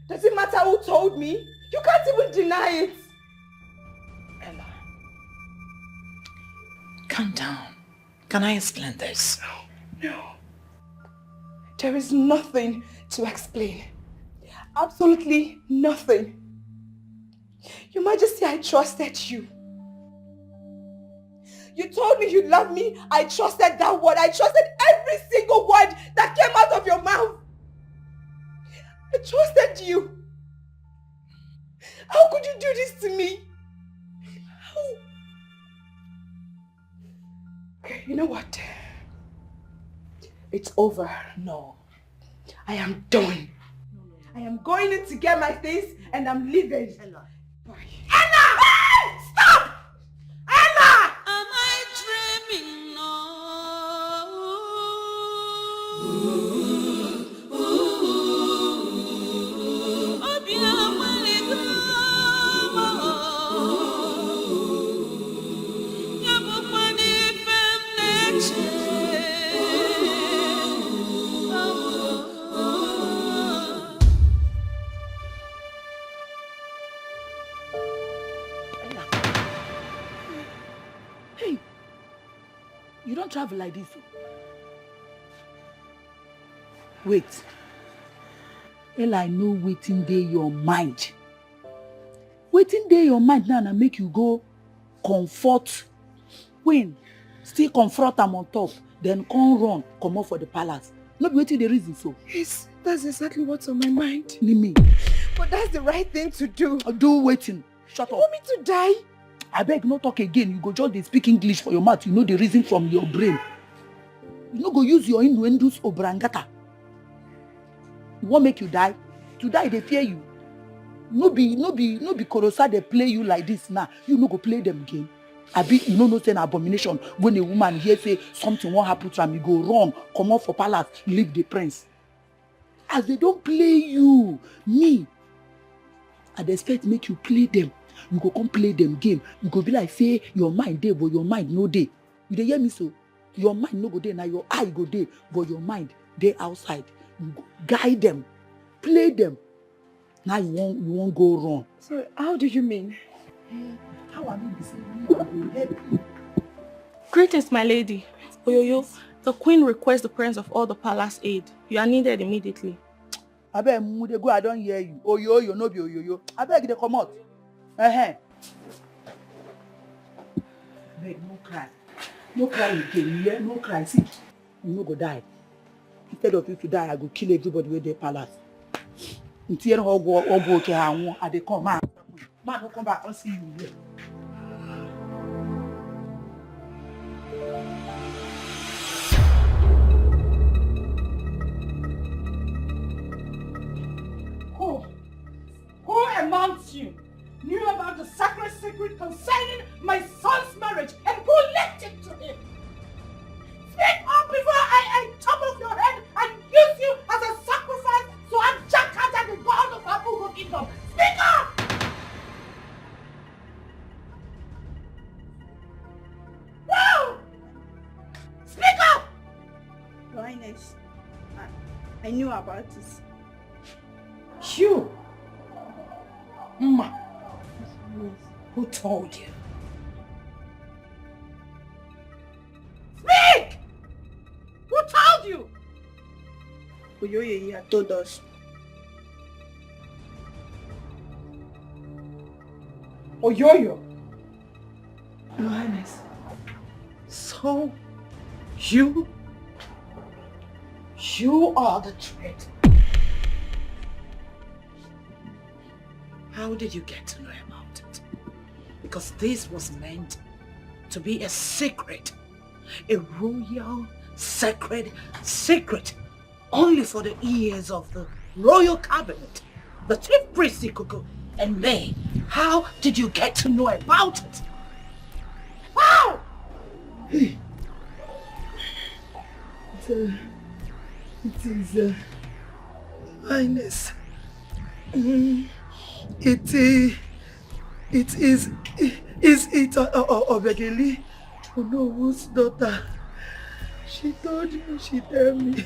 Does it matter who told me? You can't even deny it. Ella, calm down. Can I explain this? No. There is nothing to explain. Absolutely nothing. Your Majesty, I trusted you. You told me you loved me. I trusted that word. I trusted every single word that came out of your mouth. I trusted you. How could you do this to me? How? Okay, you know what? It's over. No. I am done. I am going in to get my things and I'm leaving. Ella. Bye. Ella! Hey! Stop! Ella! Am I dreaming? No. You don't travel like this. Wait. Ella, I know waiting dey your mind. Waiting dey your mind now and make you go comfort Queen. Still confront am on top. Then come run, come out for the palace. Not be waiting the reason so. Yes, that's exactly what's on my mind. Nimi. But that's the right thing to do. Do waiting. Shut up. You want me to die? I beg, no talk again. You go just dey speak English for your mouth. You know the reason from your brain. You no go use your innuendos obrangata. You want make you die? To die, they fear you. No be Korosa they play you like this now. You no go play them again. Abi, you know an abomination. When a woman here say something won't happen to him, you go run, come out for palace, leave the prince. As they don't play you, me, I'd expect make you play them. You go come play them game. You go be like say your mind there, but your mind no day. You dey hear me so? Your mind no go there, now your eye go there, but your mind they outside. You go guide them, play them. Now you won't go wrong. So how do you mean? How I mean this? You will help you. Greetings, my lady. Oyoyo, the queen requests the presence of all the palace aid. You are needed immediately. I beg mude go, I don't hear you. Oyoyo, no be oyoyo. I beg they come out. Beg, no cry. No cry again, yeah? No cry. See, you no go die. Instead of you to die, I go kill everybody with their palace. Until all go okay, I they come, man. Man, don't come back, I'll see you here. Who amongst you knew about the sacred secret concerning my son's marriage and who left it to him? Speak up before I chop off your head and use you as a sacrifice to Abjakata, the god of Abugo kingdom. Speak up! No! Speak up! Your Highness, I knew about this. You! Ma! Who told you? Speak! Who told you? Oyoye here told us. Oyoyo? Your Highness. So, you are the traitor. How did you get to know about it? Because this was meant to be a secret, a royal, sacred secret, only for the ears of the royal cabinet, the chief priest Ikuku, and me. How did you get to know about it? How? It is, Highness. It is Obegeli, Onowu's daughter. She told me, she told me.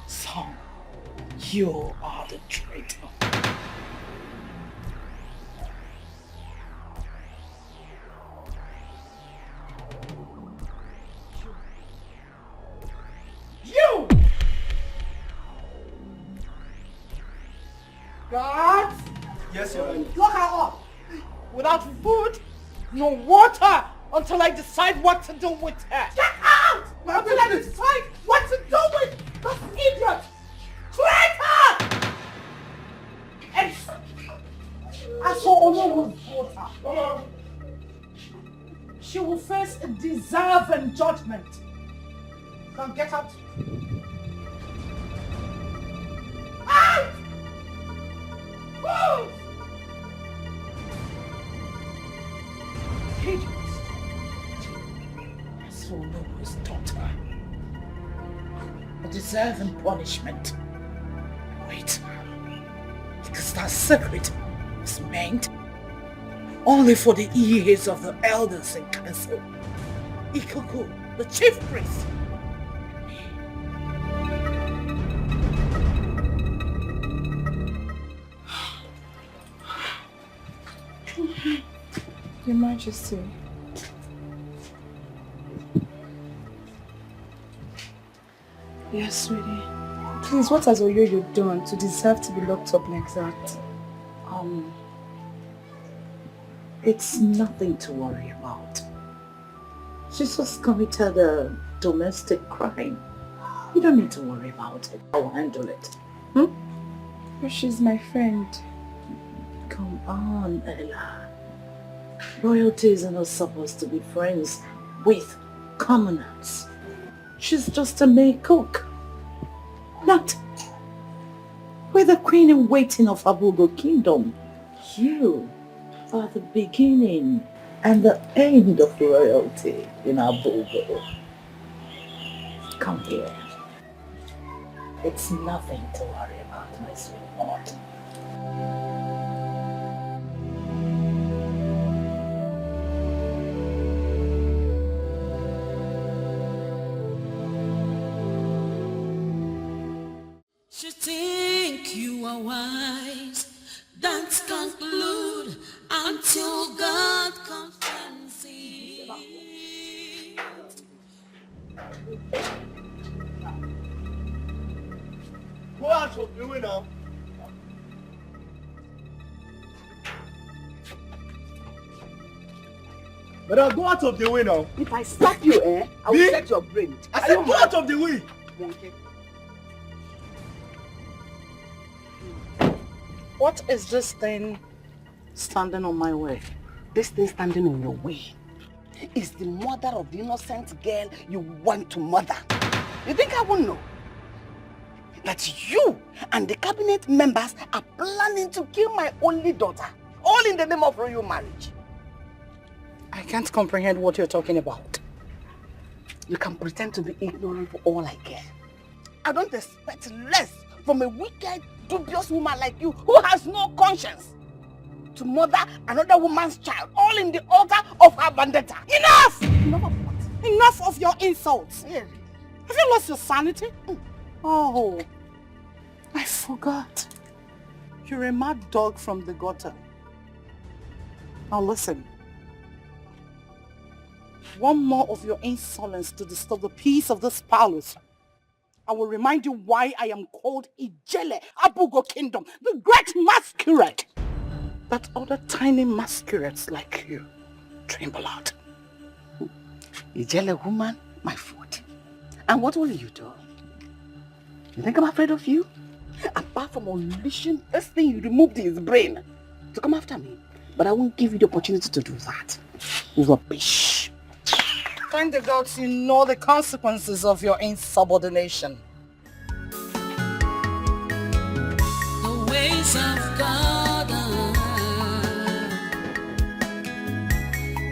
So, you are the traitor. You! Guards! Yes, Your Honor. Lock her up! Without food, no water, until I decide what to do with her. Get out! Until I decide what to do with this idiot! Traitor! And as for Onowu's daughter, she will face a deserving judgment. Now get out! Out! Move! Idiot! As for Onowu's daughter, a deserving punishment. Wait, because that secret is meant only for the ears of the elders in council. Ikuku, the chief priest. Your Majesty. Yes, sweetie. Please, what has Oyoyo done to deserve to be locked up like that? It's nothing to worry about. She's just committed a domestic crime. You don't need to worry about it. I'll handle it. But she's my friend. Come on, Ella. Royalties are not supposed to be friends with commoners. She's just a maid cook. Not. We're the queen in waiting of Abugo Kingdom. You are the beginning and the end of royalty in Abugo. Come here. It's nothing to worry about, my sweetheart. You think you are wise, don't conclude until God confronts you. Go out of the way now. Madam, go out of the way now. If I slap you, I will set your brain. I said go out of the way. Monkey. What is this thing standing on my way? This thing standing on your way is the mother of the innocent girl you want to murder. You think I won't know? That you and the cabinet members are planning to kill my only daughter, all in the name of royal marriage. I can't comprehend what you're talking about. You can pretend to be ignorant for all I care. I don't expect less from a wicked, dubious woman like you who has no conscience to murder another woman's child, all in the altar of her vendetta. Enough! Enough of what? Enough of your insults. Yeah. Have you lost your sanity? Oh, I forgot. You're a mad dog from the gutter. Now listen. One more of your insolence to disturb the peace of this palace. I will remind you why I am called Ijele Abugo Kingdom, the great masquerade. That other tiny masquerades like you tremble out. Ijele woman, my foot. And what will you do? You think I'm afraid of you? Apart from unleashing this thing you removed his brain to come after me. But I won't give you the opportunity to do that. Rubbish. Thank the gods you know the consequences of your insubordination. The ways of God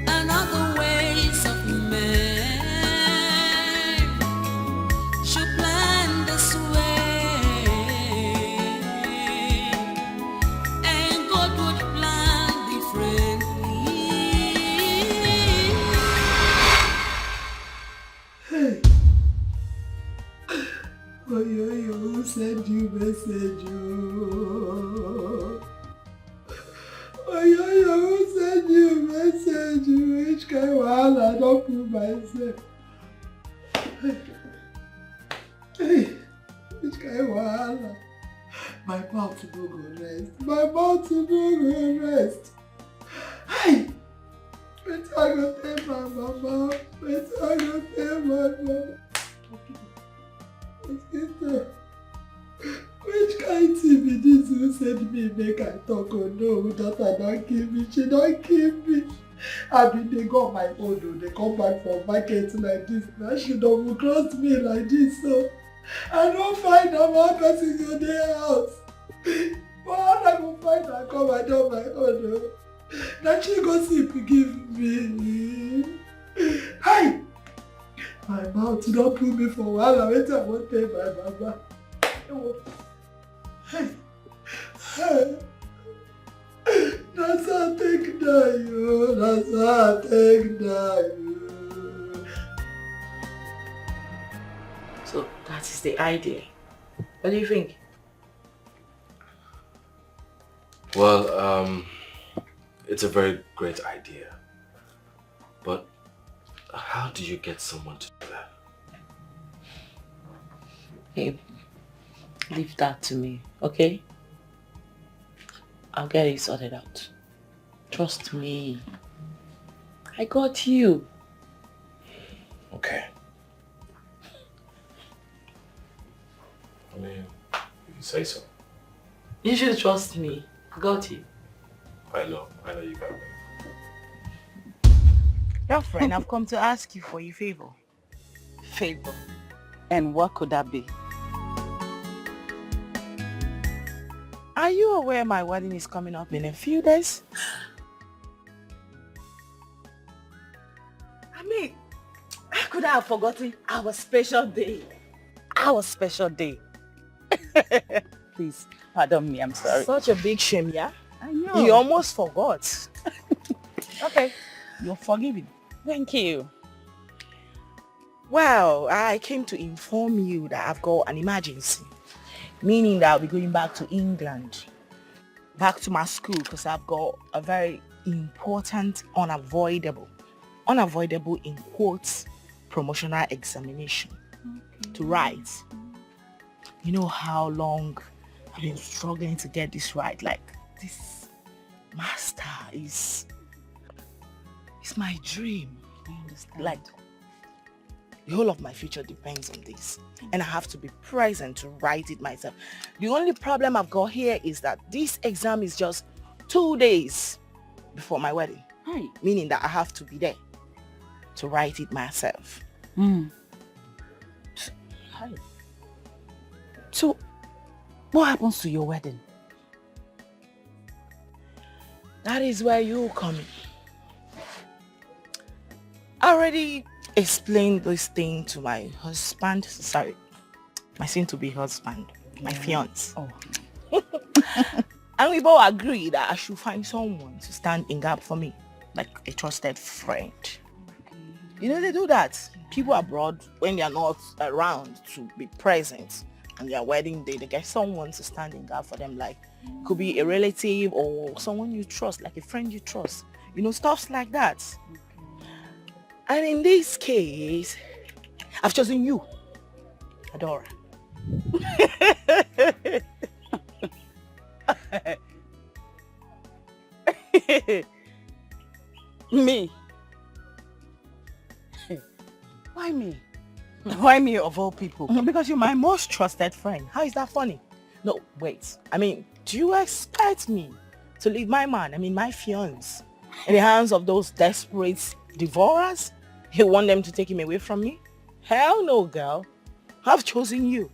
and other ways of men should plan this way, and God would plan differently. Hey. Oh, yo, send you message, oh. Oh, yo, send you message, which kind of wahala I don't prove myself. Hey, which kind of wahala? My mouth no go rest. My mouth no go rest. Hey, wait till I go tell my mama. Wait till I go tell my mama. Which kind thing be this who send me make I talk or no that I don't kill me? She don't kill me. I mean they go on my own though. They come back from market like this. Now she don't cross me like this, so I don't find a one person in their house. But I go find her come and do my own though. Now she go see give me. Hi! My mouth don't put me for a while. I wait I won't tell my mama. Hey. Hey. That's how I take you. That's how I take you. So that is the idea. What do you think? Well, it's a very great idea. But how do you get someone to do that? Babe, leave that to me, okay? I'll get it sorted out. Trust me. I got you. Okay. I mean, you say so. You should trust me. I got you. I know you got me. Girlfriend, I've come to ask you for a favor. Favor. And what could that be? Are you aware my wedding is coming up in a few days? I mean, how could I have forgotten our special day? Our special day. Please, pardon me, I'm sorry. Such a big shame, yeah? I know. You almost forgot. Okay, you're forgiven. Thank you. Well, I came to inform you that I've got an emergency. Meaning that I'll be going back to England. Back to my school because I've got a very important, unavoidable in quotes, promotional examination to write. You know how long I've been struggling to get this right. Like, this master is my dream. I understand. Like, the whole of my future depends on this. And I have to be present to write it myself. The only problem I've got here is that this exam is just 2 days before my wedding. Hi. Meaning that I have to be there to write it myself. Hi. So, what happens to your wedding? That is where you come in. I already explained this thing to my husband. Sorry, my soon-to-be husband, my fiance. Oh. And we both agreed that I should find someone to stand in gap for me, like a trusted friend. You know, they do that. People abroad, when they are not around to be present on their wedding day, they get someone to stand in gap for them, like could be a relative or someone you trust, like a friend you trust. You know, stuffs like that. And in this case, I've chosen you, Adora. Me? Why me? Why me of all people? Because you're my most trusted friend. How is that funny? No, wait. I mean, do you expect me to leave my man, my fiance, in the hands of those desperate devourers? You want them to take him away from me? Hell no, girl. I've chosen you.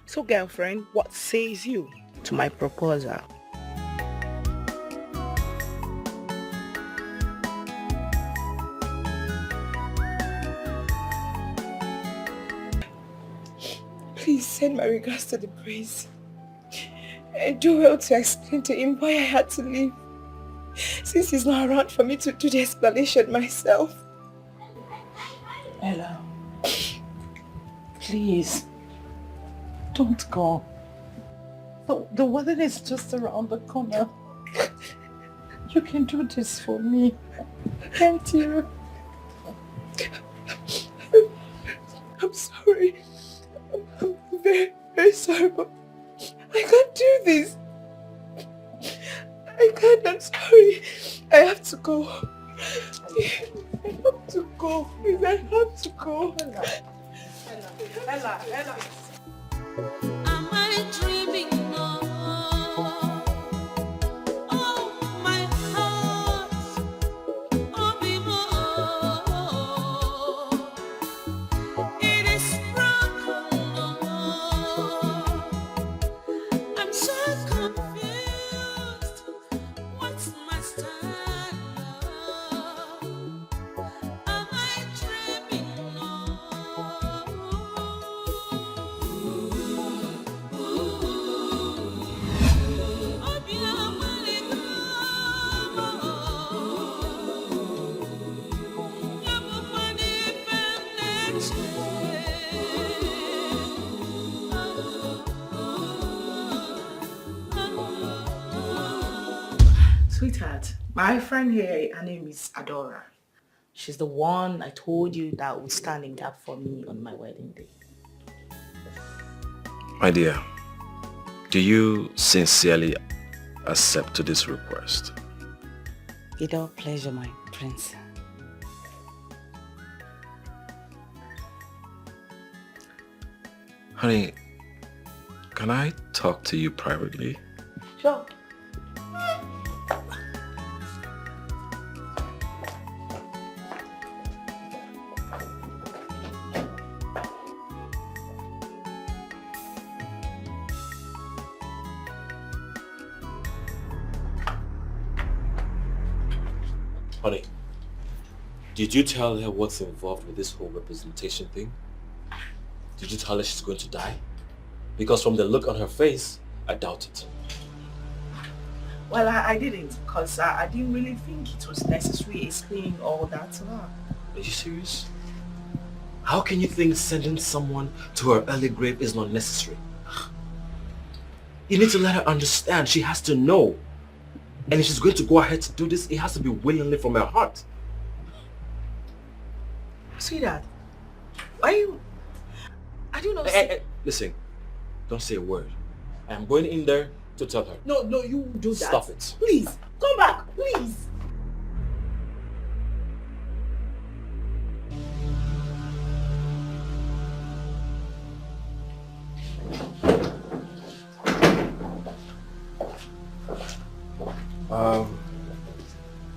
So, girlfriend, what says you to my proposal? Please send my regards to the prince. And do well to explain to him why I had to leave, since he's not around for me to do the explanation myself. Ella, please, don't go. The wedding is just around the corner. You can do this for me, can't you? I'm sorry. I'm very, very sorry, but I can't do this. I can't, I'm sorry. I have to go. I have to go. Please, I have to go. Ella. Am I dreaming? Sweetheart, My friend here, her name is Adora. She's the one I told you that would stand in gap for me on my wedding day. My dear, do you sincerely accept to this request? With all pleasure, my prince. Honey, can I talk to you privately? Sure. Honey, did you tell her what's involved with this whole representation thing? Did you tell her she's going to die? Because from the look on her face, I doubt it. Well, I didn't, because I didn't really think it was necessary explaining all that to her. Are you serious? How can you think sending someone to her early grave is not necessary? You need to let her understand. She has to know. And if she's going to go ahead to do this, it has to be willingly from her heart. Sweetheart, why you... I don't know... Hey, listen, don't say a word. I am going in there to tell her. No, you do that. Stop it. Please, come back, please.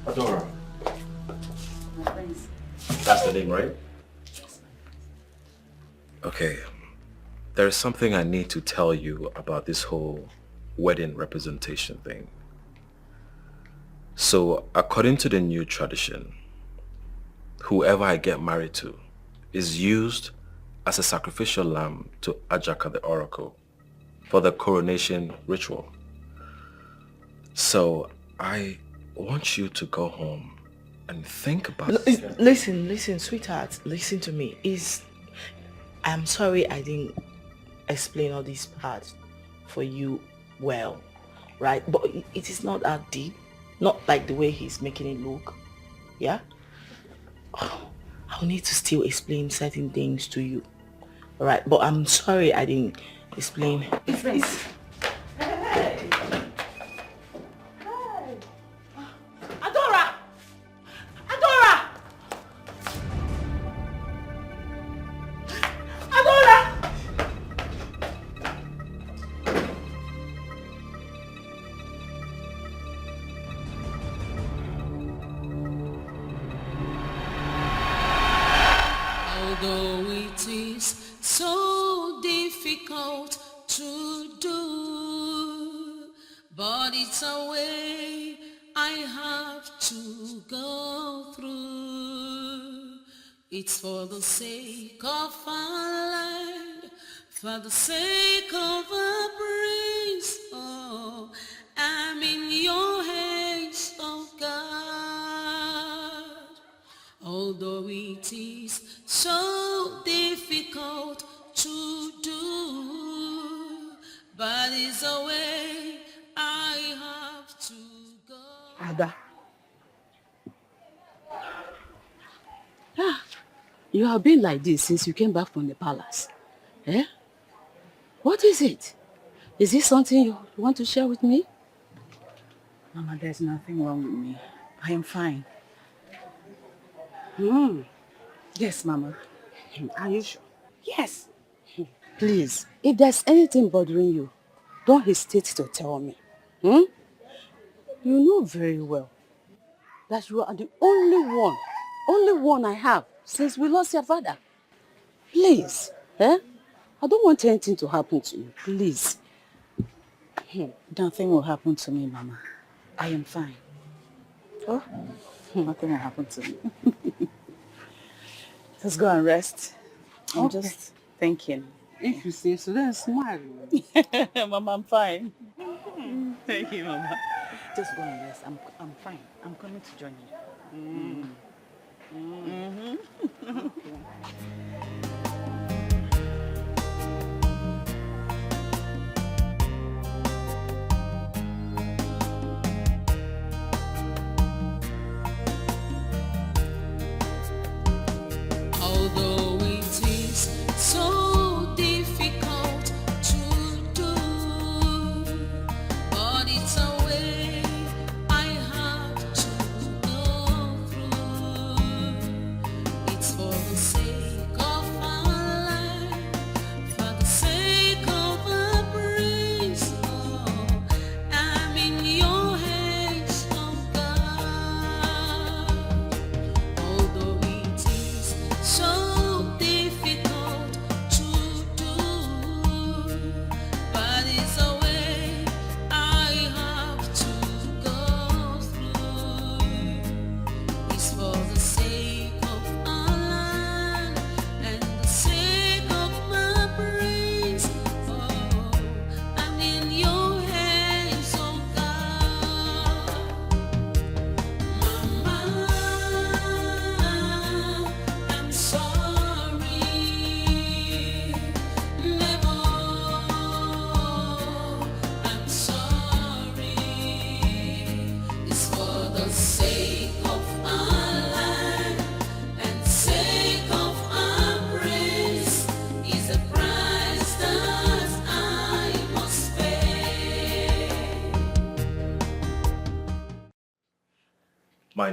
Adora. That's the name, right? Okay. There is something I need to tell you about this whole wedding representation thing. So, according to the new tradition, whoever I get married to is used as a sacrificial lamb to Ajaka the oracle for the coronation ritual. So, I want you to go home and think about it. Listen, sweetheart, listen to me. I'm sorry I didn't explain all these parts for you well, right? But it is not that deep, not like the way he's making it look, yeah? I'll need to still explain certain things to you, all right? But I'm sorry I didn't explain. Friends. Hey. Adora! Adora! Adora! Although it is so difficult to do, but it's a way I have to go through. It's for the sake of our land, for the sake of our praise. Oh, I'm in your hands, oh God. Although it is so difficult to do, but it's a way I have to go. Ada. You have been like this since you came back from the palace. Eh? What is it? Is this something you want to share with me? Mama, there's nothing wrong with me. I am fine. Yes, Mama. Are you sure? Yes. Please, if there's anything bothering you, don't hesitate to tell me. You know very well that you are the only one I have since we lost your father. Please, I don't want anything to happen to you, please. Nothing will happen to me, Mama. I am fine. Oh, nothing will happen to me. Just go and rest. I'm just thinking. If you say so, then smile. Mama, I'm fine. Thank you, Mama. Just go and rest. I'm fine. I'm coming to join you.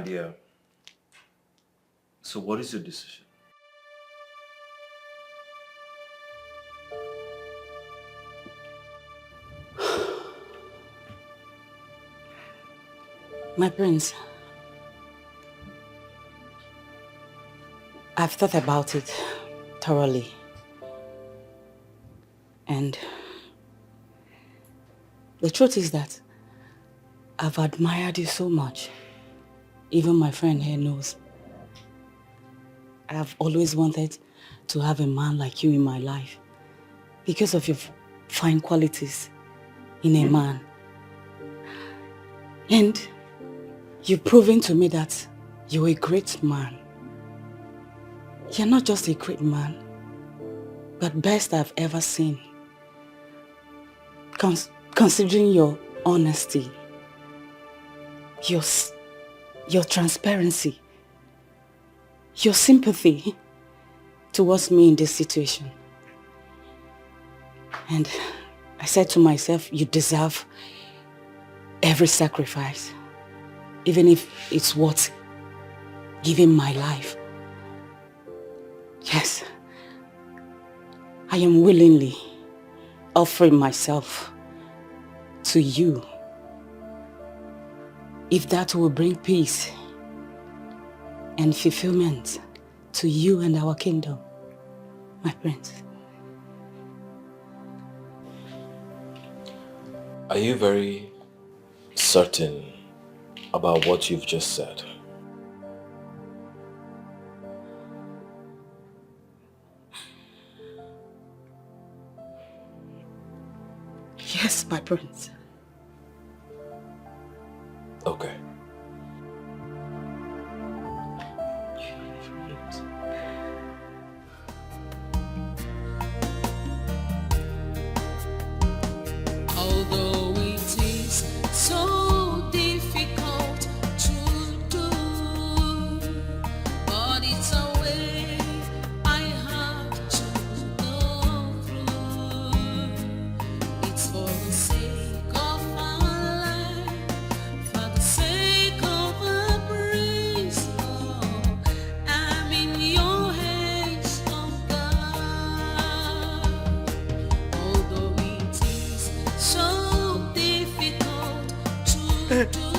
My dear, so what is your decision? My prince, I've thought about it thoroughly. And the truth is that I've admired you so much. Even my friend here knows. I've always wanted to have a man like you in my life because of your fine qualities in a man. And you've proven to me that you're a great man. You're not just a great man, but best I've ever seen. Considering your honesty, your transparency, your sympathy towards me in this situation. And I said to myself, you deserve every sacrifice, even if it's worth giving my life. Yes, I am willingly offering myself to you if that will bring peace and fulfillment to you and our kingdom, my prince. Are you very certain about what you've just said? Yes, my prince. Okay. Although it is so difficult to do, but it's a way I have to go through. It's for the sake of our life, for the sake of our praise, Lord. I'm in your hands, oh God. Although it is so difficult to do,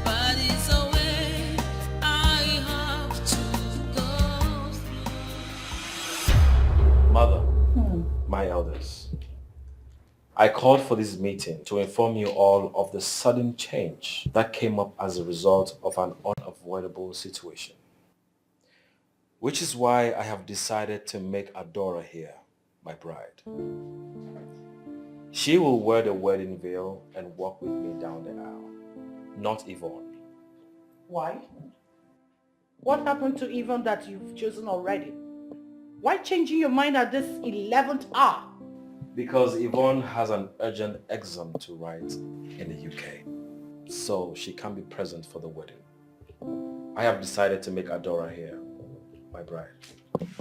but it's a way I have to go through. Mother, my elders, I called for this meeting to inform you all of the sudden change that came up as a result of an unavoidable situation. Which is why I have decided to make Adora here my bride. She will wear the wedding veil and walk with me down the aisle, not Yvonne. Why? What happened to Yvonne that you've chosen already? Why changing your mind at this 11th hour? Because Yvonne has an urgent exam to write in the UK, so she can't be present for the wedding. I have decided to make Adora here my bride.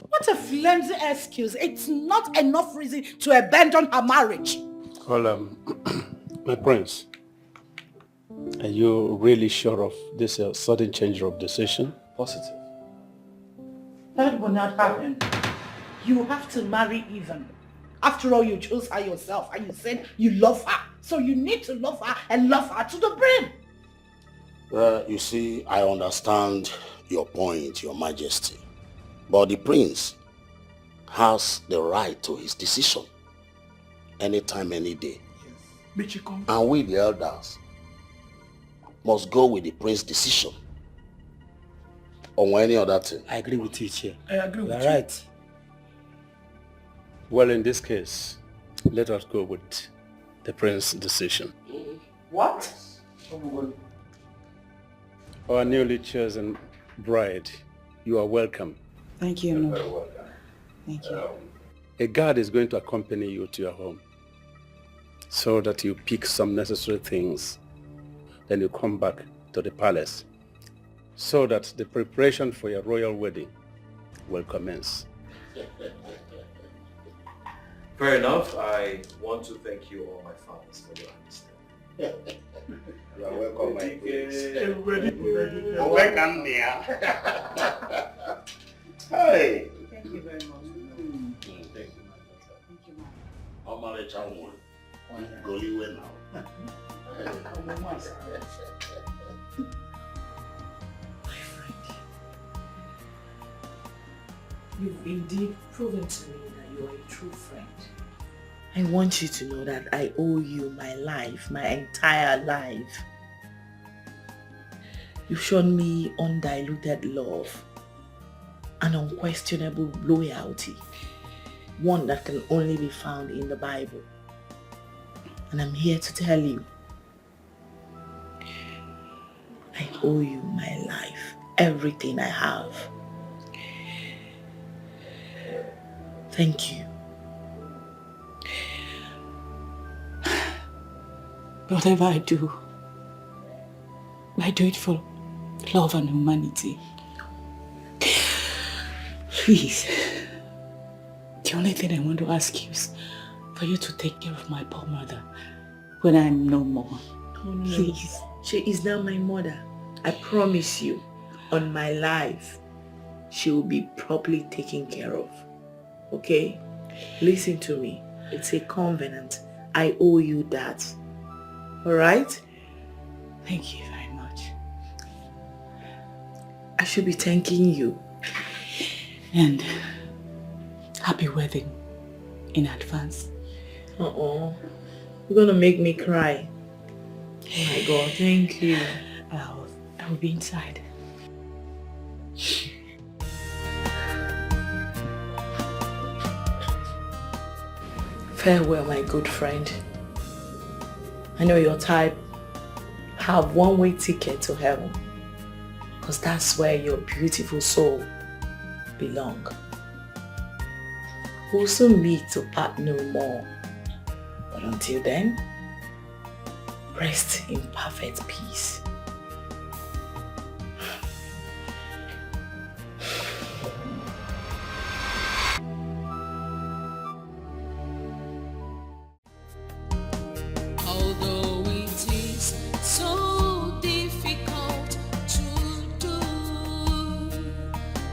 What a flimsy excuse. It's not enough reason to abandon her marriage. Well, my prince, are you really sure of this sudden change of decision? Positive. That will not happen. You have to marry Yvonne. After all, you chose her yourself and you said you love her. So you need to love her and love her to the brim. You see, I understand your point, your majesty. But the prince has the right to his decision. Anytime, any day. And we, the elders, must go with the prince's decision. Or any other thing. I agree with you, Chair. I agree with you. Right. Well, in this case, let us go with the prince's decision. What? Our newly chosen bride, you are welcome. Thank you, Knowi. Thank you. A guard is going to accompany you to your home so that you pick some necessary things. Then you come back to the palace so that the preparation for your royal wedding will commence. Fair enough. I want to thank you all my fathers for your understanding. You are welcome, my grace. Everybody. You're welcome, dear. Hey. Thank you very much. Thank you, my daughter. Thank you, ma'am. How much I want? Go you well now. You've indeed proven to me that you are a true friend. I want you to know that I owe you my life, my entire life. You've shown me undiluted love and unquestionable loyalty, one that can only be found in the Bible. And I'm here to tell you, I owe you my life, everything I have. Thank you. Whatever I do it for love and humanity. Please, the only thing I want to ask you is for you to take care of my poor mother when I'm no more. Oh, no. Please. She is now my mother. I promise you, on my life, she will be properly taken care of. Okay? Listen to me. It's a covenant. I owe you that. Alright? Thank you very much. I should be thanking you. And happy wedding in advance. Uh-oh. You're gonna make me cry. Oh my God, thank you. I will be inside. Farewell, my good friend. I know your type. Have one-way ticket to heaven. Because that's where your beautiful soul belongs. We'll soon meet to part no more. But until then, rest in perfect peace. Although it is so difficult to do,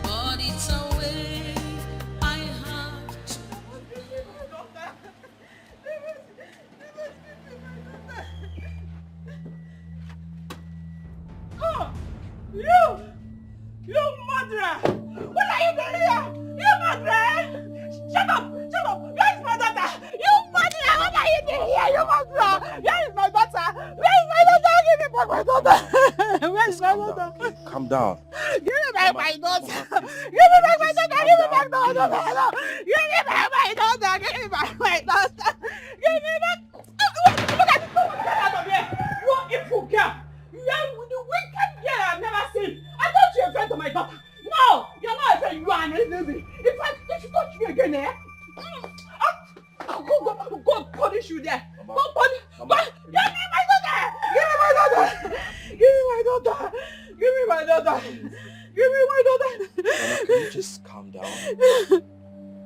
but it's a way I have to. Oh, you murderer! What are you doing here? You murderer! Shut up! Shut up! Where is my daughter? You murderer! What are you doing here? You murderer! Where is my daughter? Where is my daughter? Give me back my daughter! Where is my daughter? Calm down. Give me back my daughter! Give me back my daughter! Give me back my daughter! Give me back my daughter! Give me back my daughter! Give me back! Look at this! Get out of here! You evil girl! You are the wicked girl I've never seen! I thought you were a friend to my daughter! No! You're not a friend, you are an enemy! In fact, if she touch you again, eh? Go punish you there! Go punish! Give me my daughter! Give me my daughter! Give me my daughter! Give me my daughter! Give me my daughter! Mama, can you just calm down?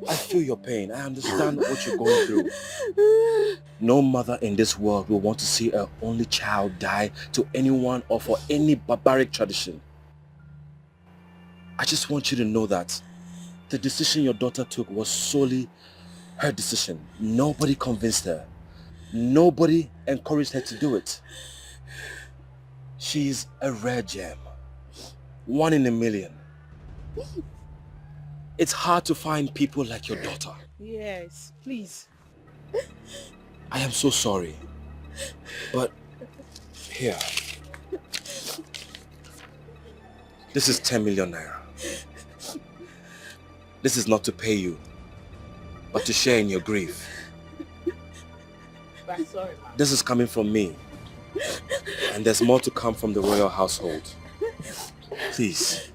I feel your pain. I understand what you're going through. No mother in this world will want to see her only child die to anyone or for any barbaric tradition. I just want you to know that the decision your daughter took was solely her decision. Nobody convinced her. Nobody encouraged her to do it. She's a rare gem. 1 in a million. It's hard to find people like your daughter. Yes, please. I am so sorry. But here. This is 10 million naira. This is not to pay you, but to share in your grief. I'm sorry, ma. This is coming from me. And there's more to come from the royal household. Please.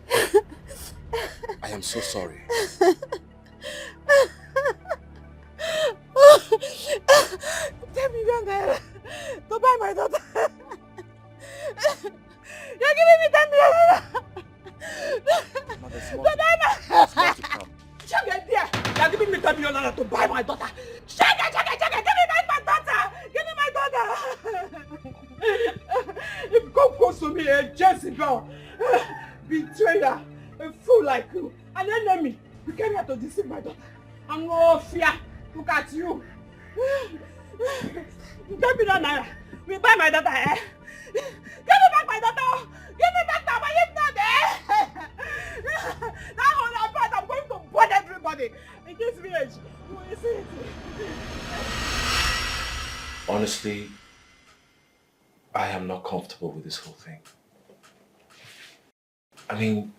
I am so sorry. 10 million naira to buy my daughter. You're giving me 10 million naira. To buy my Shut up, dear. You're giving me 10 million naira to buy my daughter. Shut up, give me back my daughter. Give me my daughter. traitor, betrayer, a fool like you, an enemy. You came here to deceive my daughter. And no fear, look at you. Give me that naira. We buy my daughter, eh? Give me back my daughter. Give me back that money, if not, eh? That whole part, I'm going to burn everybody. In this village, you will see it. Honestly, I am not comfortable with this whole thing. I mean,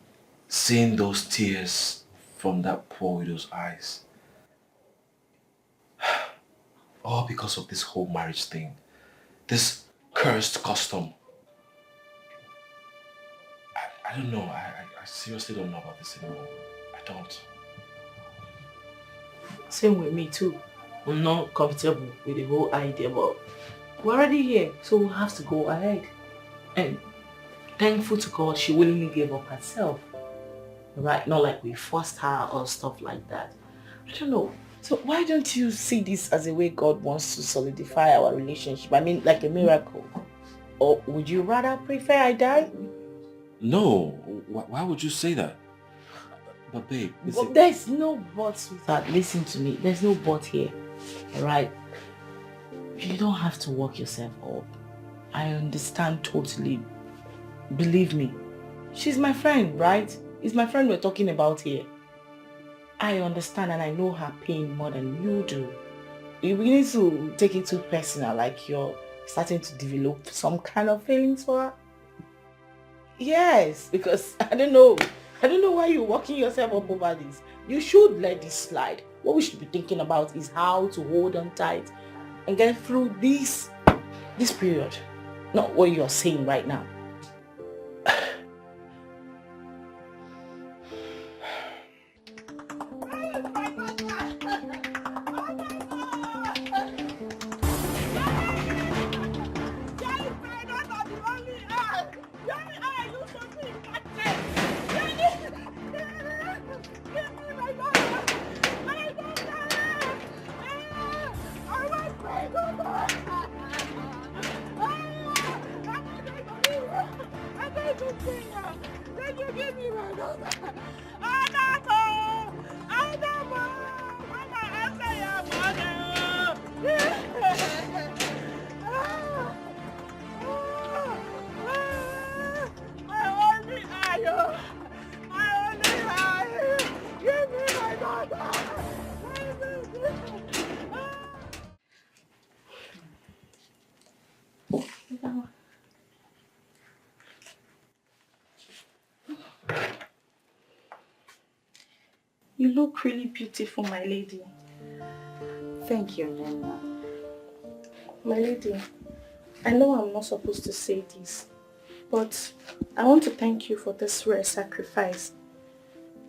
seeing those tears from that poor widow's eyes. All because of this whole marriage thing. This cursed custom. I don't know. I seriously don't know about this anymore. I don't. Same with me too. I'm not comfortable with the whole idea, but we're already here, so we'll have to go ahead. And thankful to God, she willingly gave up herself. Right? Not like we forced her or stuff like that. I don't know. So why don't you see this as a way God wants to solidify our relationship? I mean, like a miracle. Or would you rather prefer I die? No. Why would you say that? But babe, But there's no but, sweetheart. Listen to me. There's no but here. Alright? You don't have to work yourself up. I understand totally. Believe me. She's my friend, right? It's my friend we're talking about here. I understand and I know her pain more than you do. You begin to take it too personal, like you're starting to develop some kind of feelings for her. Yes, because I don't know why you're working yourself up over this. You should let this slide. What we should be thinking about is how to hold on tight and get through this period. Not what you're saying right now. You look really beautiful, my lady. Thank you, Nena. My lady, I know I'm not supposed to say this, but I want to thank you for this rare sacrifice.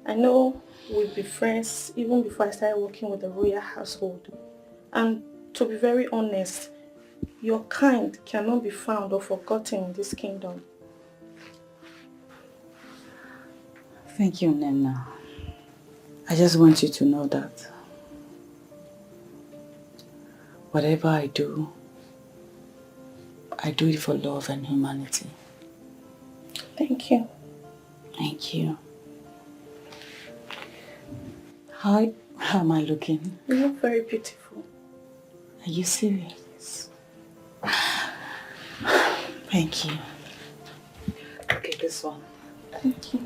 I know we'll be friends even before I started working with the royal household. And to be very honest, your kind cannot be found or forgotten in this kingdom. Thank you, Nena. I just want you to know that whatever I do it for love and humanity. Thank you. Thank you. How am I looking? You look very beautiful. Are you serious? Thank you. Okay, this one. Thank you.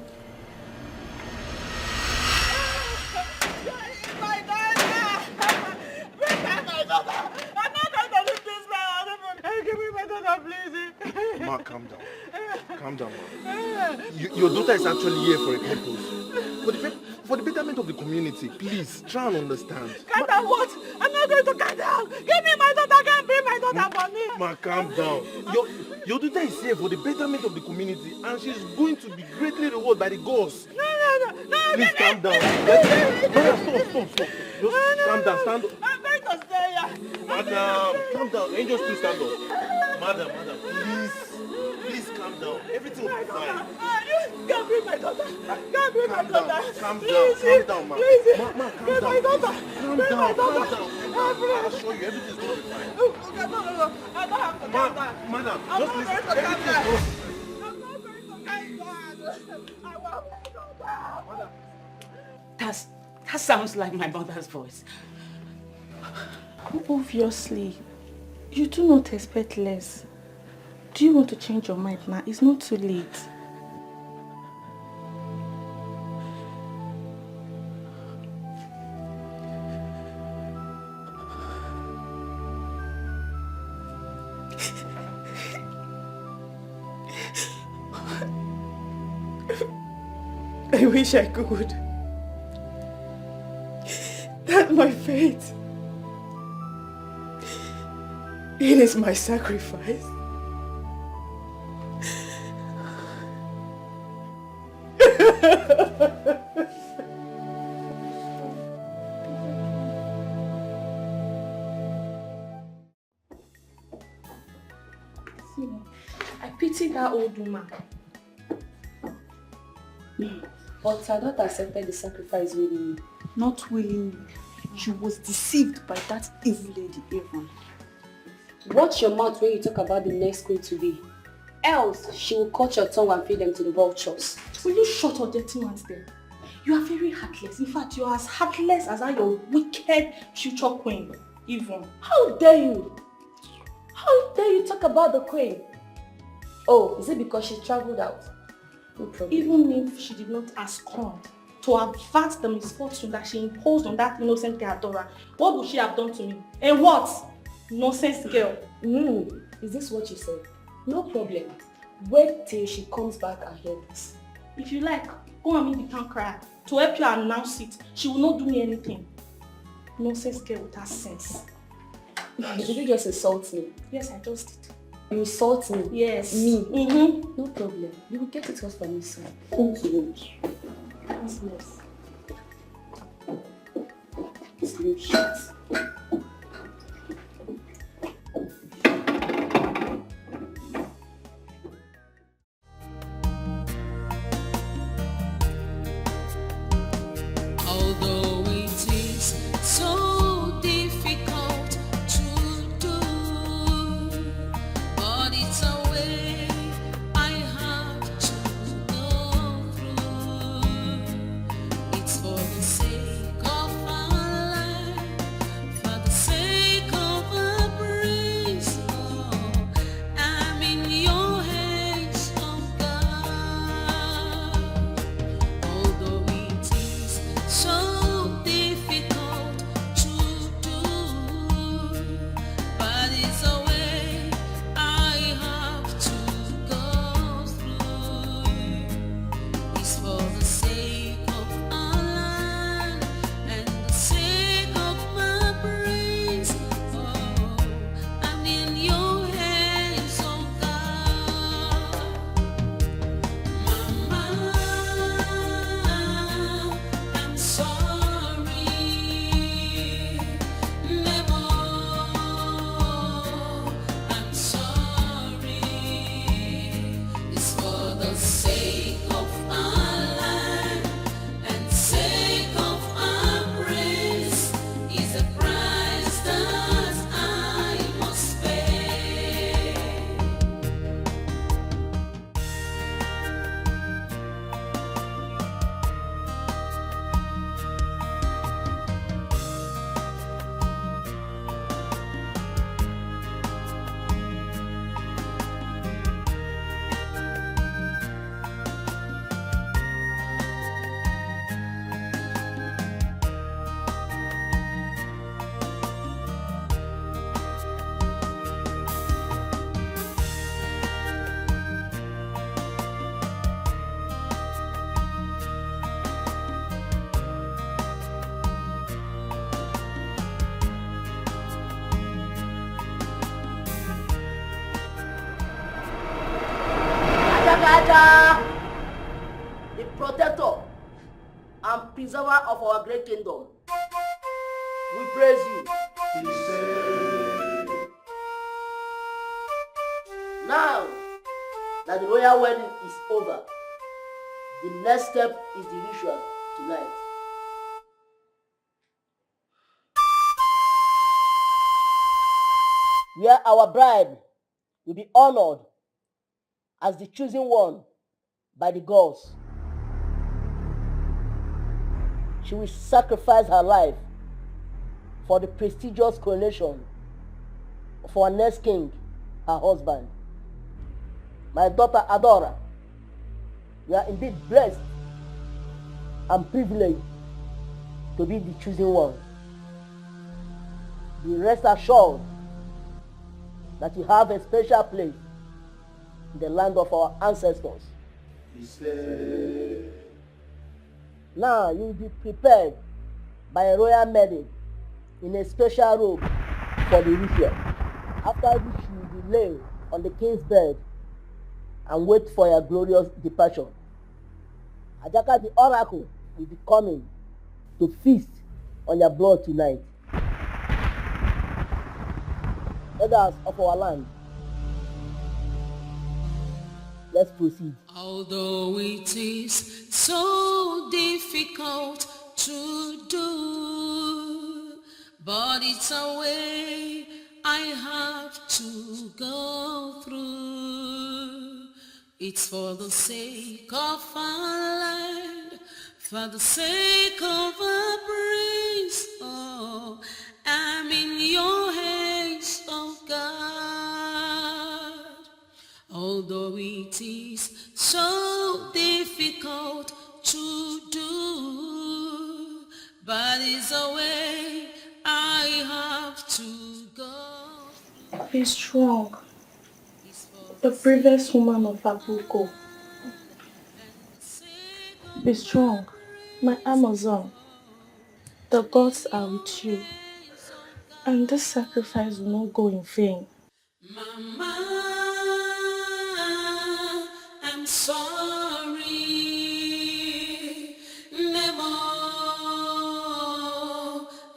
Ma, calm down. Calm down, ma. Your daughter is actually here for a purpose. For the betterment of the community, please, try and understand. Calm down what? I'm not going to calm down. Give me my daughter. I can't bring my daughter for me. Ma, calm down. Your daughter is here for the betterment of the community and she's going to be greatly rewarded by the gods. No. Please calm down. Stop. Just calm down, stand up. I'm going to stay here. Madam, calm down. Angels, please stand up. Madam, please calm down. Everything will be fine. You can't bring my daughter. Can't bring my daughter. Calm Please, down, ma. Please. Ma, calm Bring down. my daughter. Calm Bring my down. daughter. I assure you, everything's going to be fine. Okay, no. I don't have to calm down. Madam, I'm just not listen. going to calm Everything's down. going to be fine. I'm not going to calm That sounds like my mother's voice. Obviously, you do not expect less. Do you want to change your mind now? It's not too late. I wish I could. That my fate. It is my sacrifice. See, I pity that old woman. But her daughter accepted the sacrifice willingly. Not willingly. She was deceived by that evil lady, Avon. Watch your mouth when you talk about the next queen to be. Else, she will cut your tongue and feed them to the vultures. Will you shut your dirty ones there? You are very heartless. In fact, you are as heartless as your wicked future queen, Yvonne. How dare you? How dare you talk about the queen? Oh, is it because she traveled out? No problem. Even if she did not ask God to avert the misfortune that she imposed on that innocent girl, Dora, what would she have done to me? And what? Nonsense girl. Is this what you said? No problem. Wait till she comes back and hear this. If you like, go and meet the town crier. To help you announce it, she will not do me anything. Nonsense girl without sense. Did you just insult me? Yes, I just did. You insult me? Yes. Me? Mm-hmm. No problem. You will get it off from me soon. Thank you. Yes. Slim shit. Although it is so difficult to do, but it's a way I have to go through. It's for the sake of our life, for the sake of our praise. Oh, I'm in your hands, oh God. Although it is so difficult to do, but it's a way I have to go through. It's for the sake of our land and the sake of my praise. Oh, I'm in your hands, oh God. Mama, I'm sorry. Memo, I'm sorry. It's for the sake of our land and sake of our praise. Is a price that I must pay. Ajagaja, the protector and preserver of our great kingdom. We praise you. Now that the royal wedding is over, the next step is the ritual tonight. Where our bride will be honored as the chosen one by the gods. she will sacrifice her life for the prestigious coronation of our next king, her husband. My daughter Adora, you are indeed blessed and privileged to be the chosen one. Be rest assured that you have a special place in the land of our ancestors. Now you will be prepared by a royal maiden in a special robe for the ritual, after which you will be laid on the king's bed and wait for your glorious departure. Ajaka the oracle will be coming to feast on your blood tonight. Elders of our land, let's proceed. Although it is so difficult to do, but it's a way I have to go through. It's for the sake of our land, for the sake of our praise. Oh, I'm in your hands, oh God. Although it is so difficult to do, but it's a way I have to go. Be strong. The bravest woman of Abuko. Be strong, my Amazon. The gods are with you, and this sacrifice will not go in vain. Mama, I'm sorry. Nemo,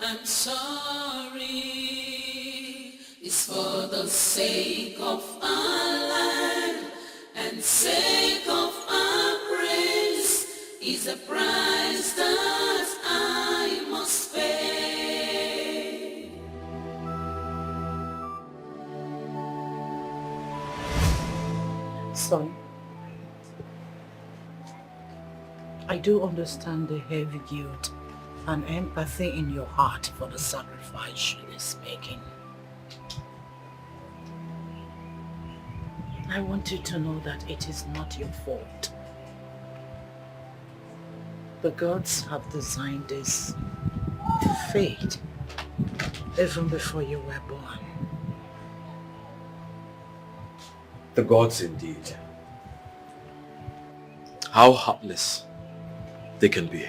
I'm sorry. It's for the sake of our land and sake of our praise. Is a price that I must pay. Son, I do understand the heavy guilt and empathy in your heart for the sacrifice she is making. I want you to know that it is not your fault. The gods have designed this fate even before you were born. The gods indeed. How heartless they can be.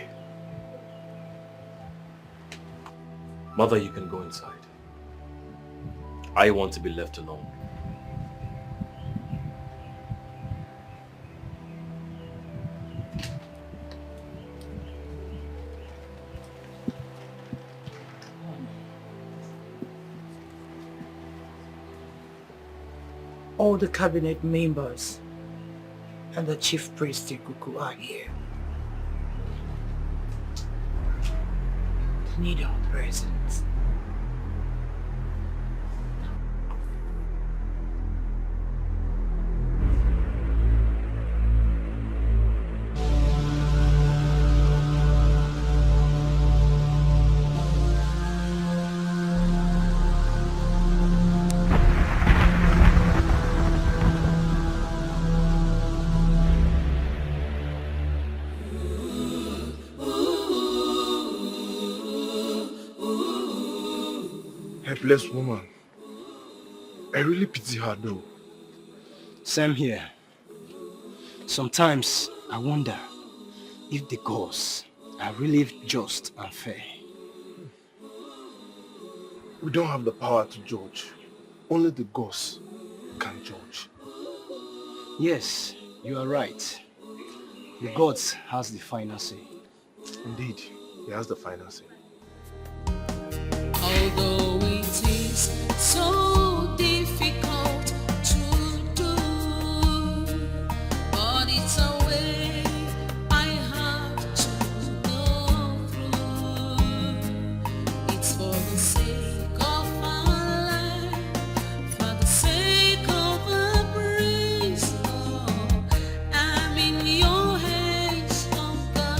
Mother, you can go inside. I want to be left alone. All the cabinet members and the chief priest Ikuku are here. Need our presence. Helpless woman. I really pity her though. Same here. Sometimes I wonder if the gods are really just and fair. We don't have the power to judge. Only the gods can judge. Yes, you are right. The gods has the final say. Indeed, he has the final say. Although it is so difficult to do, but it's a way I have to go through. It's for the sake of our land, for the sake of our praise. Oh, I'm in your hands, oh God.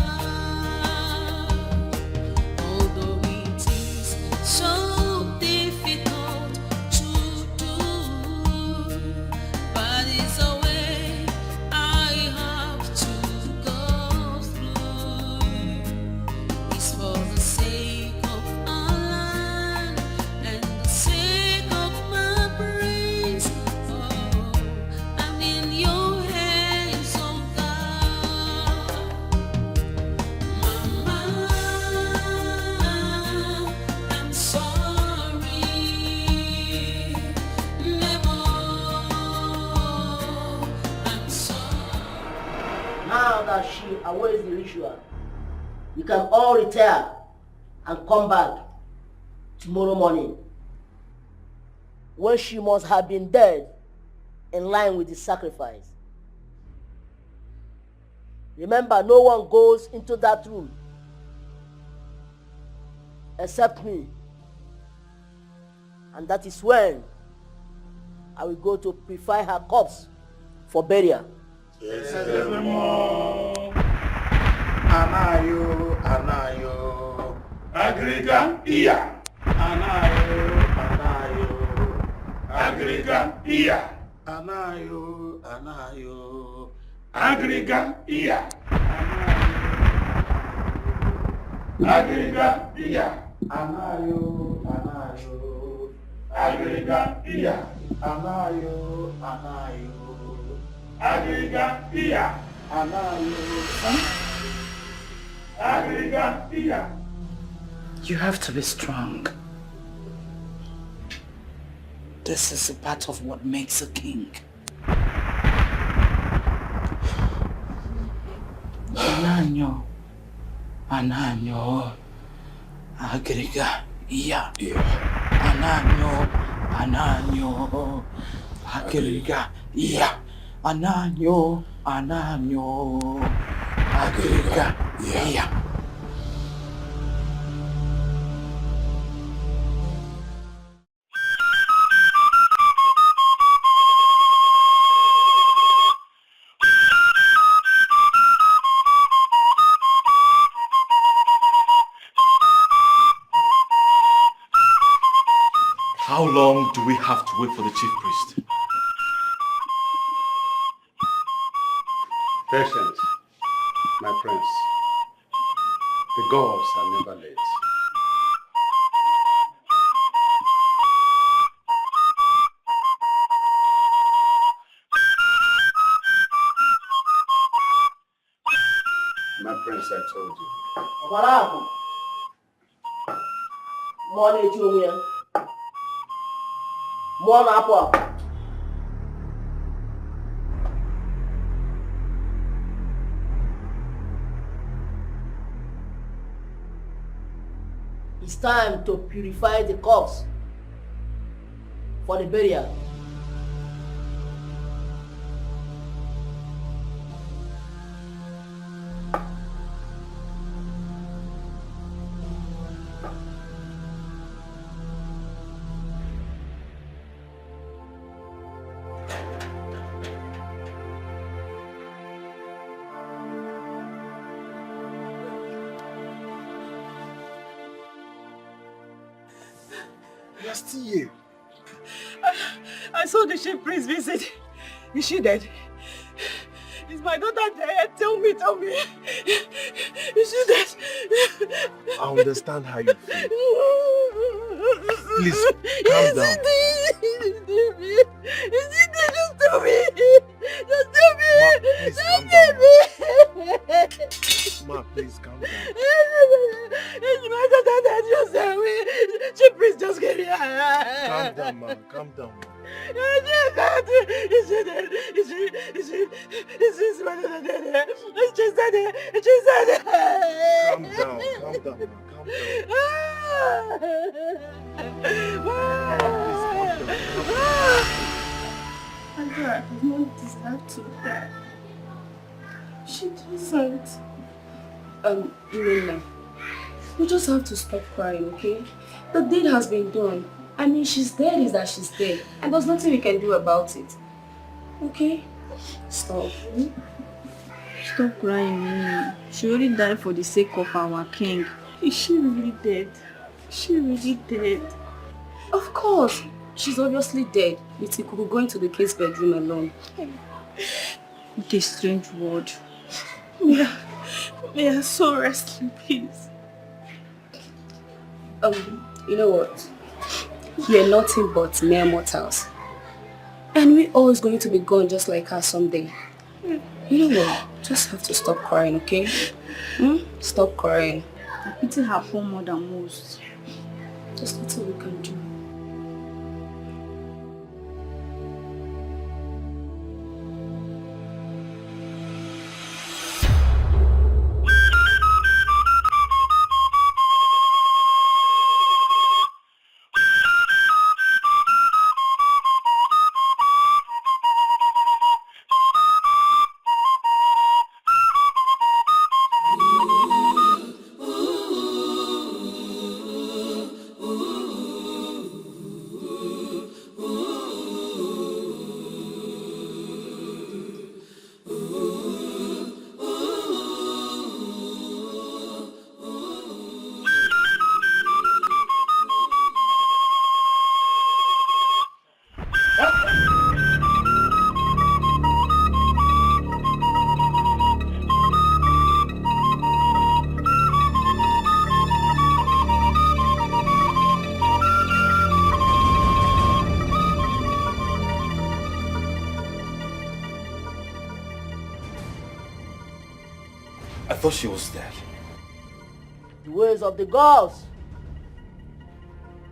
Now that she awaits the ritual, we can all retire and come back tomorrow morning, when she must have been dead in line with the sacrifice. Remember, no one goes into that room except me. And that is when I will go to prepare her corpse for burial. Yes, Anayo, anayo, agriga iya. Anayo, agriga iya. Anayo, agriga iya. Agriga iya. Anayo, agriga iya. Anayo, agriga iya. You have to be strong. This is a part of what makes a king. Ananyo, agriga iya. Ananyo, agriga iya. Ananyo, agriga iya. How long do we have to wait for the chief priest? Patience, my prince. The gods are never late. My prince, I told you. It's time to purify the corpse for the burial. We are still here. I saw the chief priest visit. Is she dead? Is my daughter dead? Tell me. Is she dead? I understand how you feel. Please, calm down. Is she dead? Just tell me. Please, calm down. Ma, please, calm down. Is my daughter dead? Just tell me. Chief priest just get here. Calm down, ma. Calm down, ma. Is she dead? Is my daughter dead? She's dead. Calm down, ma. Calm down. Andrea does not deserve to die. She doesn't. Lena, you just have to stop crying, okay? The deed has been done. I mean, she's dead is that she's dead. And there's nothing we can do about it. Okay? Stop. Stop crying, Lena. She only died for the sake of our king. Is she really dead? Is she really dead? Of course. She's obviously dead. With Ikuku going to the king's bedroom alone. What a strange word. May her soul rest in peace. You know what? We are nothing but mere mortals. And we're always going to be gone just like her someday. You know what? Just have to stop crying, okay? Stop crying. I pity her poor mother most. Just little we can do. I thought she was dead. The ways of the gods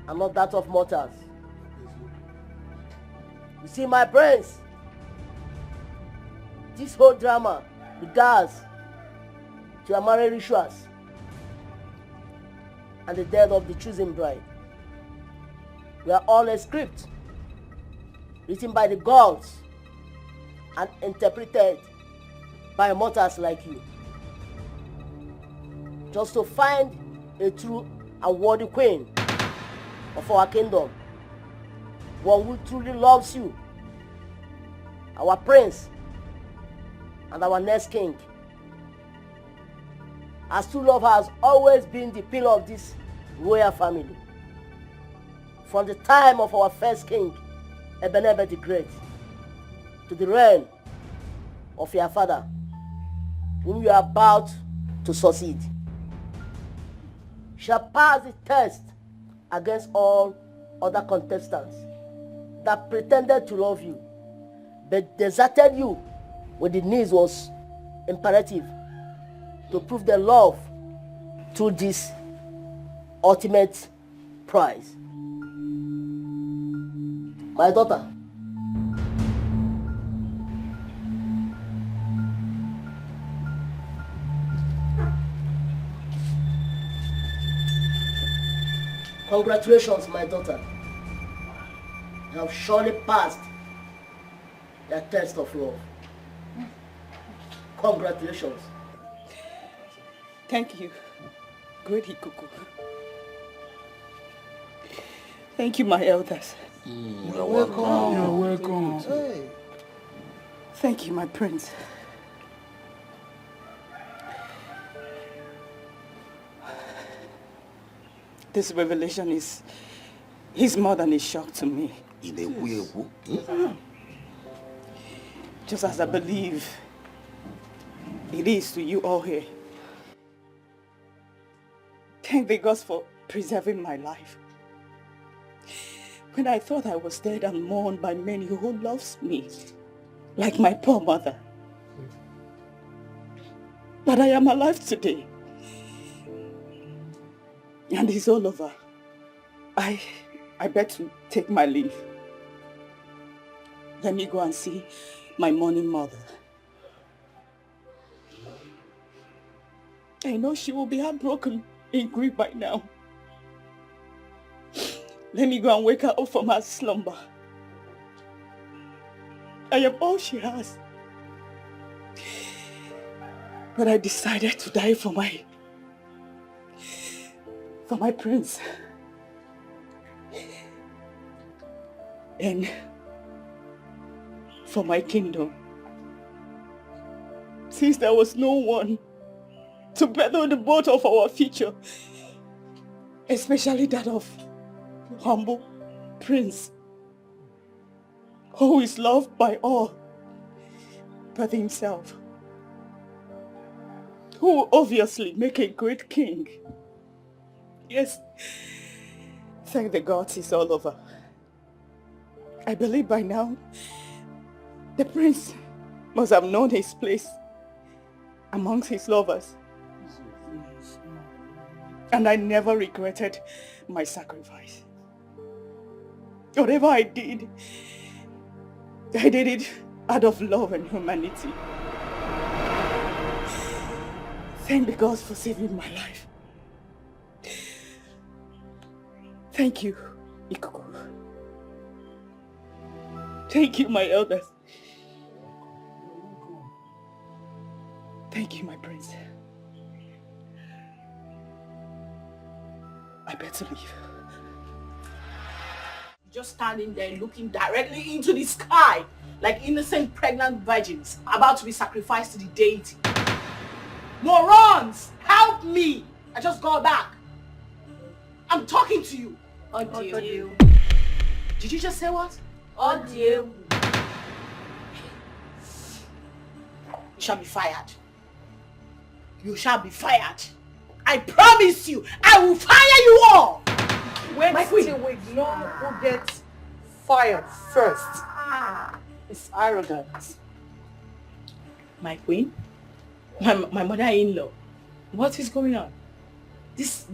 are not that of mortals. You see, my prince, this whole drama regards to your marriage rituals and the death of the chosen bride. We are all a script written by the gods and interpreted by mortals like you, just to find a true and worthy queen of our kingdom, one who truly loves you, our prince and our next king. As true love has always been the pillar of this royal family, from the time of our first king, Ebenezer the Great, to the reign of your father, whom you are about to succeed, shall pass the test against all other contestants that pretended to love you, but deserted you when the need was imperative to prove their love through this ultimate prize. My daughter, congratulations, my daughter. You have surely passed the test of love. Congratulations. Thank you, great Ikuku. Thank you, my elders. You're welcome. You're welcome. Hey. Thank you, my prince. This revelation is more than a shock to me. Just as I believe it is to you all here. Thank the gods for preserving my life. When I thought I was dead and mourned by many who loves me, like my poor mother. But I am alive today. And it's all over. I bet to take my leave. Let me go and see my mourning mother. I know she will be heartbroken in grief by now. Let me go and wake her up from her slumber. I am all she has. But I decided to die for my prince. And for my kingdom. Since there was no one to better the boat of our future, especially that of humble prince, who is loved by all but himself, who will obviously make a great king. Yes, thank the gods it's all over. I believe by now the prince must have known his place amongst his lovers. And I never regretted my sacrifice. Whatever I did it out of love and humanity. Thank the gods for saving my life. Thank you, Ikuku. Thank you, my elders. Thank you, my prince. I better leave. Just standing there looking directly into the sky like innocent pregnant virgins about to be sacrificed to the deity. Morons! Help me! I just got back. I'm talking to you. Audio. Did you just say what? Audio. You shall be fired. You shall be fired. I promise you, I will fire you all. Wait till we know who gets fired first. It's arrogant. My queen, My mother-in-law. What is going on? These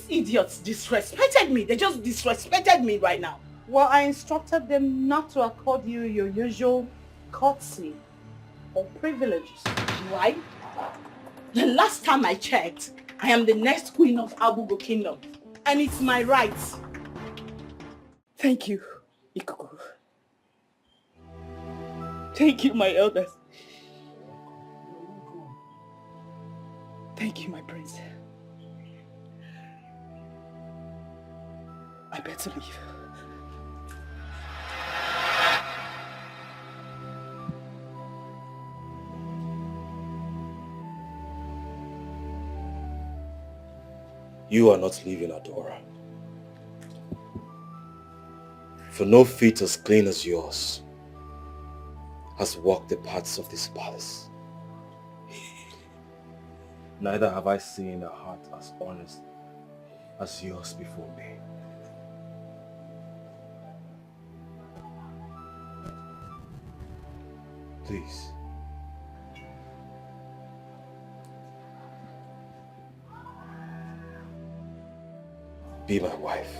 idiots disrespected me. They just disrespected me right now. Well, I instructed them not to accord you your usual courtesy or privileges. Why? The last time I checked, I am the next queen of Abugo Kingdom. And it's my right. Thank you, Ikuku. Thank you, my elders. Thank you, my prince. I better leave. You are not leaving, Adora. For no feet as clean as yours has walked the paths of this palace. Neither have I seen a heart as honest as yours before me. Please. Be my wife.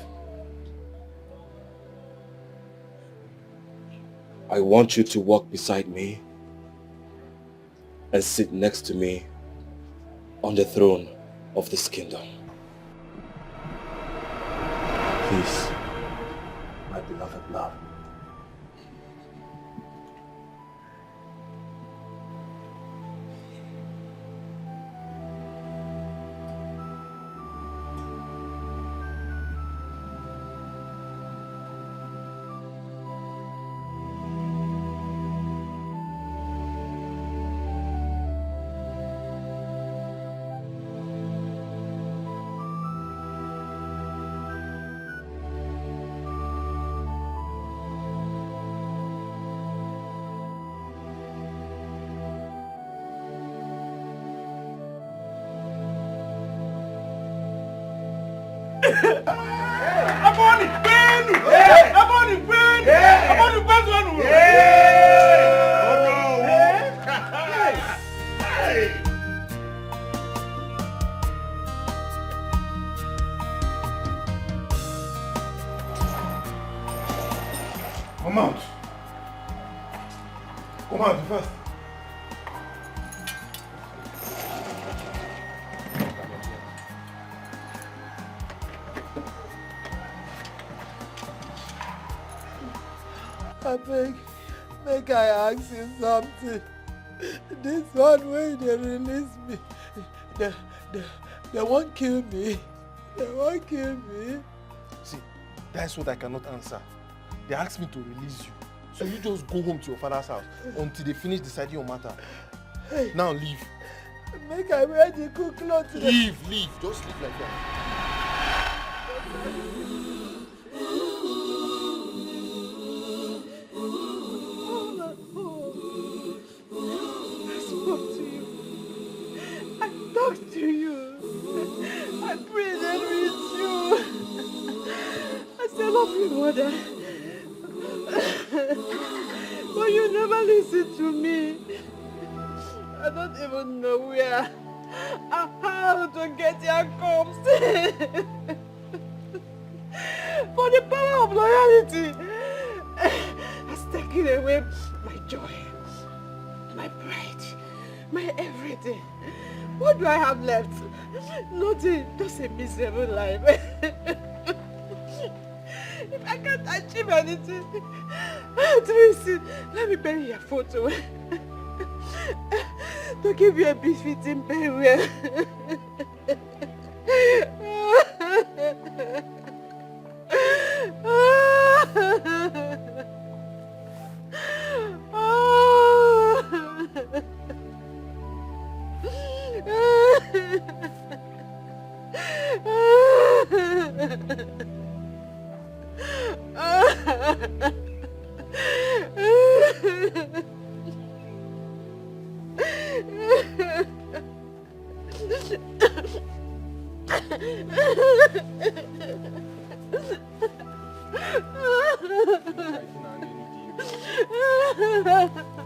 I want you to walk beside me and sit next to me on the throne of this kingdom. Please, my beloved love. Come out. Come out first. I beg, make I ask you something. This one way they release me. They won't kill me. They won't kill me. See, that's what I cannot answer. They asked me to release you. So you just go home to your father's house until they finish deciding your matter. Hey. Now leave. Make I wear the cool clothes. Leave. Just leave like that. Talk to you. I breathe and with you. I still love you, mother. But you never listen to me. I don't even know where or how to get your comes. For the power of loyalty has taken away my joy, my pride, my everything. What do I have left? Nothing, just a miserable life. If I can't achieve anything, Tracy, let me bury your photo. To give you a befitting burial.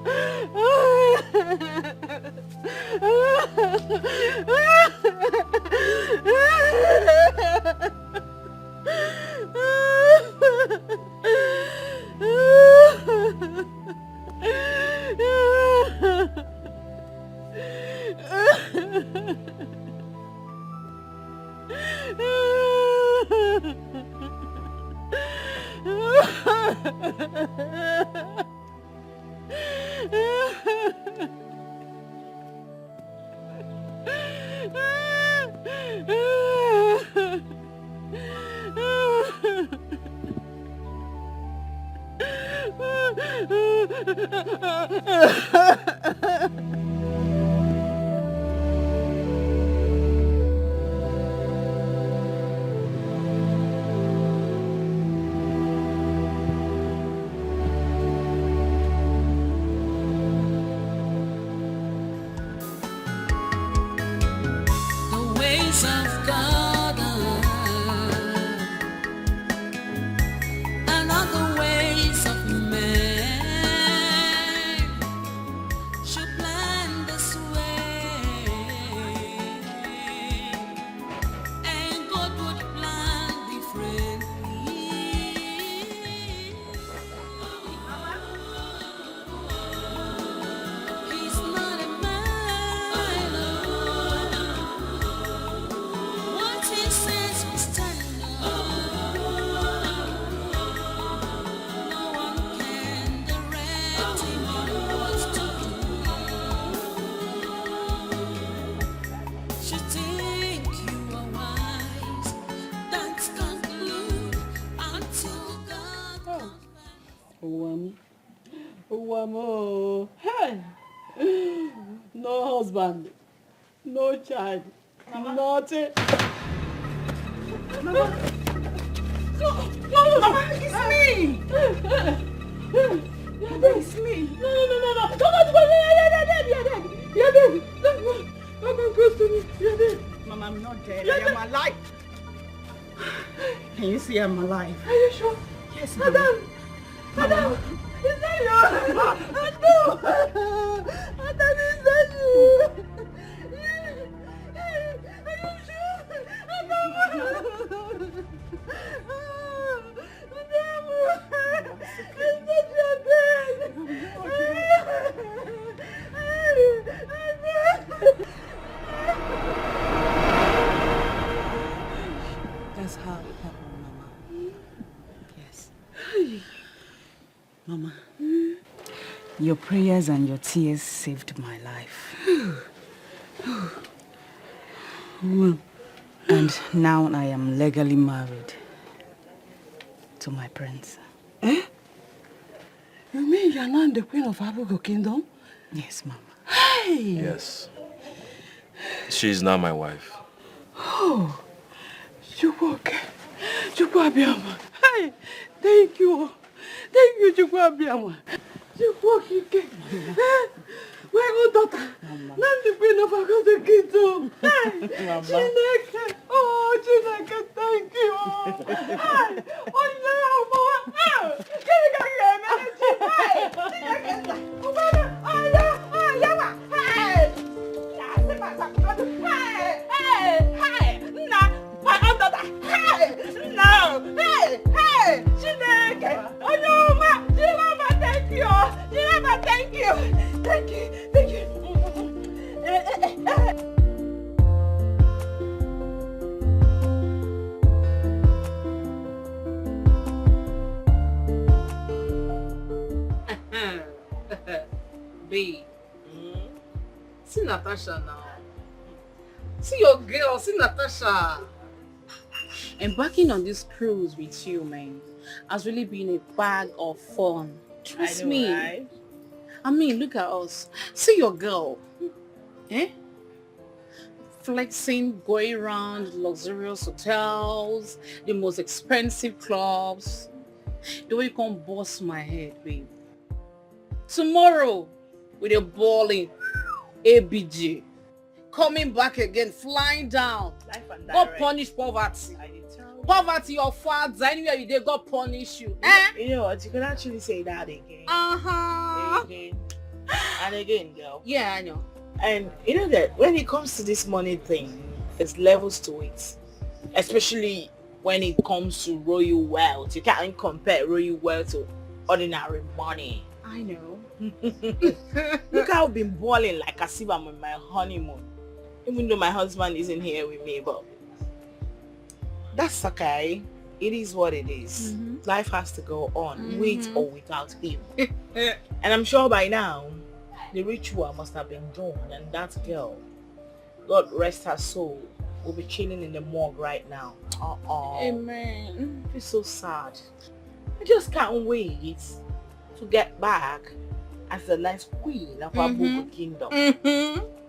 The ways of God and other ways of man should plan this way, and God would plan differently. He's not a man. What he says we stand on. No one can direct him on what to do. Should think you are wise, don't conclude until God comes. Oh, hey! No husband, no child, nothing. Mama! No, Mama, it's me! It's me! No! Don't go to me! You're dead! Don't come close to me! You're dead! Mama, I'm not dead. I am alive. Can you see I'm alive? Are you sure? Yes, Madam! Madam! Is that you? No! Madam, is that you? Are you sure? Madam! That's how it happened, Mama. Yes. Mama, your prayers and your tears saved my life. And now I am legally married to my prince. Eh? You mean you're not the queen of Abugo Kingdom? Yes, Mama. Hey! Yes. She's now my wife. Oh, Chukwabiama. Hey, thank you. Thank you, Chukwabiama. Chukwakike. My own daughter. Not the queen of Abugo Kingdom. Hey, Chineke. Oh, Chineke, thank you. Hey, oh, no, Chineke, thank you. B. See Natasha now. See your girl, see Natasha. Embarking on this cruise with you, man, has really been a bag of fun. Trust me. Right? I mean, look at us. See your girl. Eh? Flexing, going around luxurious hotels, the most expensive clubs. The way you can bust my head, babe. Tomorrow, with a balling ABG. Coming back again, flying down. Life and God direct. punish poverty. Poverty, your father, anywhere you dey, God punish you. You know what? You could actually say that again. Uh-huh. Again. And again, girl. Yeah, I know. And you know that when it comes to this money thing, there's levels to it. Especially when it comes to royal wealth. You can't compare royal wealth to ordinary money. I know. Look how I've been balling like as if I'm on my honeymoon. Even though my husband isn't here with me, but that's okay. It is what it is. Life has to go on, with or without him. And I'm sure by now, the ritual must have been done, and that girl, God rest her soul, will be chilling in the morgue right now. Amen. It's so sad. I just can't wait to get back as the last queen of our Bogo kingdom.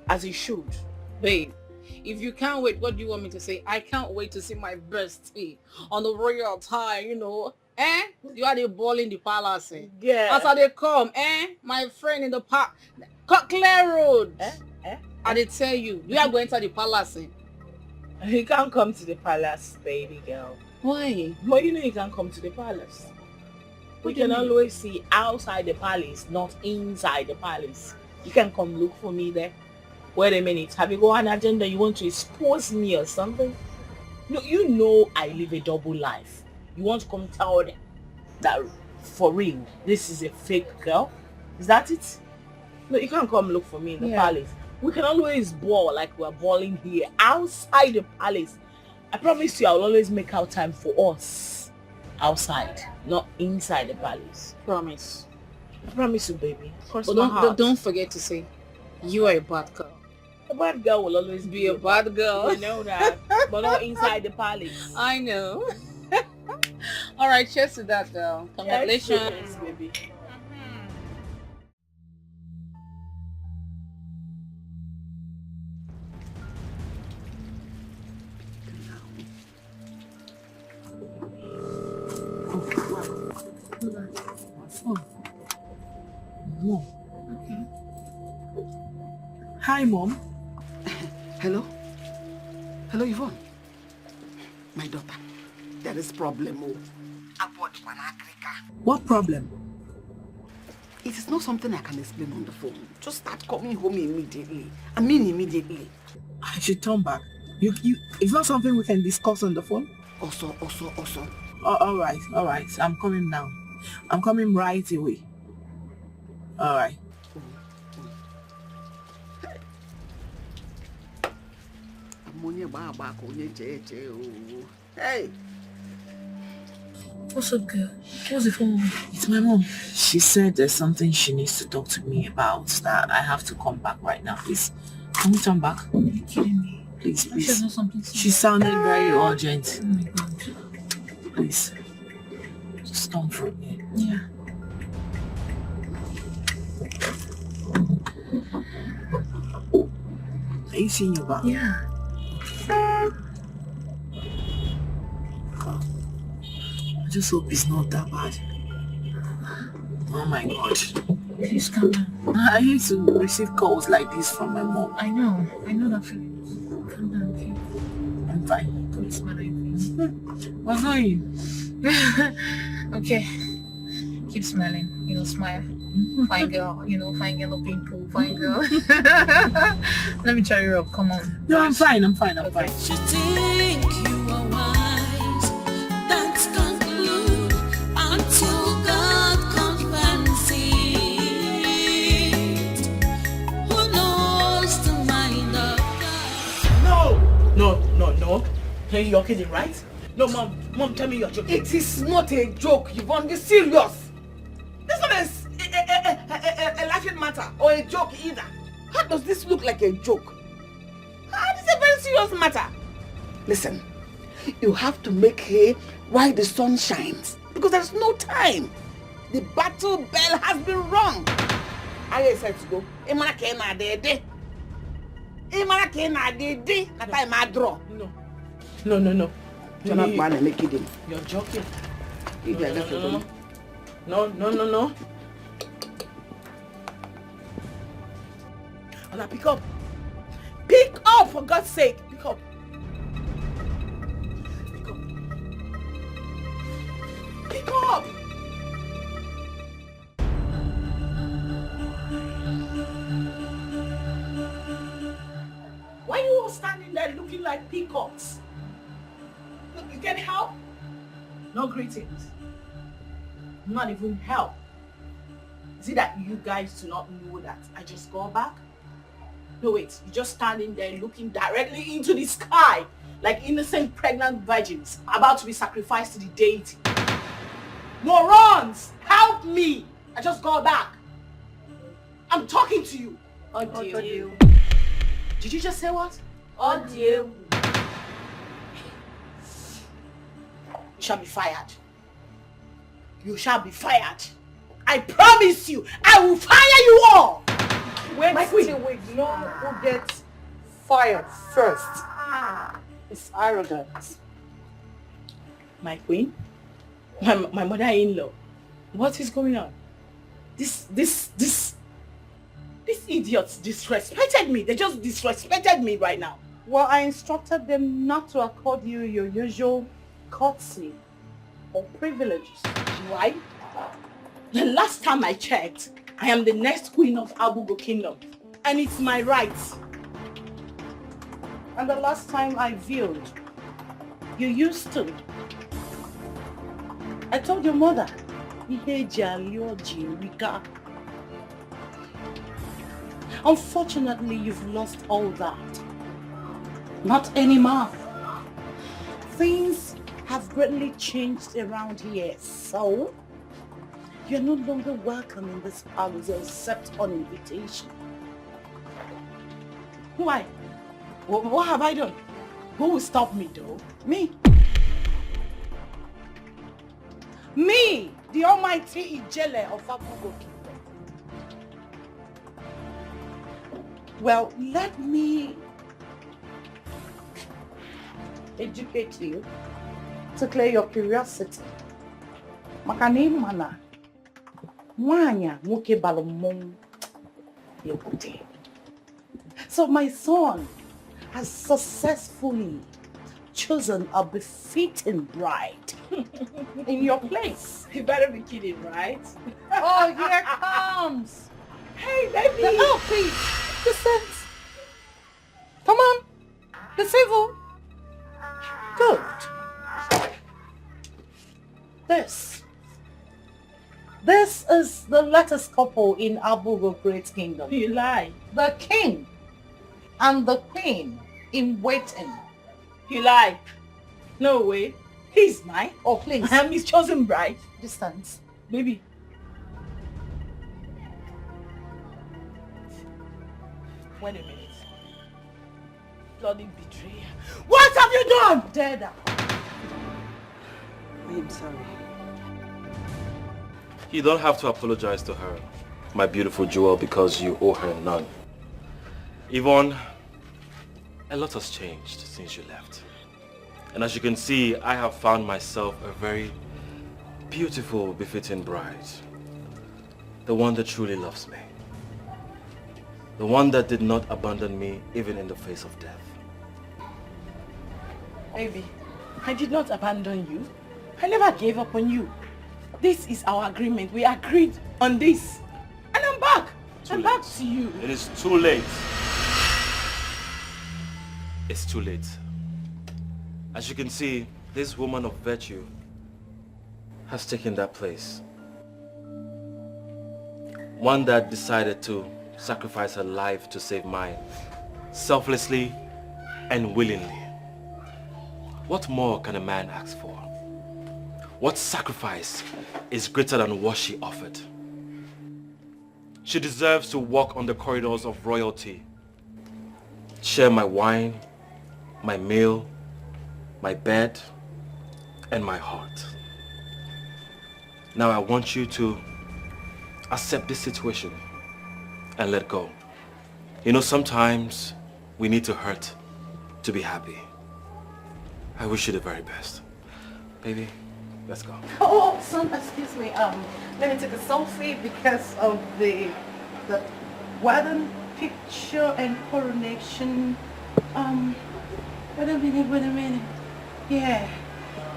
As it should. Babe, if you can't wait, what do you want me to say? I can't wait to see my bestie on the royal attire, you know. You are the ball in the palace. Yeah. As they come, my friend in the park. Clear road. I did tell you, we are going to the palace. You can't come to the palace, baby girl. Why? But you know you can't come to the palace. We can always see outside the palace, not inside the palace. You can come look for me there. Wait a minute, have you got an agenda? You want to expose me or something? No, you know I live a double life. You want to come tell them that for real, this is a fake girl? Is that it? No, you can't come look for me in the palace. We can always ball like we're balling here outside the palace. I promise you I'll always make out time for us outside, not inside the palace. Promise. I promise you, baby. But don't forget to say, you are a bad girl. A bad girl will always be a bad girl. You know that. But not inside the palace. I know. All right, cheers to that, girl. Congratulations. Yes, baby. Mom. Okay. Hi, Mom. Hello? Hello, Yvonne. My daughter, there is problem. What problem? It is not something I can explain on the phone. Just start coming home immediately. I mean immediately. I should turn back. It's not something we can discuss on the phone? Also. All right. I'm coming now. I'm coming right away. All right. Hey. What's up, girl? What's the phone? It's my mom. She said there's something she needs to talk to me about, that I have to come back right now. Please, can we turn back? Are you kidding me? Please. She sounded very urgent. Oh my God. Please. Just come for me. Yeah. Are you seeing your back? Yeah. I just hope it's not that bad. Oh my God. Please calm down. I hate to receive calls like this from my mom. I know that feeling. Calm down, okay? I'm fine. Don't smile like this. What's going? Okay. Keep smiling. Smile. Fine girl. Fine girl, no pimple. Fine girl. Let me cheer you up. Come on. No, I'm fine. Okay. I'm fine. You think you are wise? That's conclude until God confronts it. Who knows the mind of God? No. You're kidding, right? No, Mom, tell me you're joking. It is not a joke, Yvonne. Be serious. This one is a laughing matter or a joke either. How does this look like a joke? This is a very serious matter. Listen, you have to make hay while the sun shines because there's no time. The battle bell has been rung. Are you excited to go? No. You're not going to make it in. You're joking. No. Ola, pick up. Pick up, for God's sake. Pick up. Pick up. all standing there looking like peacocks. Look, you can help? No greetings. Not even help. Is it that you guys do not know that I just got back? No, wait, you're just standing there looking directly into the sky like innocent pregnant virgins about to be sacrificed to the deity. Morons! Help me! I just got back. I'm talking to you. Audio. Did you just say what? Audio. You shall be fired. You shall be fired. I promise you, I will fire you all. Wait My queen. till we know who gets fired first. It's arrogant. My queen? My mother-in-law. What is going on? These idiots disrespected me. They just disrespected me right now. Well, I instructed them not to accord you your usual courtesy or privileges. Why? The last time I checked, I am the next queen of Abugo Kingdom. And it's my right. And the last time I viewed, you used to. I told your mother, unfortunately, you've lost all that. Not anymore. Things have greatly changed around here, so you're no longer welcome in this palace except on invitation. Why? What have I done? Who will stop me though? Me. Me, the almighty Ijele of Abugo Kingdom. Well, let me educate you to clear your curiosity. Makani mana, mwanya nwoke balomong yekute. So my son has successfully chosen a befitting bride in your place. You better be kidding, right? Oh, here comes. Hey, baby. Oh, please. Descent. Come on. The civil. Good. This is the latest couple in Abugo Great Kingdom. You lie. The king and the queen in waiting. You lie. No way. He's mine. Oh, please. I am his chosen bride. Distance. Baby. Wait a minute. Bloody betrayer. What have you done? Dead. I am sorry. You don't have to apologize to her, my beautiful jewel, because you owe her none. Yvonne, a lot has changed since you left. And as you can see, I have found myself a very beautiful, befitting bride. The one that truly loves me. The one that did not abandon me even in the face of death. Baby, I did not abandon you. I never gave up on you. This is our agreement. We agreed on this. And I'm back. I'm back to you. It is too late. It's too late. As you can see, this woman of virtue has taken that place. One that decided to sacrifice her life to save mine, selflessly and willingly. What more can a man ask for? What sacrifice is greater than what she offered? She deserves to walk on the corridors of royalty, share my wine, my meal, my bed, and my heart. Now I want you to accept this situation and let go. You know, sometimes we need to hurt to be happy. I wish you the very best. Baby, let's go. Oh, son, excuse me. Let me take a selfie because of the wedding picture and coronation. Wait a minute. Yeah,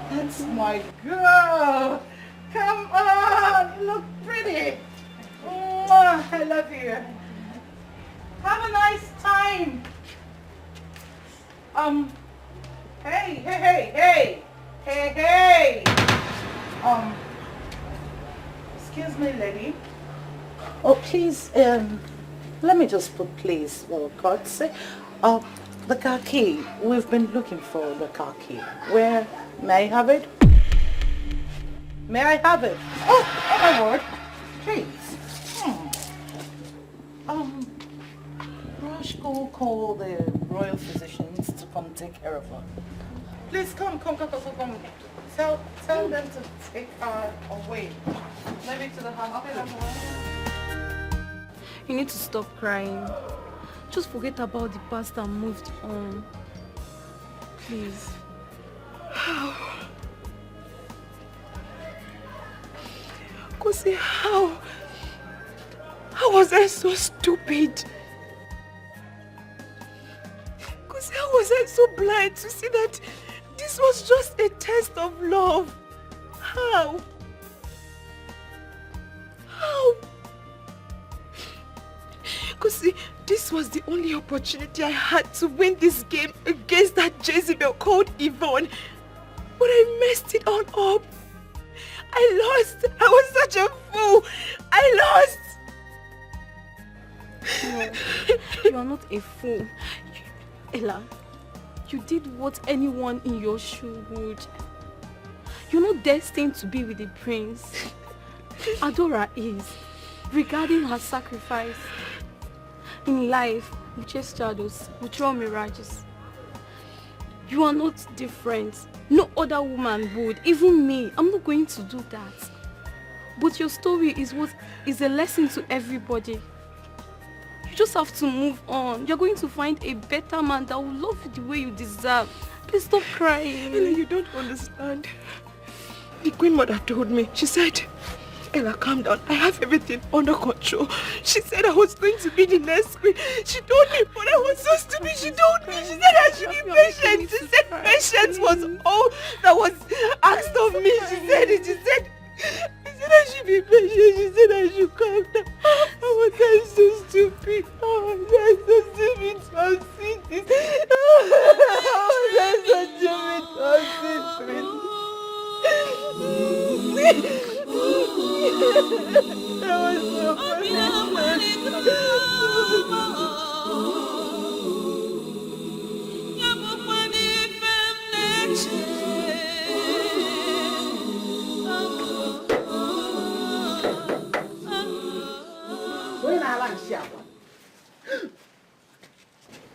that's my girl. Come on, you look pretty. Mwah, I love you. Have a nice time. Hey! Excuse me, lady. Oh, please, let me just put please, for God's sake. The car key. We've been looking for the car key. Where, may I have it? May I have it? Oh my word. Please. Rush, go call the royal physicians to come take care of her. Please come. Tell them to take her away. Maybe to the hospital. You need to stop crying. Just forget about the past and move on. Please. How? Kosi, how? How was I so stupid? Kosi, how was I so blind to see that this was just a test of love? How? How? Kosi, this was the only opportunity I had to win this game against that Jezebel called Yvonne. But I messed it all up. I lost. I was such a fool. I lost. No, you are not a fool. Ella, you did what anyone in your shoe would. You're not destined to be with the prince. Adora is. Regarding her sacrifice, in life, we chase shadows, we draw mirages. You are not different. No other woman would. Even me, I'm not going to do that. But your story is what is a lesson to everybody. You just have to move on. You're going to find a better man that will love you the way you deserve. Please stop crying. Ella, you don't understand. The Queen Mother told me, she said, Ella, calm down. I have everything under control. She said I was going to be the next queen. She told me, but I was so stupid. She told me, she said I should be patient. She said patience was all that was asked of me. She said it. She said I should be patient. She said I should calm down. How was I so stupid? How was I so stupid to have seen this? How was I so stupid to have seen this?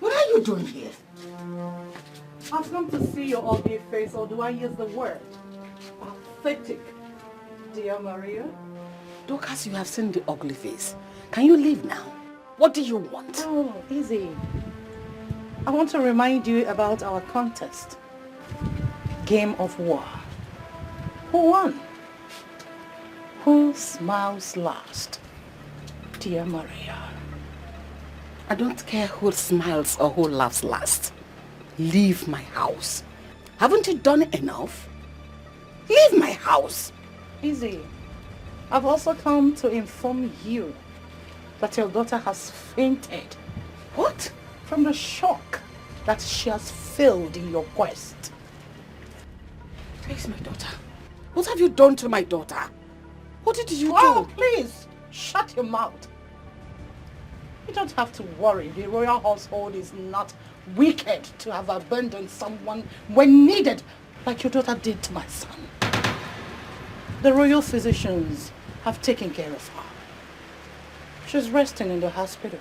What are you doing here? I've come to see your ugly face, or do I use the word? Pathetic, dear Maria. Dorcas, you have seen the ugly face. Can you leave now? What do you want? Oh, easy. I want to remind you about our contest. Game of war. Who won? Who smiles last? Dear Maria. I don't care who smiles or who laughs last. Leave my house. Haven't you done enough? Leave my house. Easy. I've also come to inform you that your daughter has fainted. What? From the shock that she has failed in your quest. Where's my daughter? What have you done to my daughter? What did you Oh, do? please, shut your mouth. You don't have to worry. The royal household is not wicked to have abandoned someone when needed, like your daughter did to my son. The royal physicians have taken care of her. She's resting in the hospital.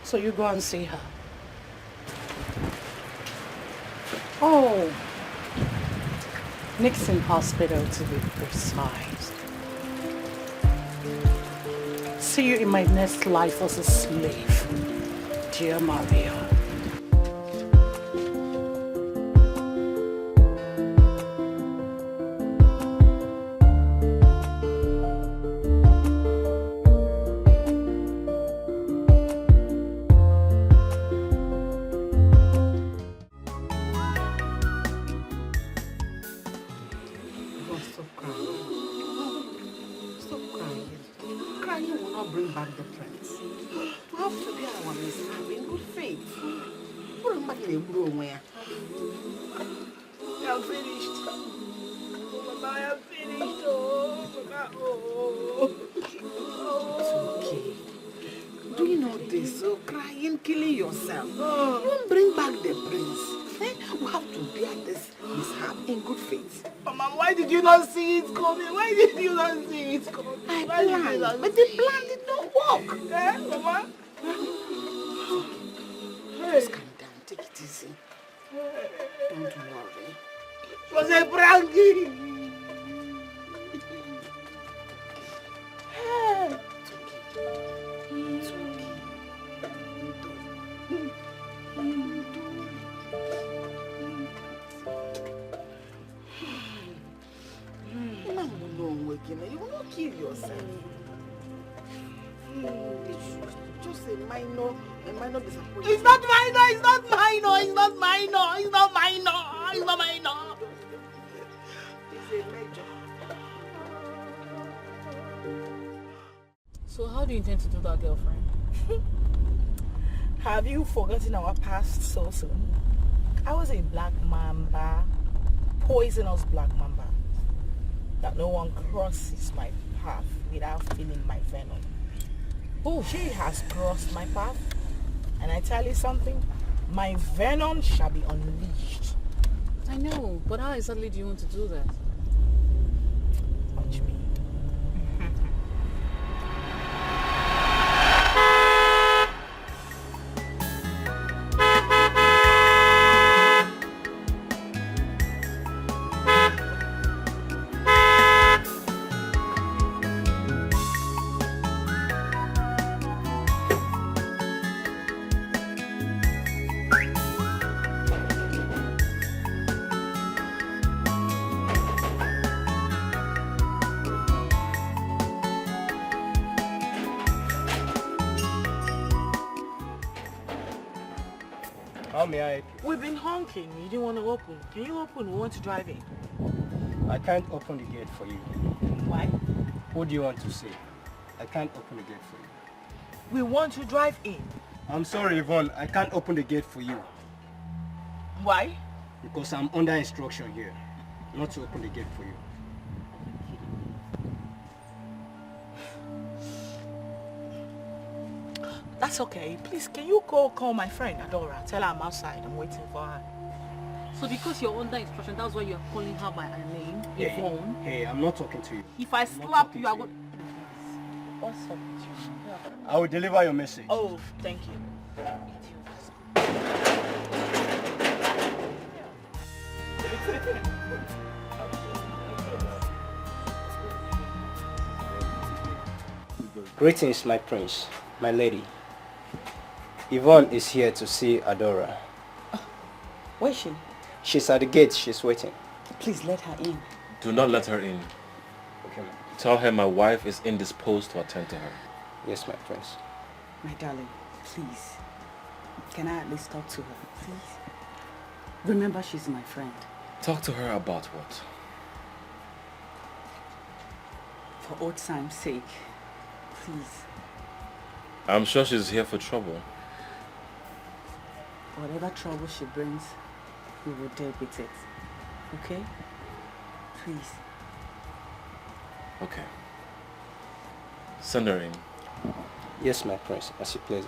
So you go and see her. Oh, Nixon Hospital to be precise. See you in my next life as a slave, dear Maria. Crying will not bring back the prince. You have to be our mishap in good faith. I'm finished. Oh, Mama, I am finished. Oh, Mama, oh. It's okay. Doing all this, so crying, killing yourself. You won't bring back the prince. Eh? We have to bear this mishap in good faith. Mama, why did you not see it coming? Why did you not see it coming? I planned, but the plan did not work. Eh, Mama? Just calm down, take it easy. Don't worry. It was a prank. It's okay. You will not kill yourself. It's just a minor disappointment. It's not minor, it's not minor, it's not minor, it's not minor, it's not minor. It's a major. So how do you intend to do that, girlfriend? Have you forgotten our past so soon? I was a black mamba, poisonous black mamba, that no one crosses my path without feeling my venom. Oh, she has crossed my path, and I tell you something, my venom shall be unleashed. I know, but how exactly do you want to do that? Watch me. How may I help you? We've been honking. You didn't want to open. Can you open? We want to drive in. I can't open the gate for you. Why? What do you want to say? I can't open the gate for you. We want to drive in. I'm sorry, Yvonne. I can't open the gate for you. Why? Because I'm under instruction here, not to open the gate for you. That's okay. Please, can you go call my friend Adora? Tell her I'm outside. I'm waiting for her. So because you're under instruction, that's why you're calling her by her name, Hey, Yvonne? hey, I'm not talking to you. If I slap you, I would... What's up with you? I will deliver your message. Oh, thank you. Greetings, my prince, my lady. Yvonne is here to see Adora. Where is she? She's at the gate. She's waiting. Please let her in. Do not let her in. Okay, ma'am. Tell her my wife is indisposed to attend to her. Yes, my prince. My darling, please. Can I at least talk to her, please? Remember, she's my friend. Talk to her about what? For old time's sake, please. I'm sure she's here for trouble. Whatever trouble she brings, we will deal with it. Okay? Please. Okay. Send her in. Yes, my prince, as you please.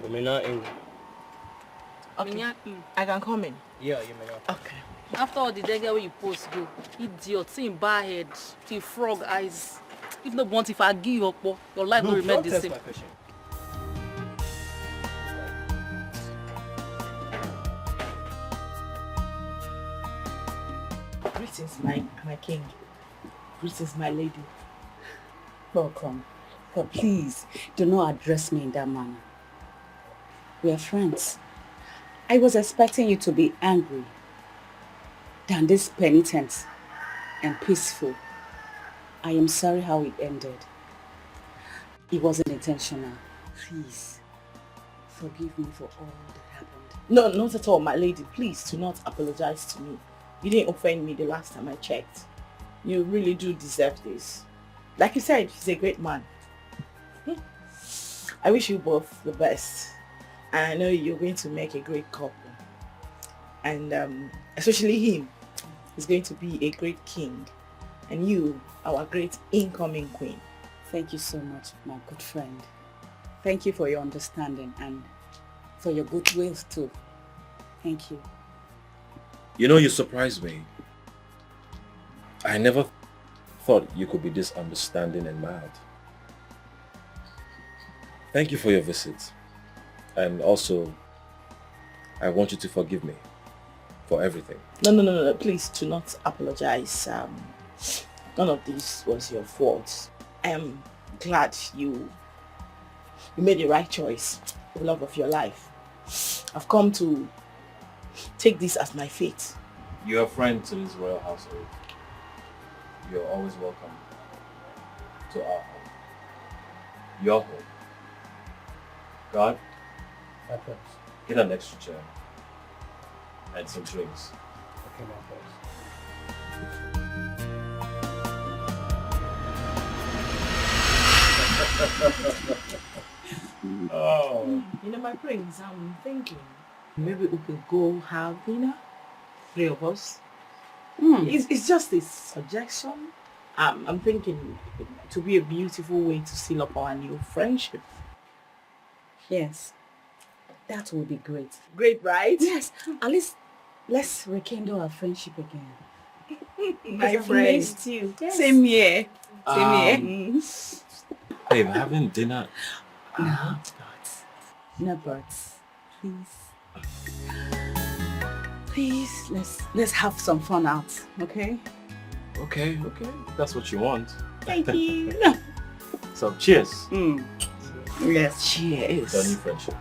You may not in. Okay. I can come in. Yeah, you may not. Okay. After all the dagger where you post go, idiot, seeing bad head, see frog eyes. If not want, if I give you up, your life will remain the same. Greetings, my king. Greetings, my lady. Welcome. But please, do not address me in that manner. We are friends. I was expecting you to be angry than this penitent and peaceful. I am sorry how it ended. It wasn't intentional. Please, forgive me for all that happened. No, not at all, my lady. Please do not apologize to me. You didn't offend me the last time I checked. You really do deserve this. Like you said, he's a great man. I wish you both the best. And I know you're going to make a great couple. And especially him, he's going to be a great king. And you, our great incoming queen. Thank you so much, my good friend. Thank you for your understanding and for your goodwill too. Thank you. You know, you surprised me. I never thought you could be this understanding and mad. Thank you for your visit. And also, I want you to forgive me for everything. No. Please do not apologize. None of this was your fault. I am glad you made the right choice, the love of your life. I've come to take this as my fate. You're a friend to this royal household. You're always welcome to our home. Your home. God, get an extra chair and some drinks. Okay, my friends. Oh. You know, my prince, I'm thinking maybe we could go have dinner, 3 of us. It's just a suggestion. I'm thinking it would be a beautiful way to seal up our new friendship. Yes, that would be great. Great, right? Yes, at least let's rekindle our friendship again. My I've friend. missed you. Yes. Same here. Babe, having dinner. No, no buts. Please, let's have some fun out, okay? Okay, that's what you want. Thank you. So, cheers. Yes, cheers. To our new friendship.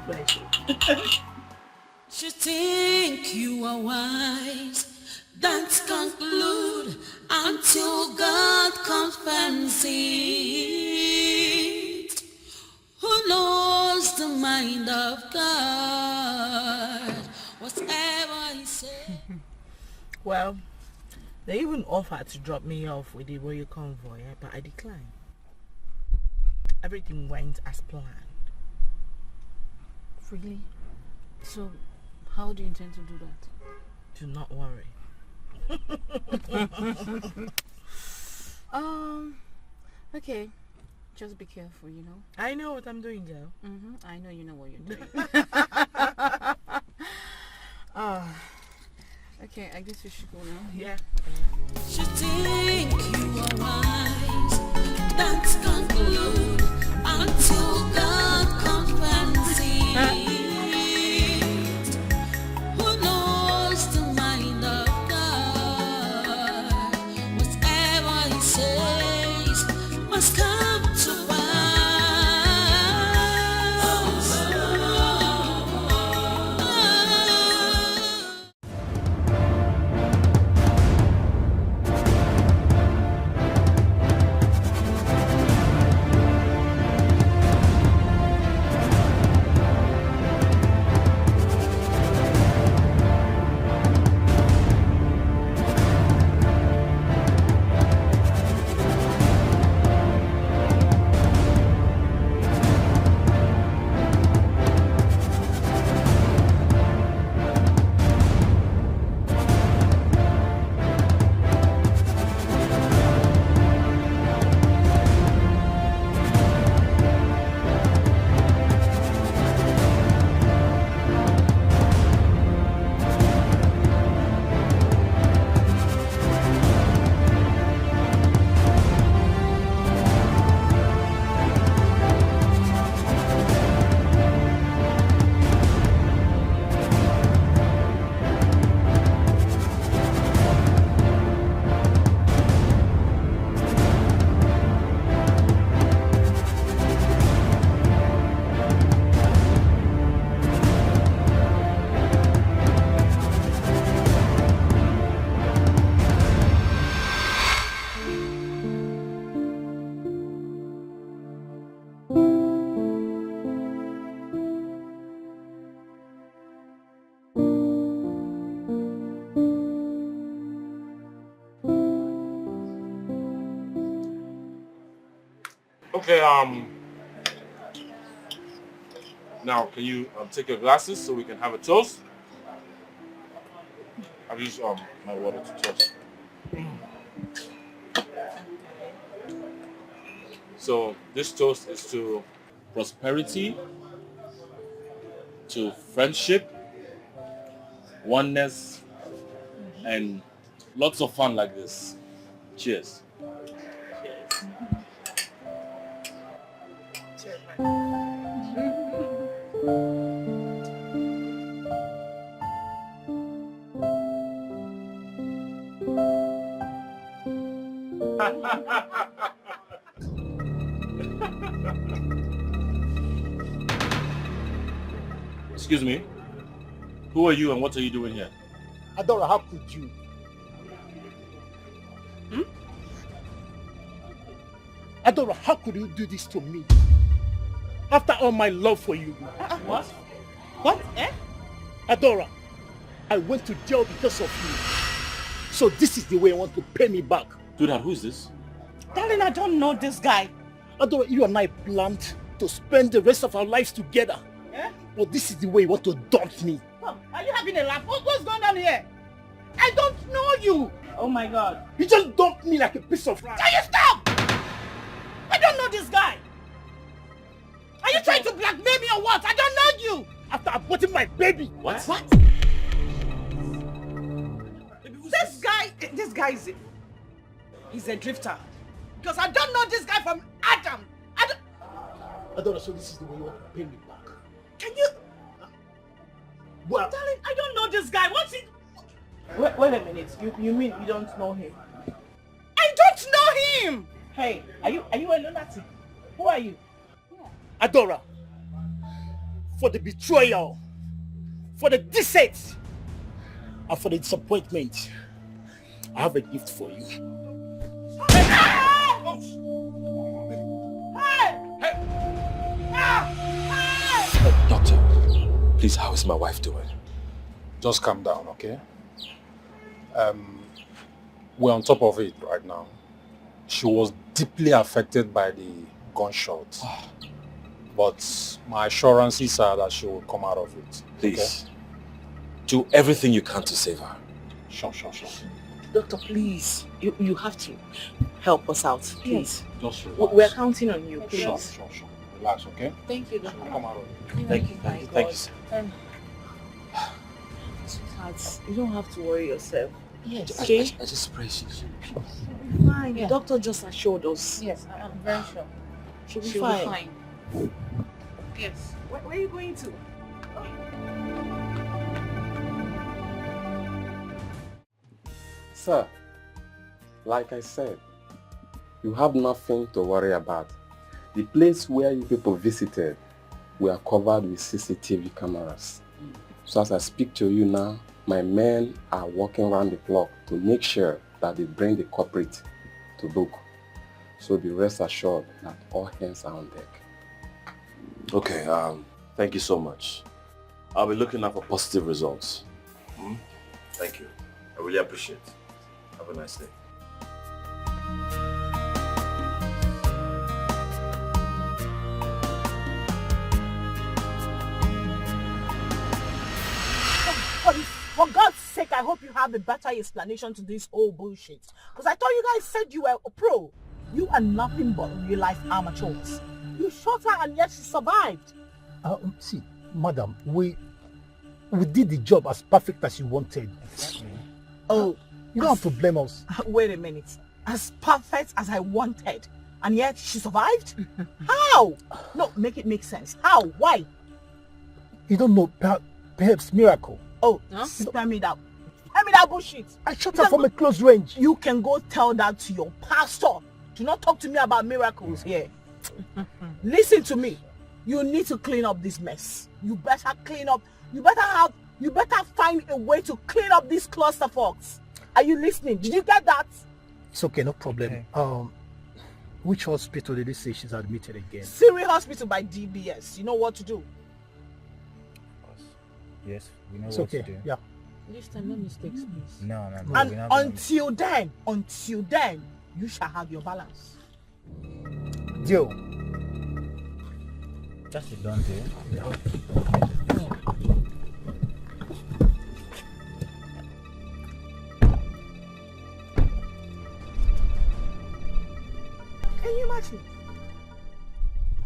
You think you are wise, don't conclude until God confirms it. Who knows the mind of God? Whatever he said. Well, they even offered to drop me off with the royal convoy, but I declined. Everything went as planned. Really? So, how do you intend to do that? Do not worry. Okay. Just be careful, you know. I know what I'm doing, girl. I know you know what you're doing. Okay, I guess we should go now. Yeah. You think you are wise, don't conclude until God confirms it. Who knows the mind of God? Whatever he says must come to Okay, now can you take your glasses so we can have a toast? I've used my water to toast. So this toast is to prosperity, to friendship, oneness, and lots of fun like this. Cheers. Excuse me. Who are you and what are you doing here? Adora, how could you? Adora, how could you do this to me? After all my love for you. What? What? Eh? Adora, I went to jail because of you. So this is the way I want to pay me back. Dude, who's this? Darling, I don't know this guy. Adora, you and I planned to spend the rest of our lives together. Eh? But this is the way you want to dump me. Oh, are you having a laugh? What's going on here? I don't know you. Oh my God. You just dumped me like a piece of rice. Can you stop? I don't know this guy. Are you trying to blackmail me or what? I don't know you. After aborting my baby. What? What? This guy he's a drifter. Because I don't know this guy from Adam. Adora, so this is the way you want to pay me back. Can you? Well, darling, I don't know this guy. What's it? Wait a minute. You mean you don't know him? I don't know him. Hey, are you a lunatic? Who are you? Adora, for the betrayal, for the deceit, and for the disappointment, I have a gift for you. Doctor, please, how is my wife doing? Just calm down, okay? We're on top of it right now. She was deeply affected by the gunshot. But my assurances are that she will come out of it. Please, do everything you can to save her. Sure. Doctor, please, you have to help us out, please. Just relax. We're counting on you, please. Sure. Relax, okay? Thank you, Doctor. Come out of it. Thank you. Sweetheart, you don't have to worry yourself. Yes. Okay? I just pray she She'll be fine. The doctor just assured us. Yes, I am very sure. She'll be She'll fine. be fine. Yes. Where are you going to? Sir, like I said, you have nothing to worry about. The place where you people visited, we are covered with CCTV cameras. So as I speak to you now, my men are walking around the clock to make sure that they bring the culprit to book. So be rest assured that all hands are on deck. Okay, thank you so much. I'll be looking out for positive results. Thank you. I really appreciate it. Have a nice day. For God's sake, I hope you have a better explanation to this whole bullshit. Because I thought you guys said you were a pro. You are nothing but real-life amateurs. You shot her and yet she survived. See, madam, we did the job as perfect as you wanted. Oh, you don't have to blame us. Wait a minute. As perfect as I wanted, and yet she survived? How? No, make it make sense. How? Why? You don't know, perhaps miracle. Oh, spare me that. Spare me that bullshit. I shot her from a close range. You can go tell that to your pastor. Do not talk to me about miracles here. Listen to me. You need to clean up this mess. You better clean up. You better find a way to clean up these clusterfucks. Are you listening? Did you get that? It's okay, no problem. Which hospital did they say she's admitted again? Siri Hospital by DBS. You know what to do. Yes, we know It's what okay. to do. Yeah. This time, no mistakes, please. No, And we're not until then, you shall have your balance. Deal. Just sit down there. Yeah. Can you imagine?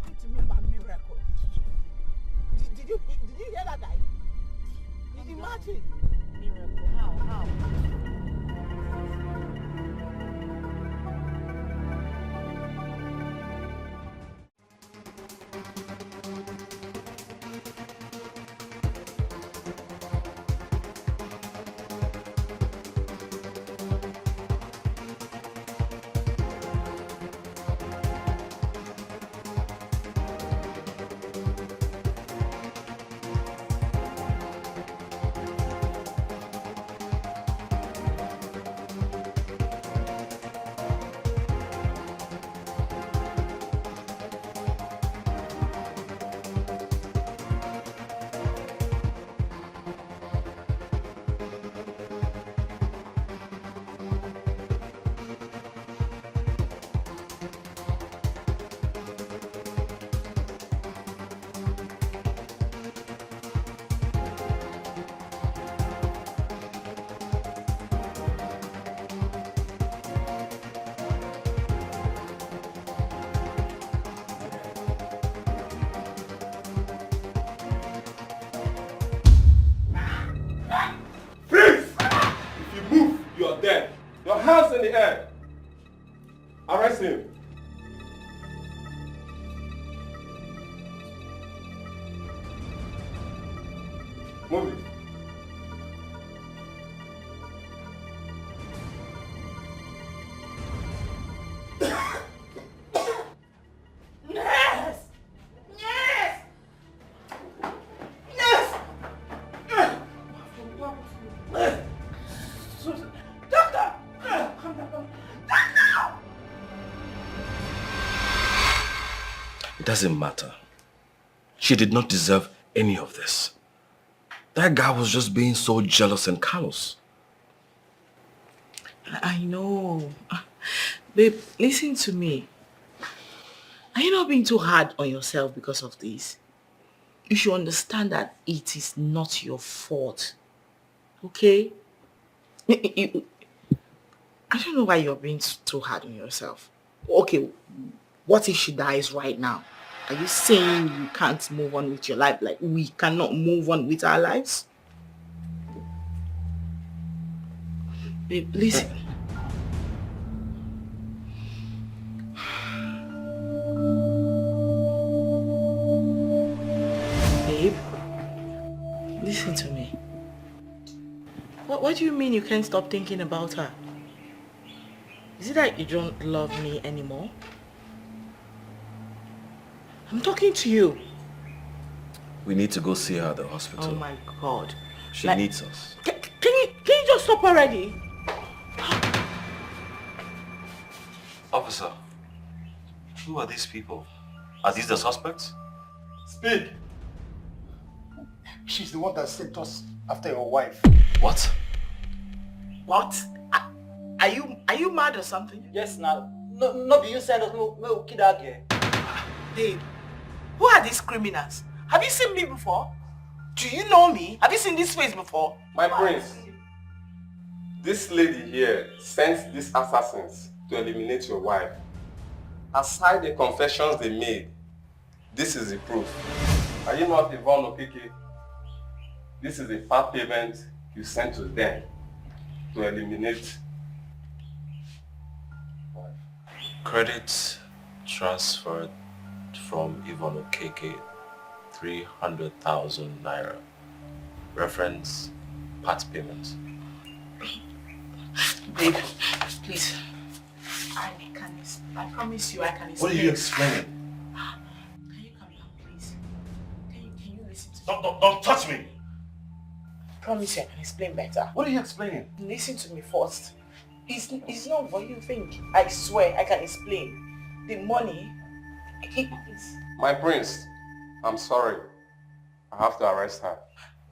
What do you mean by miracle? Did you hear that guy? Did you imagine? Miracle? How? Hands in the air. Arrest him. Move it. Yes! Yes! Yes! Doctor! Come down. Doctor! It doesn't matter. She did not deserve any of this. That guy was just being so jealous and callous. I know. Babe, listen to me. Are you not being too hard on yourself because of this? You should understand that it is not your fault. Okay? I don't know why you're being too hard on yourself. Okay, what if she dies right now? Are you saying you can't move on with your life? Like we cannot move on with our lives? Babe, listen. Babe, listen to me. What do you mean you can't stop thinking about her? Is it that you don't love me anymore? I'm talking to you. We need to go see her at the hospital. Oh my God. She needs us. Can you just stop already? Officer, who are these people? Are these the suspects? Speak. She's the one that sent us after your wife. What? What? Are you mad or something? Yes, now. No, be you send us no kid out here. Babe, who are these criminals? Have you seen me before? Do you know me? Have you seen this face before? My prince, this lady here sent these assassins to eliminate your wife. Aside the confessions they made, this is the proof. Are you not Yvonne Okeke? This is the part payment you sent to them to eliminate. Credit transferred from Yvonne Okeke, 300,000 naira. Reference part payment. Babe, please. I promise you I can explain. What are you explaining? Can you come down, please? Can you listen to me? Don't touch me! Promise you I can explain better. What are you explaining? Listen to me first. It's not what you think. I swear I can explain. The money, it's... My prince, I'm sorry. I have to arrest her.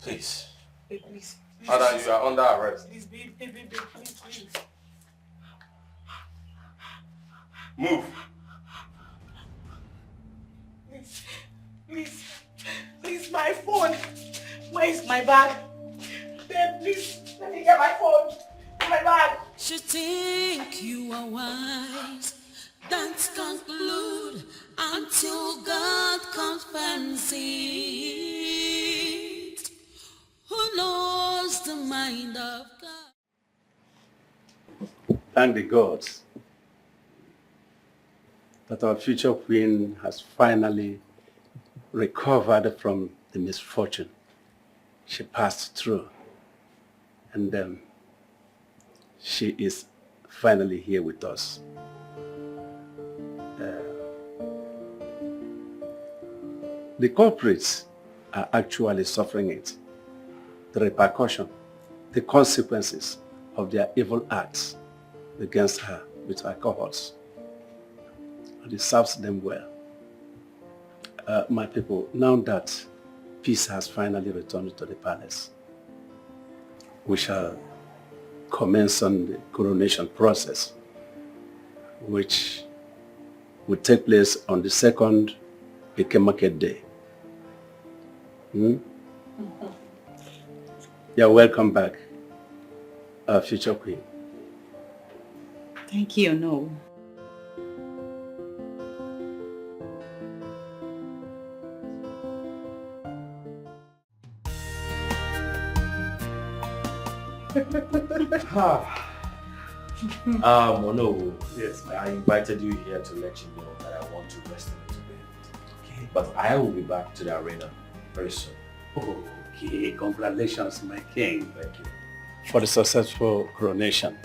Please. Babe, please. Ada, you are under arrest. Please, babe, please. Move. Please, my phone. Where is my bag? Babe, please, let me get my phone. My bag. You think you are wise, don't conclude until God confirms it. Who knows the mind of God? Thank the gods that our future queen has finally recovered from the misfortune she passed through. And she is finally here with us. The culprits are actually suffering it. The repercussion, the consequences of their evil acts against her with our cohorts. And it serves them well. My people, now that peace has finally returned to the palace, we shall commence on the coronation process, which will take place on the second Eke Market Day. You're welcome back, our future queen. Thank you, no. No. Yes, I invited you here to let you know that I want to rest a little bit. Okay. But I will be back to the arena very soon. Okay, congratulations, my king. Thank you. For the successful coronation.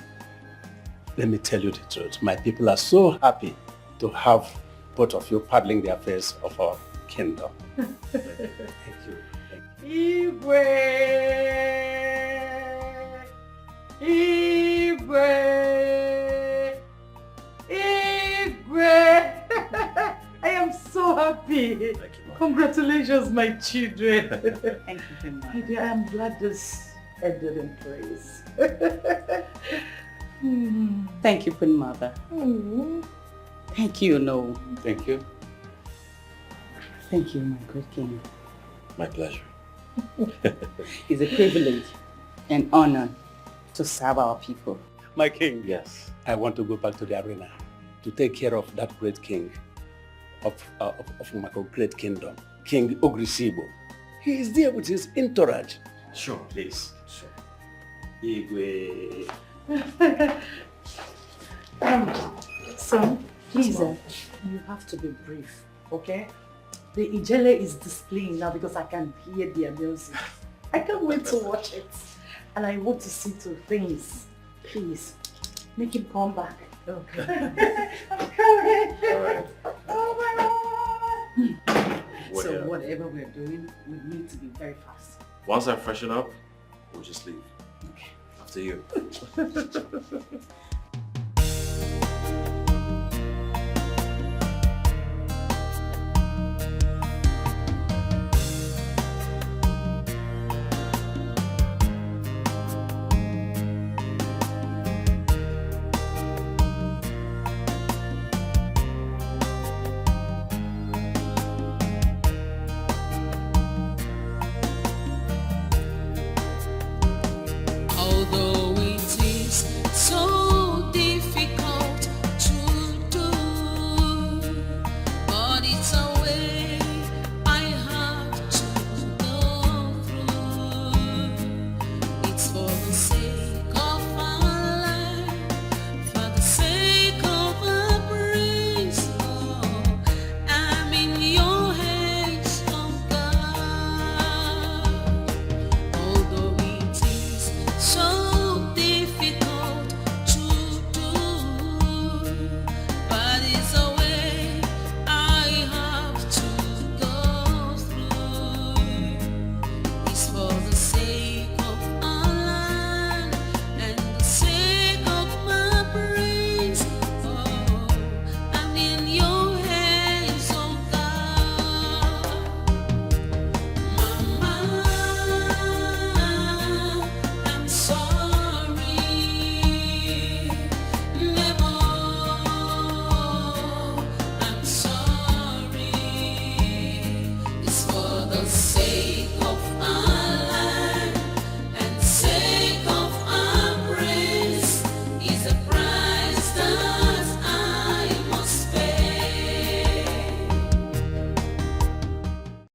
Let me tell you the truth. My people are so happy to have both of you paddling the affairs of our kingdom. Thank you. Igwe! Igwe! Igwe! I am so happy. Thank you, Congratulations, my children. Thank you, Mama. My dear, I am glad this ended in praise. Thank you, Queen Mother. Thank you, no. Thank you. Thank you, my great king. My pleasure. It's a privilege and honor to serve our people. My king. Yes. I want to go back to the arena to take care of that great king of my great kingdom, King Ogrisibo. He is there with his entourage. Sure, please. Sure. Igwe. Son, please, you have to be brief, okay? The Ijele is displaying now because I can hear their music. I can't wait to watch it. And I want to see two things. Please, make him come back. Okay. I'm coming. All right. Oh my God. So whatever we're doing, we need to be very fast. Once I freshen up, we'll just leave. Okay. After you. Although it is so difficult to do, but it's a way I have to go through. It's for the sake